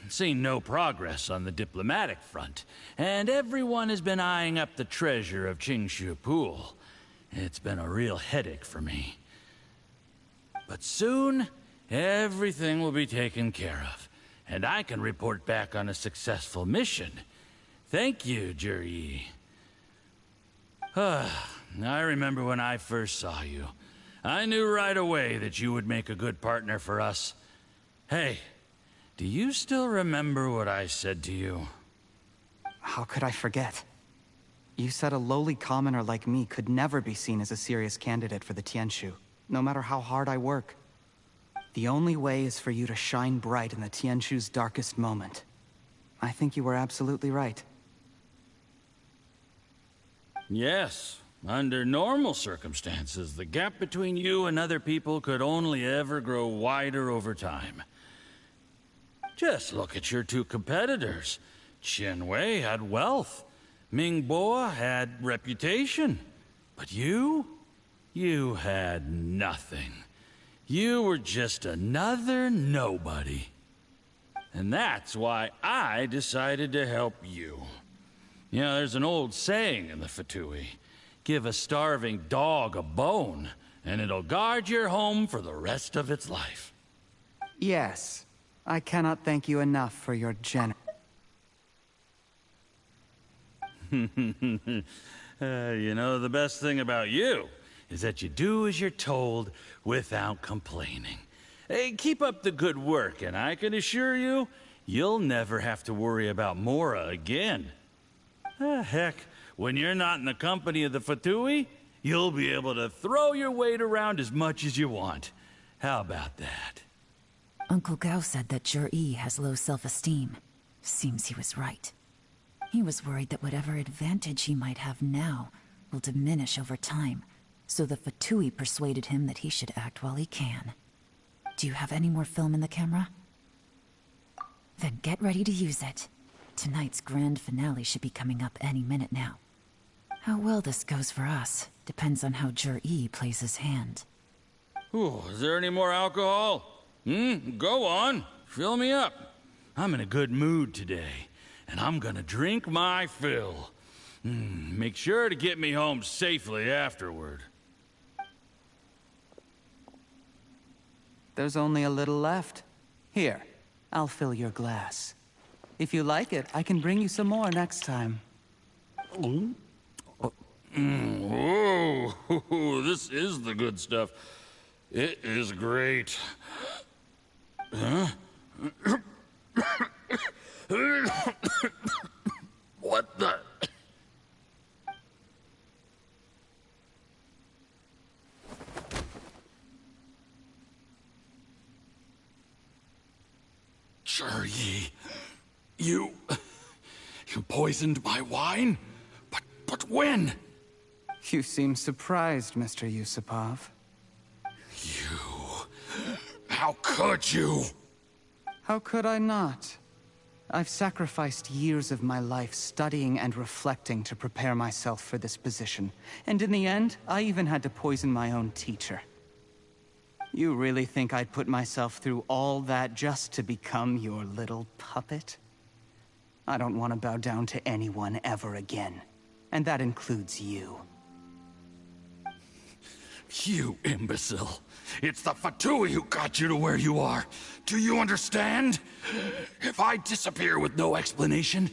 seen no progress on the diplomatic front, and everyone has been eyeing up the treasure of Qingshu Pool. It's been a real headache for me. But soon, everything will be taken care of, and I can report back on a successful mission. Thank you, Juryi. I remember when I first saw you. I knew right away that you would make a good partner for us. Hey, do you still remember what I said to you? How could I forget? You said a lowly commoner like me could never be seen as a serious candidate for the Tianshu, no matter how hard I work. The only way is for you to shine bright in the Tianshu's darkest moment. I think you were absolutely right. Yes. Under normal circumstances, the gap between you and other people could only ever grow wider over time. Just look at your two competitors. Qianwei had wealth. Mingbo had reputation. But you had nothing. You were just another nobody. And that's why I decided to help you. You know, there's an old saying in the Fatui. Give a starving dog a bone, and it'll guard your home for the rest of its life. Yes. I cannot thank you enough for your You know, the best thing about you is that you do as you're told without complaining. Hey, keep up the good work, and I can assure you, you'll never have to worry about Mora again. Heck, when you're not in the company of the Fatui, you'll be able to throw your weight around as much as you want. How about that? Uncle Gao said that Juryi has low self-esteem. Seems he was right. He was worried that whatever advantage he might have now will diminish over time, so the Fatui persuaded him that he should act while he can. Do you have any more film in the camera? Then get ready to use it. Tonight's grand finale should be coming up any minute now. How well this goes for us depends on how Juryi plays his hand. Ooh, is there any more alcohol? Go on. Fill me up. I'm in a good mood today, and I'm gonna drink my fill. Make sure to get me home safely afterward. There's only a little left. Here, I'll fill your glass. If you like it, I can bring you some more next time. Whoa, this is the good stuff. It is great. Huh? What the? Yi, you poisoned my wine? But when? You seem surprised, Mr. Yusupov. How could you? How could I not? I've sacrificed years of my life studying and reflecting to prepare myself for this position. And in the end, I even had to poison my own teacher. You really think I'd put myself through all that just to become your little puppet? I don't want to bow down to anyone ever again. And that includes you. You imbecile. It's the Fatui who got you to where you are. Do you understand? If I disappear with no explanation,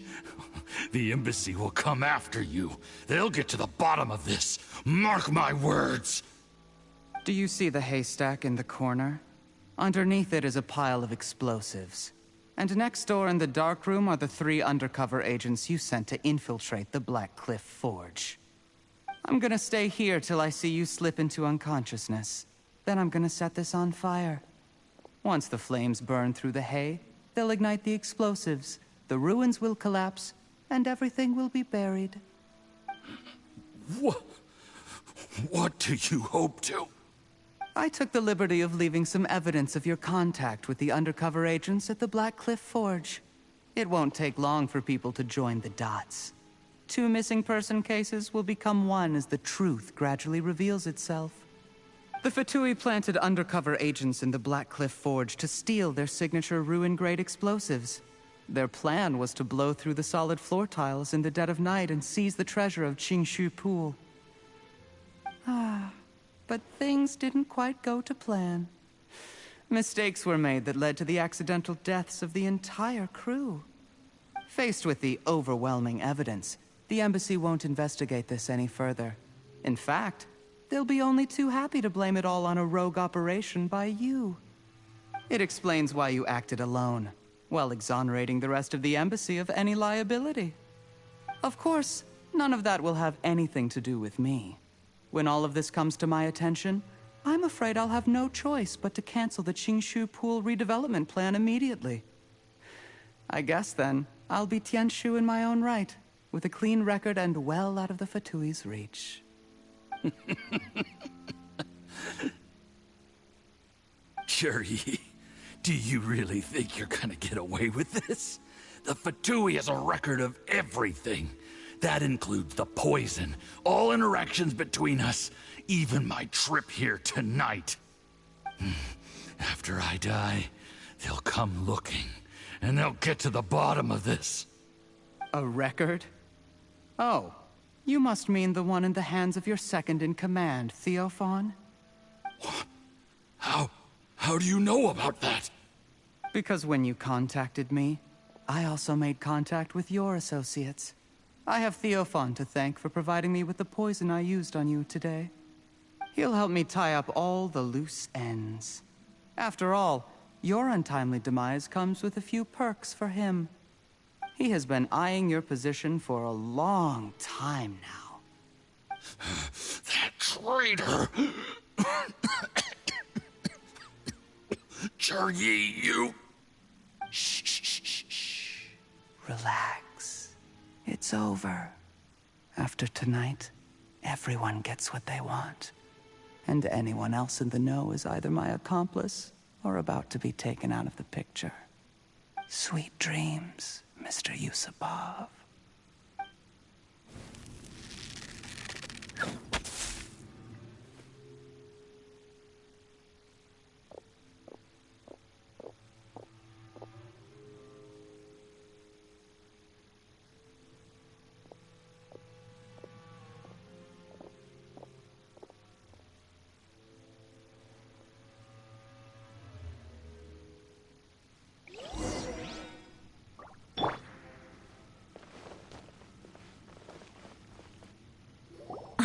the embassy will come after you. They'll get to the bottom of this. Mark my words. Do you see the haystack in the corner? Underneath it is a pile of explosives. And next door in the dark room are the 3 undercover agents you sent to infiltrate the Black Cliff Forge. I'm gonna stay here till I see you slip into unconsciousness. Then I'm gonna set this on fire. Once the flames burn through the hay, they'll ignite the explosives, the ruins will collapse, and everything will be buried. What do you hope to? I took the liberty of leaving some evidence of your contact with the undercover agents at the Black Cliff Forge. It won't take long for people to join the dots. 2 missing person cases will become 1 as the truth gradually reveals itself. The Fatui planted undercover agents in the Black Cliff Forge to steal their signature ruin-grade explosives. Their plan was to blow through the solid floor tiles in the dead of night and seize the treasure of Qingshu Pool. But things didn't quite go to plan. Mistakes were made that led to the accidental deaths of the entire crew. Faced with the overwhelming evidence, the embassy won't investigate this any further. In fact, they'll be only too happy to blame it all on a rogue operation by you. It explains why you acted alone, while exonerating the rest of the embassy of any liability. Of course, none of that will have anything to do with me. When all of this comes to my attention, I'm afraid I'll have no choice but to cancel the Qingshu Pool redevelopment plan immediately. I guess then, I'll be Tianshu in my own right, with a clean record and well out of the Fatui's reach. Yi, do you really think you're gonna get away with this? The Fatui has a record of everything. That includes the poison, all interactions between us, even my trip here tonight. After I die, they'll come looking, and they'll get to the bottom of this. A record? Oh, you must mean the one in the hands of your second-in-command, Theophan? How do you know about that? Because when you contacted me, I also made contact with your associates. I have Theophan to thank for providing me with the poison I used on you today. He'll help me tie up all the loose ends. After all, your untimely demise comes with a few perks for him. He has been eyeing your position for a long time now. That traitor! Yi, you... Shh. Relax. It's over. After tonight, everyone gets what they want. And anyone else in the know is either my accomplice or about to be taken out of the picture. Sweet dreams, Mr. Yusupov.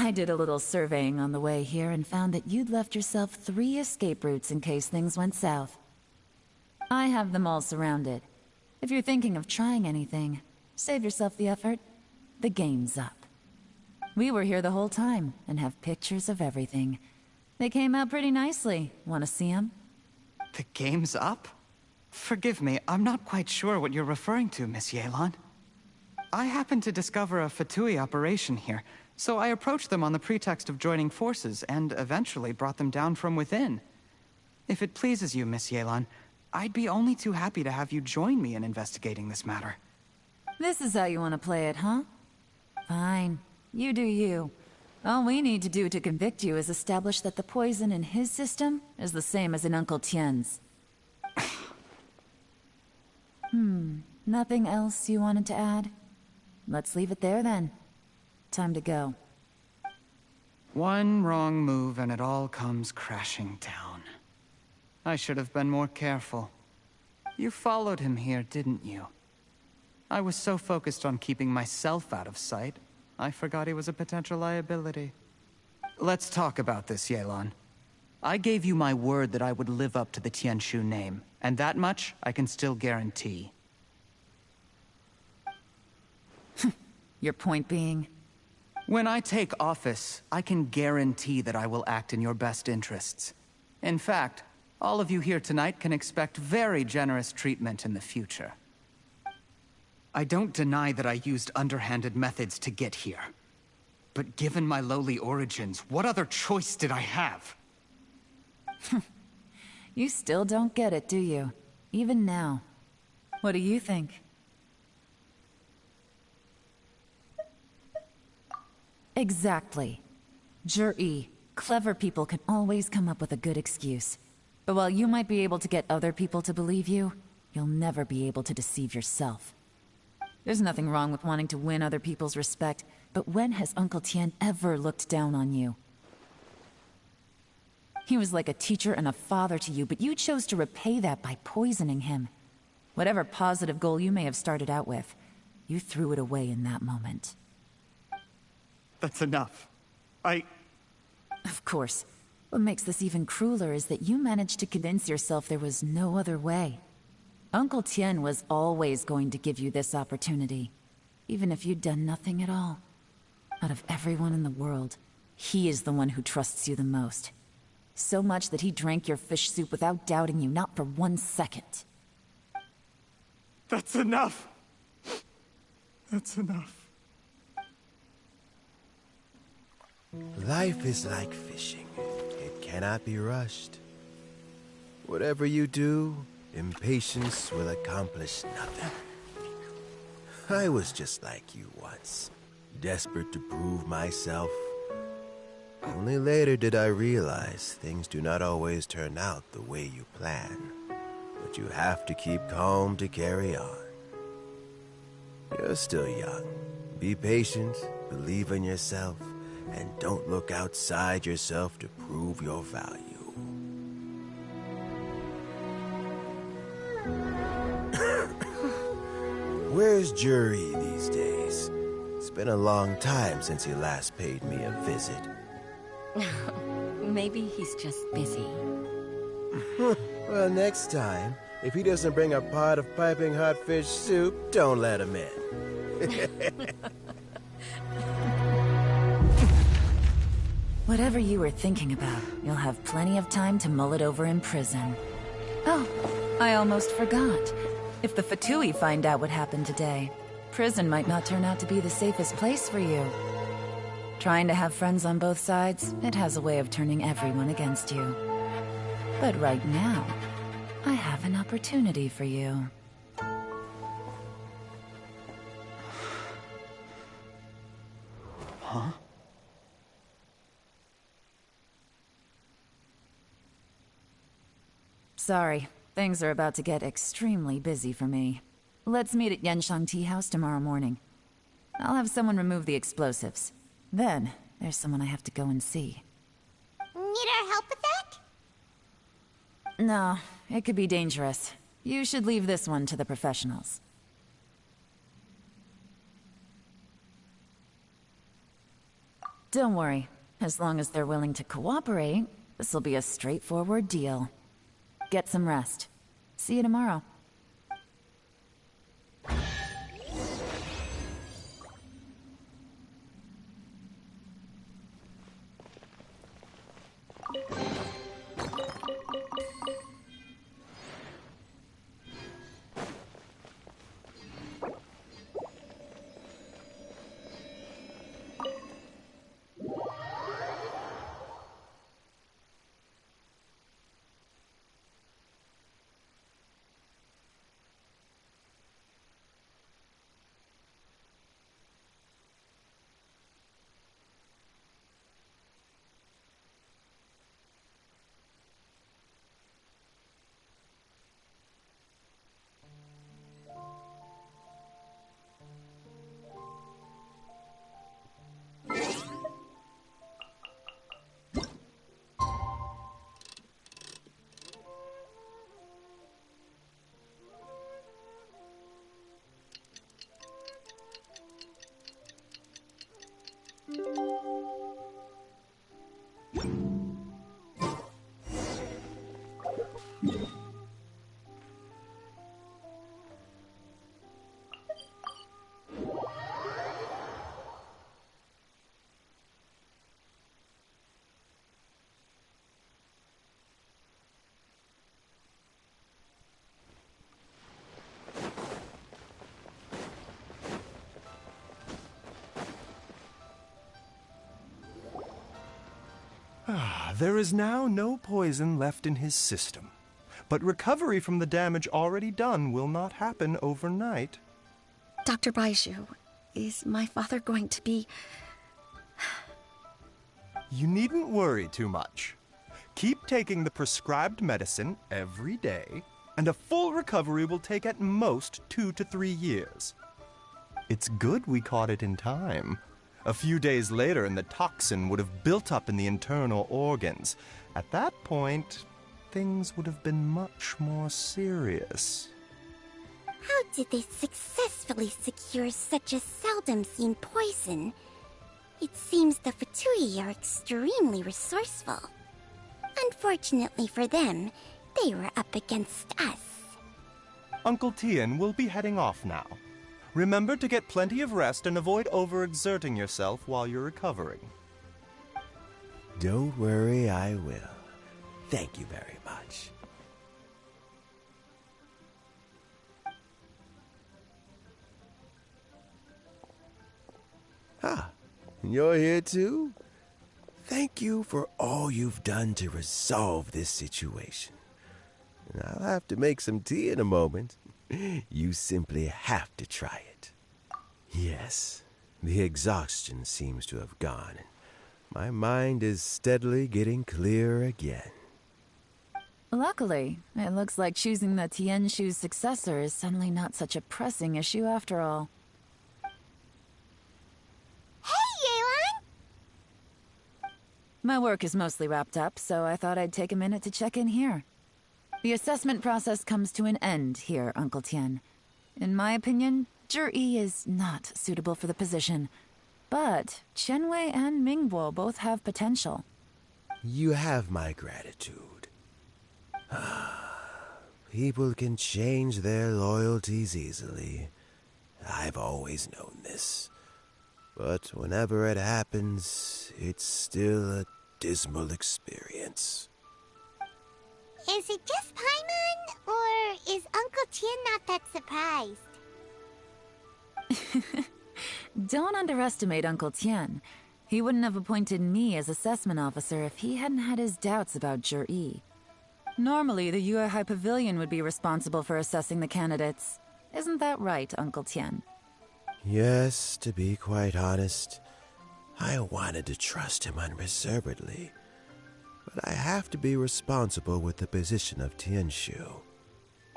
I did a little surveying on the way here and found that you'd left yourself 3 escape routes in case things went south. I have them all surrounded. If you're thinking of trying anything, save yourself the effort. The game's up. We were here the whole time and have pictures of everything. They came out pretty nicely. Want to see them? The game's up? Forgive me, I'm not quite sure what you're referring to, Miss Yelan. I happened to discover a Fatui operation here, so I approached them on the pretext of joining forces and eventually brought them down from within. If it pleases you, Miss Yelan, I'd be only too happy to have you join me in investigating this matter. This is how you want to play it, huh? Fine. You do you. All we need to do to convict you is establish that the poison in his system is the same as in Uncle Tien's. Nothing else you wanted to add? Let's leave it there then. Time to go. One wrong move and it all comes crashing down. I should have been more careful. You followed him here, didn't you? I was so focused on keeping myself out of sight, I forgot he was a potential liability. Let's talk about this, Yelan. I gave you my word that I would live up to the Tianshu name, and that much I can still guarantee. Your point being? When I take office, I can guarantee that I will act in your best interests. In fact, all of you here tonight can expect very generous treatment in the future. I don't deny that I used underhanded methods to get here. But given my lowly origins, what other choice did I have? You still don't get it, do you? Even now. What do you think? Exactly. Jur-E, clever people can always come up with a good excuse. But while you might be able to get other people to believe you, you'll never be able to deceive yourself. There's nothing wrong with wanting to win other people's respect, but when has Uncle Tien ever looked down on you? He was like a teacher and a father to you, but you chose to repay that by poisoning him. Whatever positive goal you may have started out with, you threw it away in that moment. That's enough. Of course. What makes this even crueler is that you managed to convince yourself there was no other way. Uncle Tien was always going to give you this opportunity, even if you'd done nothing at all. Out of everyone in the world, he is the one who trusts you the most. So much that he drank your fish soup without doubting you, not for 1 second. That's enough! That's enough. Life is like fishing. It cannot be rushed. Whatever you do, impatience will accomplish nothing. I was just like you once, desperate to prove myself. Only later did I realize things do not always turn out the way you plan. But you have to keep calm to carry on. You're still young. Be patient, believe in yourself, and don't look outside yourself to prove your value. Where's Jur-E these days? It's been a long time since he last paid me a visit. Maybe he's just busy. Well, next time, if he doesn't bring a pot of piping hot fish soup, don't let him in. Whatever you were thinking about, you'll have plenty of time to mull it over in prison. Oh, I almost forgot. If the Fatui find out what happened today, prison might not turn out to be the safest place for you. Trying to have friends on both sides, it has a way of turning everyone against you. But right now, I have an opportunity for you. Huh? Sorry, things are about to get extremely busy for me. Let's meet at Yanshang Tea House tomorrow morning. I'll have someone remove the explosives. Then, there's someone I have to go and see. Need our help with that? No, it could be dangerous. You should leave this one to the professionals. Don't worry. As long as they're willing to cooperate, this'll be a straightforward deal. Get some rest. See you tomorrow. There is now no poison left in his system, but recovery from the damage already done will not happen overnight. Dr. Baiju, is my father going to be... You needn't worry too much. Keep taking the prescribed medicine every day, and a full recovery will take at most 2 to 3 years. It's good we caught it in time. A few days later, and the toxin would have built up in the internal organs. At that point, things would have been much more serious. How did they successfully secure such a seldom-seen poison? It seems the Fatui are extremely resourceful. Unfortunately for them, they were up against us. Uncle Tian will be heading off now. Remember to get plenty of rest and avoid overexerting yourself while you're recovering. Don't worry, I will. Thank you very much. Ah, you're here too? Thank you for all you've done to resolve this situation. I'll have to make some tea in a moment. You simply have to try it. Yes, the exhaustion seems to have gone. My mind is steadily getting clearer again. Luckily, it looks like choosing the Tianshu's successor is suddenly not such a pressing issue after all. My work is mostly wrapped up, so I thought I'd take a minute to check in here. The assessment process comes to an end here, Uncle Tian. In my opinion, Zhi is not suitable for the position. But Qianwei and Mingbo both have potential. You have my gratitude. People can change their loyalties easily. I've always known this. But whenever it happens, it's still a dismal experience. Is it just Paimon, or is Uncle Tian not that surprised? Don't underestimate Uncle Tian. He wouldn't have appointed me as assessment officer if he hadn't had his doubts about Zhi. Normally, the Yuehai Pavilion would be responsible for assessing the candidates. Isn't that right, Uncle Tian? Yes, to be quite honest, I wanted to trust him unreservedly. But I have to be responsible with the position of Tianshu.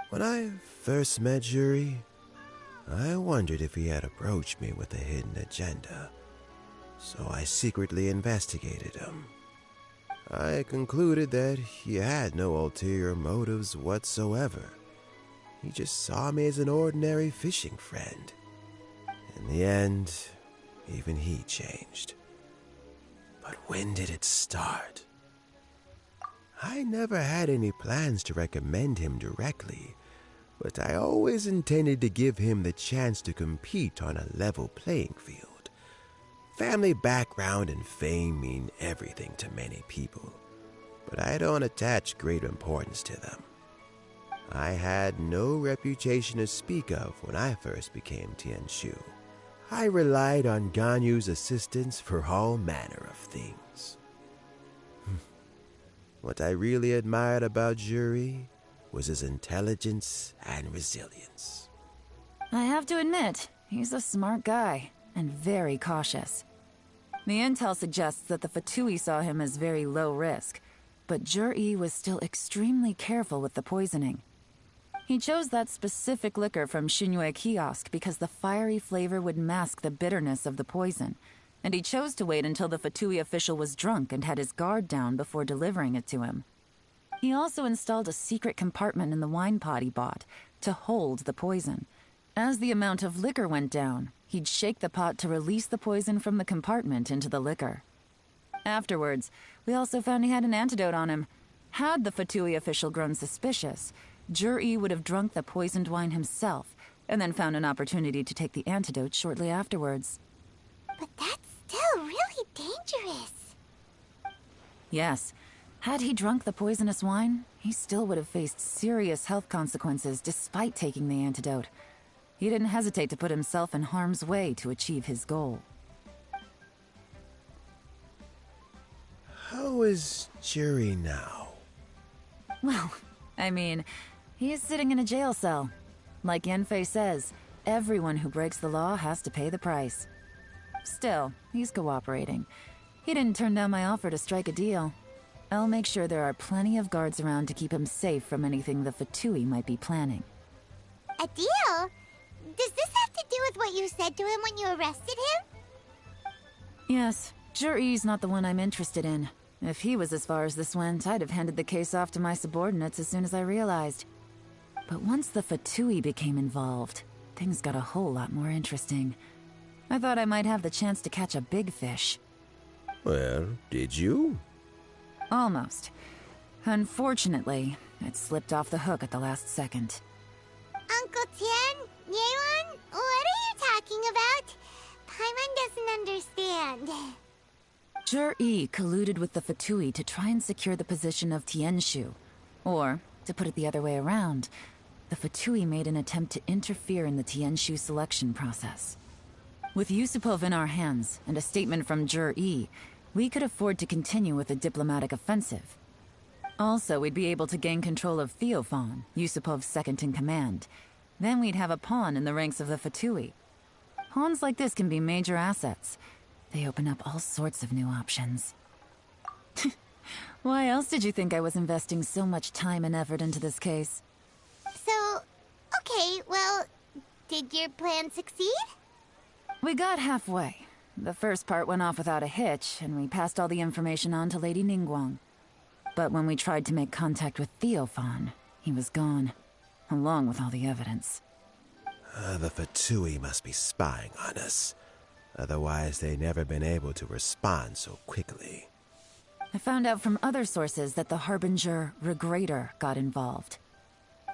When I first met Zhi, I wondered if he had approached me with a hidden agenda. So I secretly investigated him. I concluded that he had no ulterior motives whatsoever. He just saw me as an ordinary fishing friend. In the end, even he changed. But when did it start? I never had any plans to recommend him directly, but I always intended to give him the chance to compete on a level playing field. Family background and fame mean everything to many people, but I don't attach great importance to them. I had no reputation to speak of when I first became Tianshu. I relied on Ganyu's assistance for all manner of things. What I really admired about Juri was his intelligence and resilience. I have to admit, he's a smart guy, and very cautious. The intel suggests that the Fatui saw him as very low risk, but Juri was still extremely careful with the poisoning. He chose that specific liquor from Shinue Kiosk because the fiery flavor would mask the bitterness of the poison, and he chose to wait until the Fatui official was drunk and had his guard down before delivering it to him. He also installed a secret compartment in the wine pot he bought to hold the poison. As the amount of liquor went down, he'd shake the pot to release the poison from the compartment into the liquor. Afterwards, we also found he had an antidote on him. Had the Fatui official grown suspicious, Juri would have drunk the poisoned wine himself, and then found an opportunity to take the antidote shortly afterwards. But that's still really dangerous. Yes. Had he drunk the poisonous wine, he still would have faced serious health consequences despite taking the antidote. He didn't hesitate to put himself in harm's way to achieve his goal. How is Juri now? Well, I mean, he is sitting in a jail cell. Like Yanfei says, everyone who breaks the law has to pay the price. Still, he's cooperating. He didn't turn down my offer to strike a deal. I'll make sure there are plenty of guards around to keep him safe from anything the Fatui might be planning. A deal? Does this have to do with what you said to him when you arrested him? Yes, Juri's not the one I'm interested in. If he was as far as this went, I'd have handed the case off to my subordinates as soon as I realized. But once the Fatui became involved, things got a whole lot more interesting. I thought I might have the chance to catch a big fish. Well, did you? Almost. Unfortunately, it slipped off the hook at the last second. Uncle Tian, Yeon, what are you talking about? Paimon doesn't understand. Jur-E colluded with the Fatui to try and secure the position of Tianshu. Or, to put it the other way around, the Fatui made an attempt to interfere in the Tianshu selection process. With Yusupov in our hands and a statement from Jur-E, we could afford to continue with a diplomatic offensive. Also, we'd be able to gain control of Theophan, Yusupov's second-in-command. Then we'd have a pawn in the ranks of the Fatui. Pawns like this can be major assets. They open up all sorts of new options. Why else did you think I was investing so much time and effort into this case? So, okay, well, did your plan succeed? We got halfway. The first part went off without a hitch, and we passed all the information on to Lady Ningguang. But when we tried to make contact with Theophan, he was gone, along with all the evidence. The Fatui must be spying on us. Otherwise, they'd never been able to respond so quickly. I found out from other sources that the Harbinger Regrator got involved.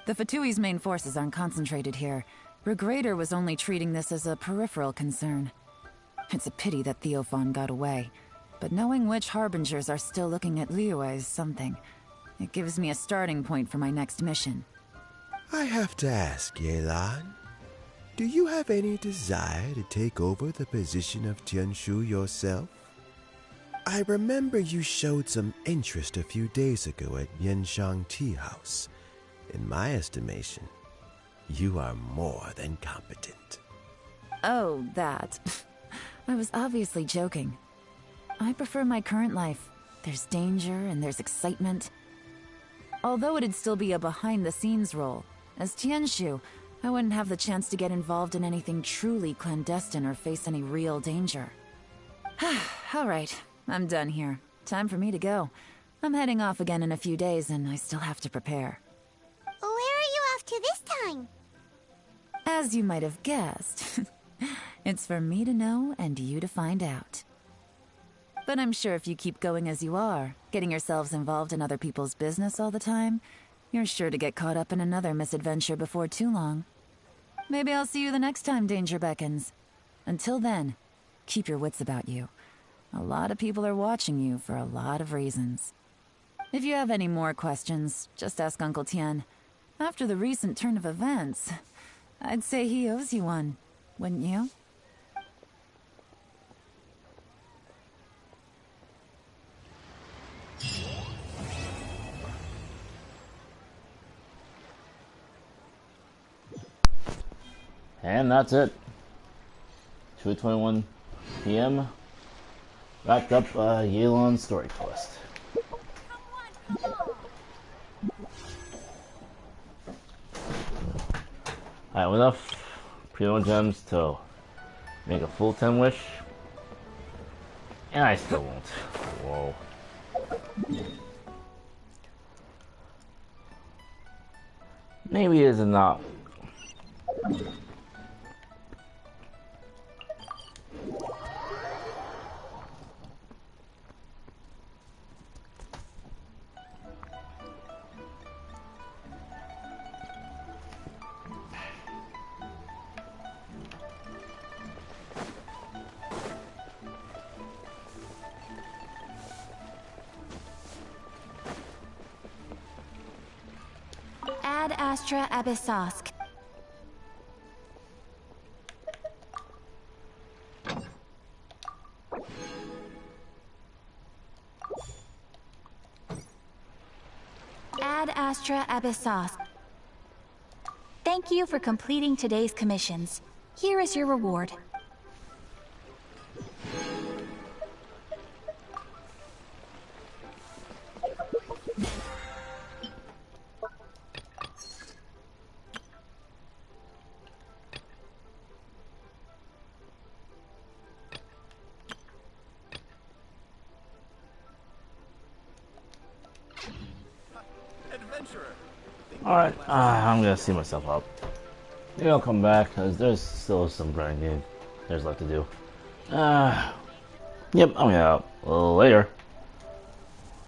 The Fatui's main forces aren't concentrated here. Regrator was only treating this as a peripheral concern. It's a pity that Theophan got away, but knowing which Harbingers are still looking at Liyue is something. It gives me a starting point for my next mission. I have to ask, Yelan, do you have any desire to take over the position of Tianshu yourself? I remember you showed some interest a few days ago at Yanshang Tea House. In my estimation, you are more than competent. Oh, that. I was obviously joking. I prefer my current life. There's danger and there's excitement. Although it'd still be a behind-the-scenes role, as Tianshu, I wouldn't have the chance to get involved in anything truly clandestine or face any real danger. All right, I'm done here. Time for me to go. I'm heading off again in a few days, and I still have to prepare. Where are you off to this time? As you might have guessed, it's for me to know and you to find out. But I'm sure if you keep going as you are, getting yourselves involved in other people's business all the time, you're sure to get caught up in another misadventure before too long. Maybe I'll see you the next time danger beckons. Until then, keep your wits about you. A lot of people are watching you for a lot of reasons. If you have any more questions, just ask Uncle Tien. After the recent turn of events, I'd say he owes you one, wouldn't you? And that's it. 2:21 p.m. Wrapped up Yelan's story quest. I have enough pre-owned gems to make a full 10 wish. And I still won't. Whoa. Maybe it is not. Ad Astra Abyssosk. Ad Astra Abyssosk. Thank you for completing today's commissions. Here is your reward. Alright, I'm gonna see myself up. Maybe I'll come back, because there's still some grinding there's left to do. Yep, I'm out. Later.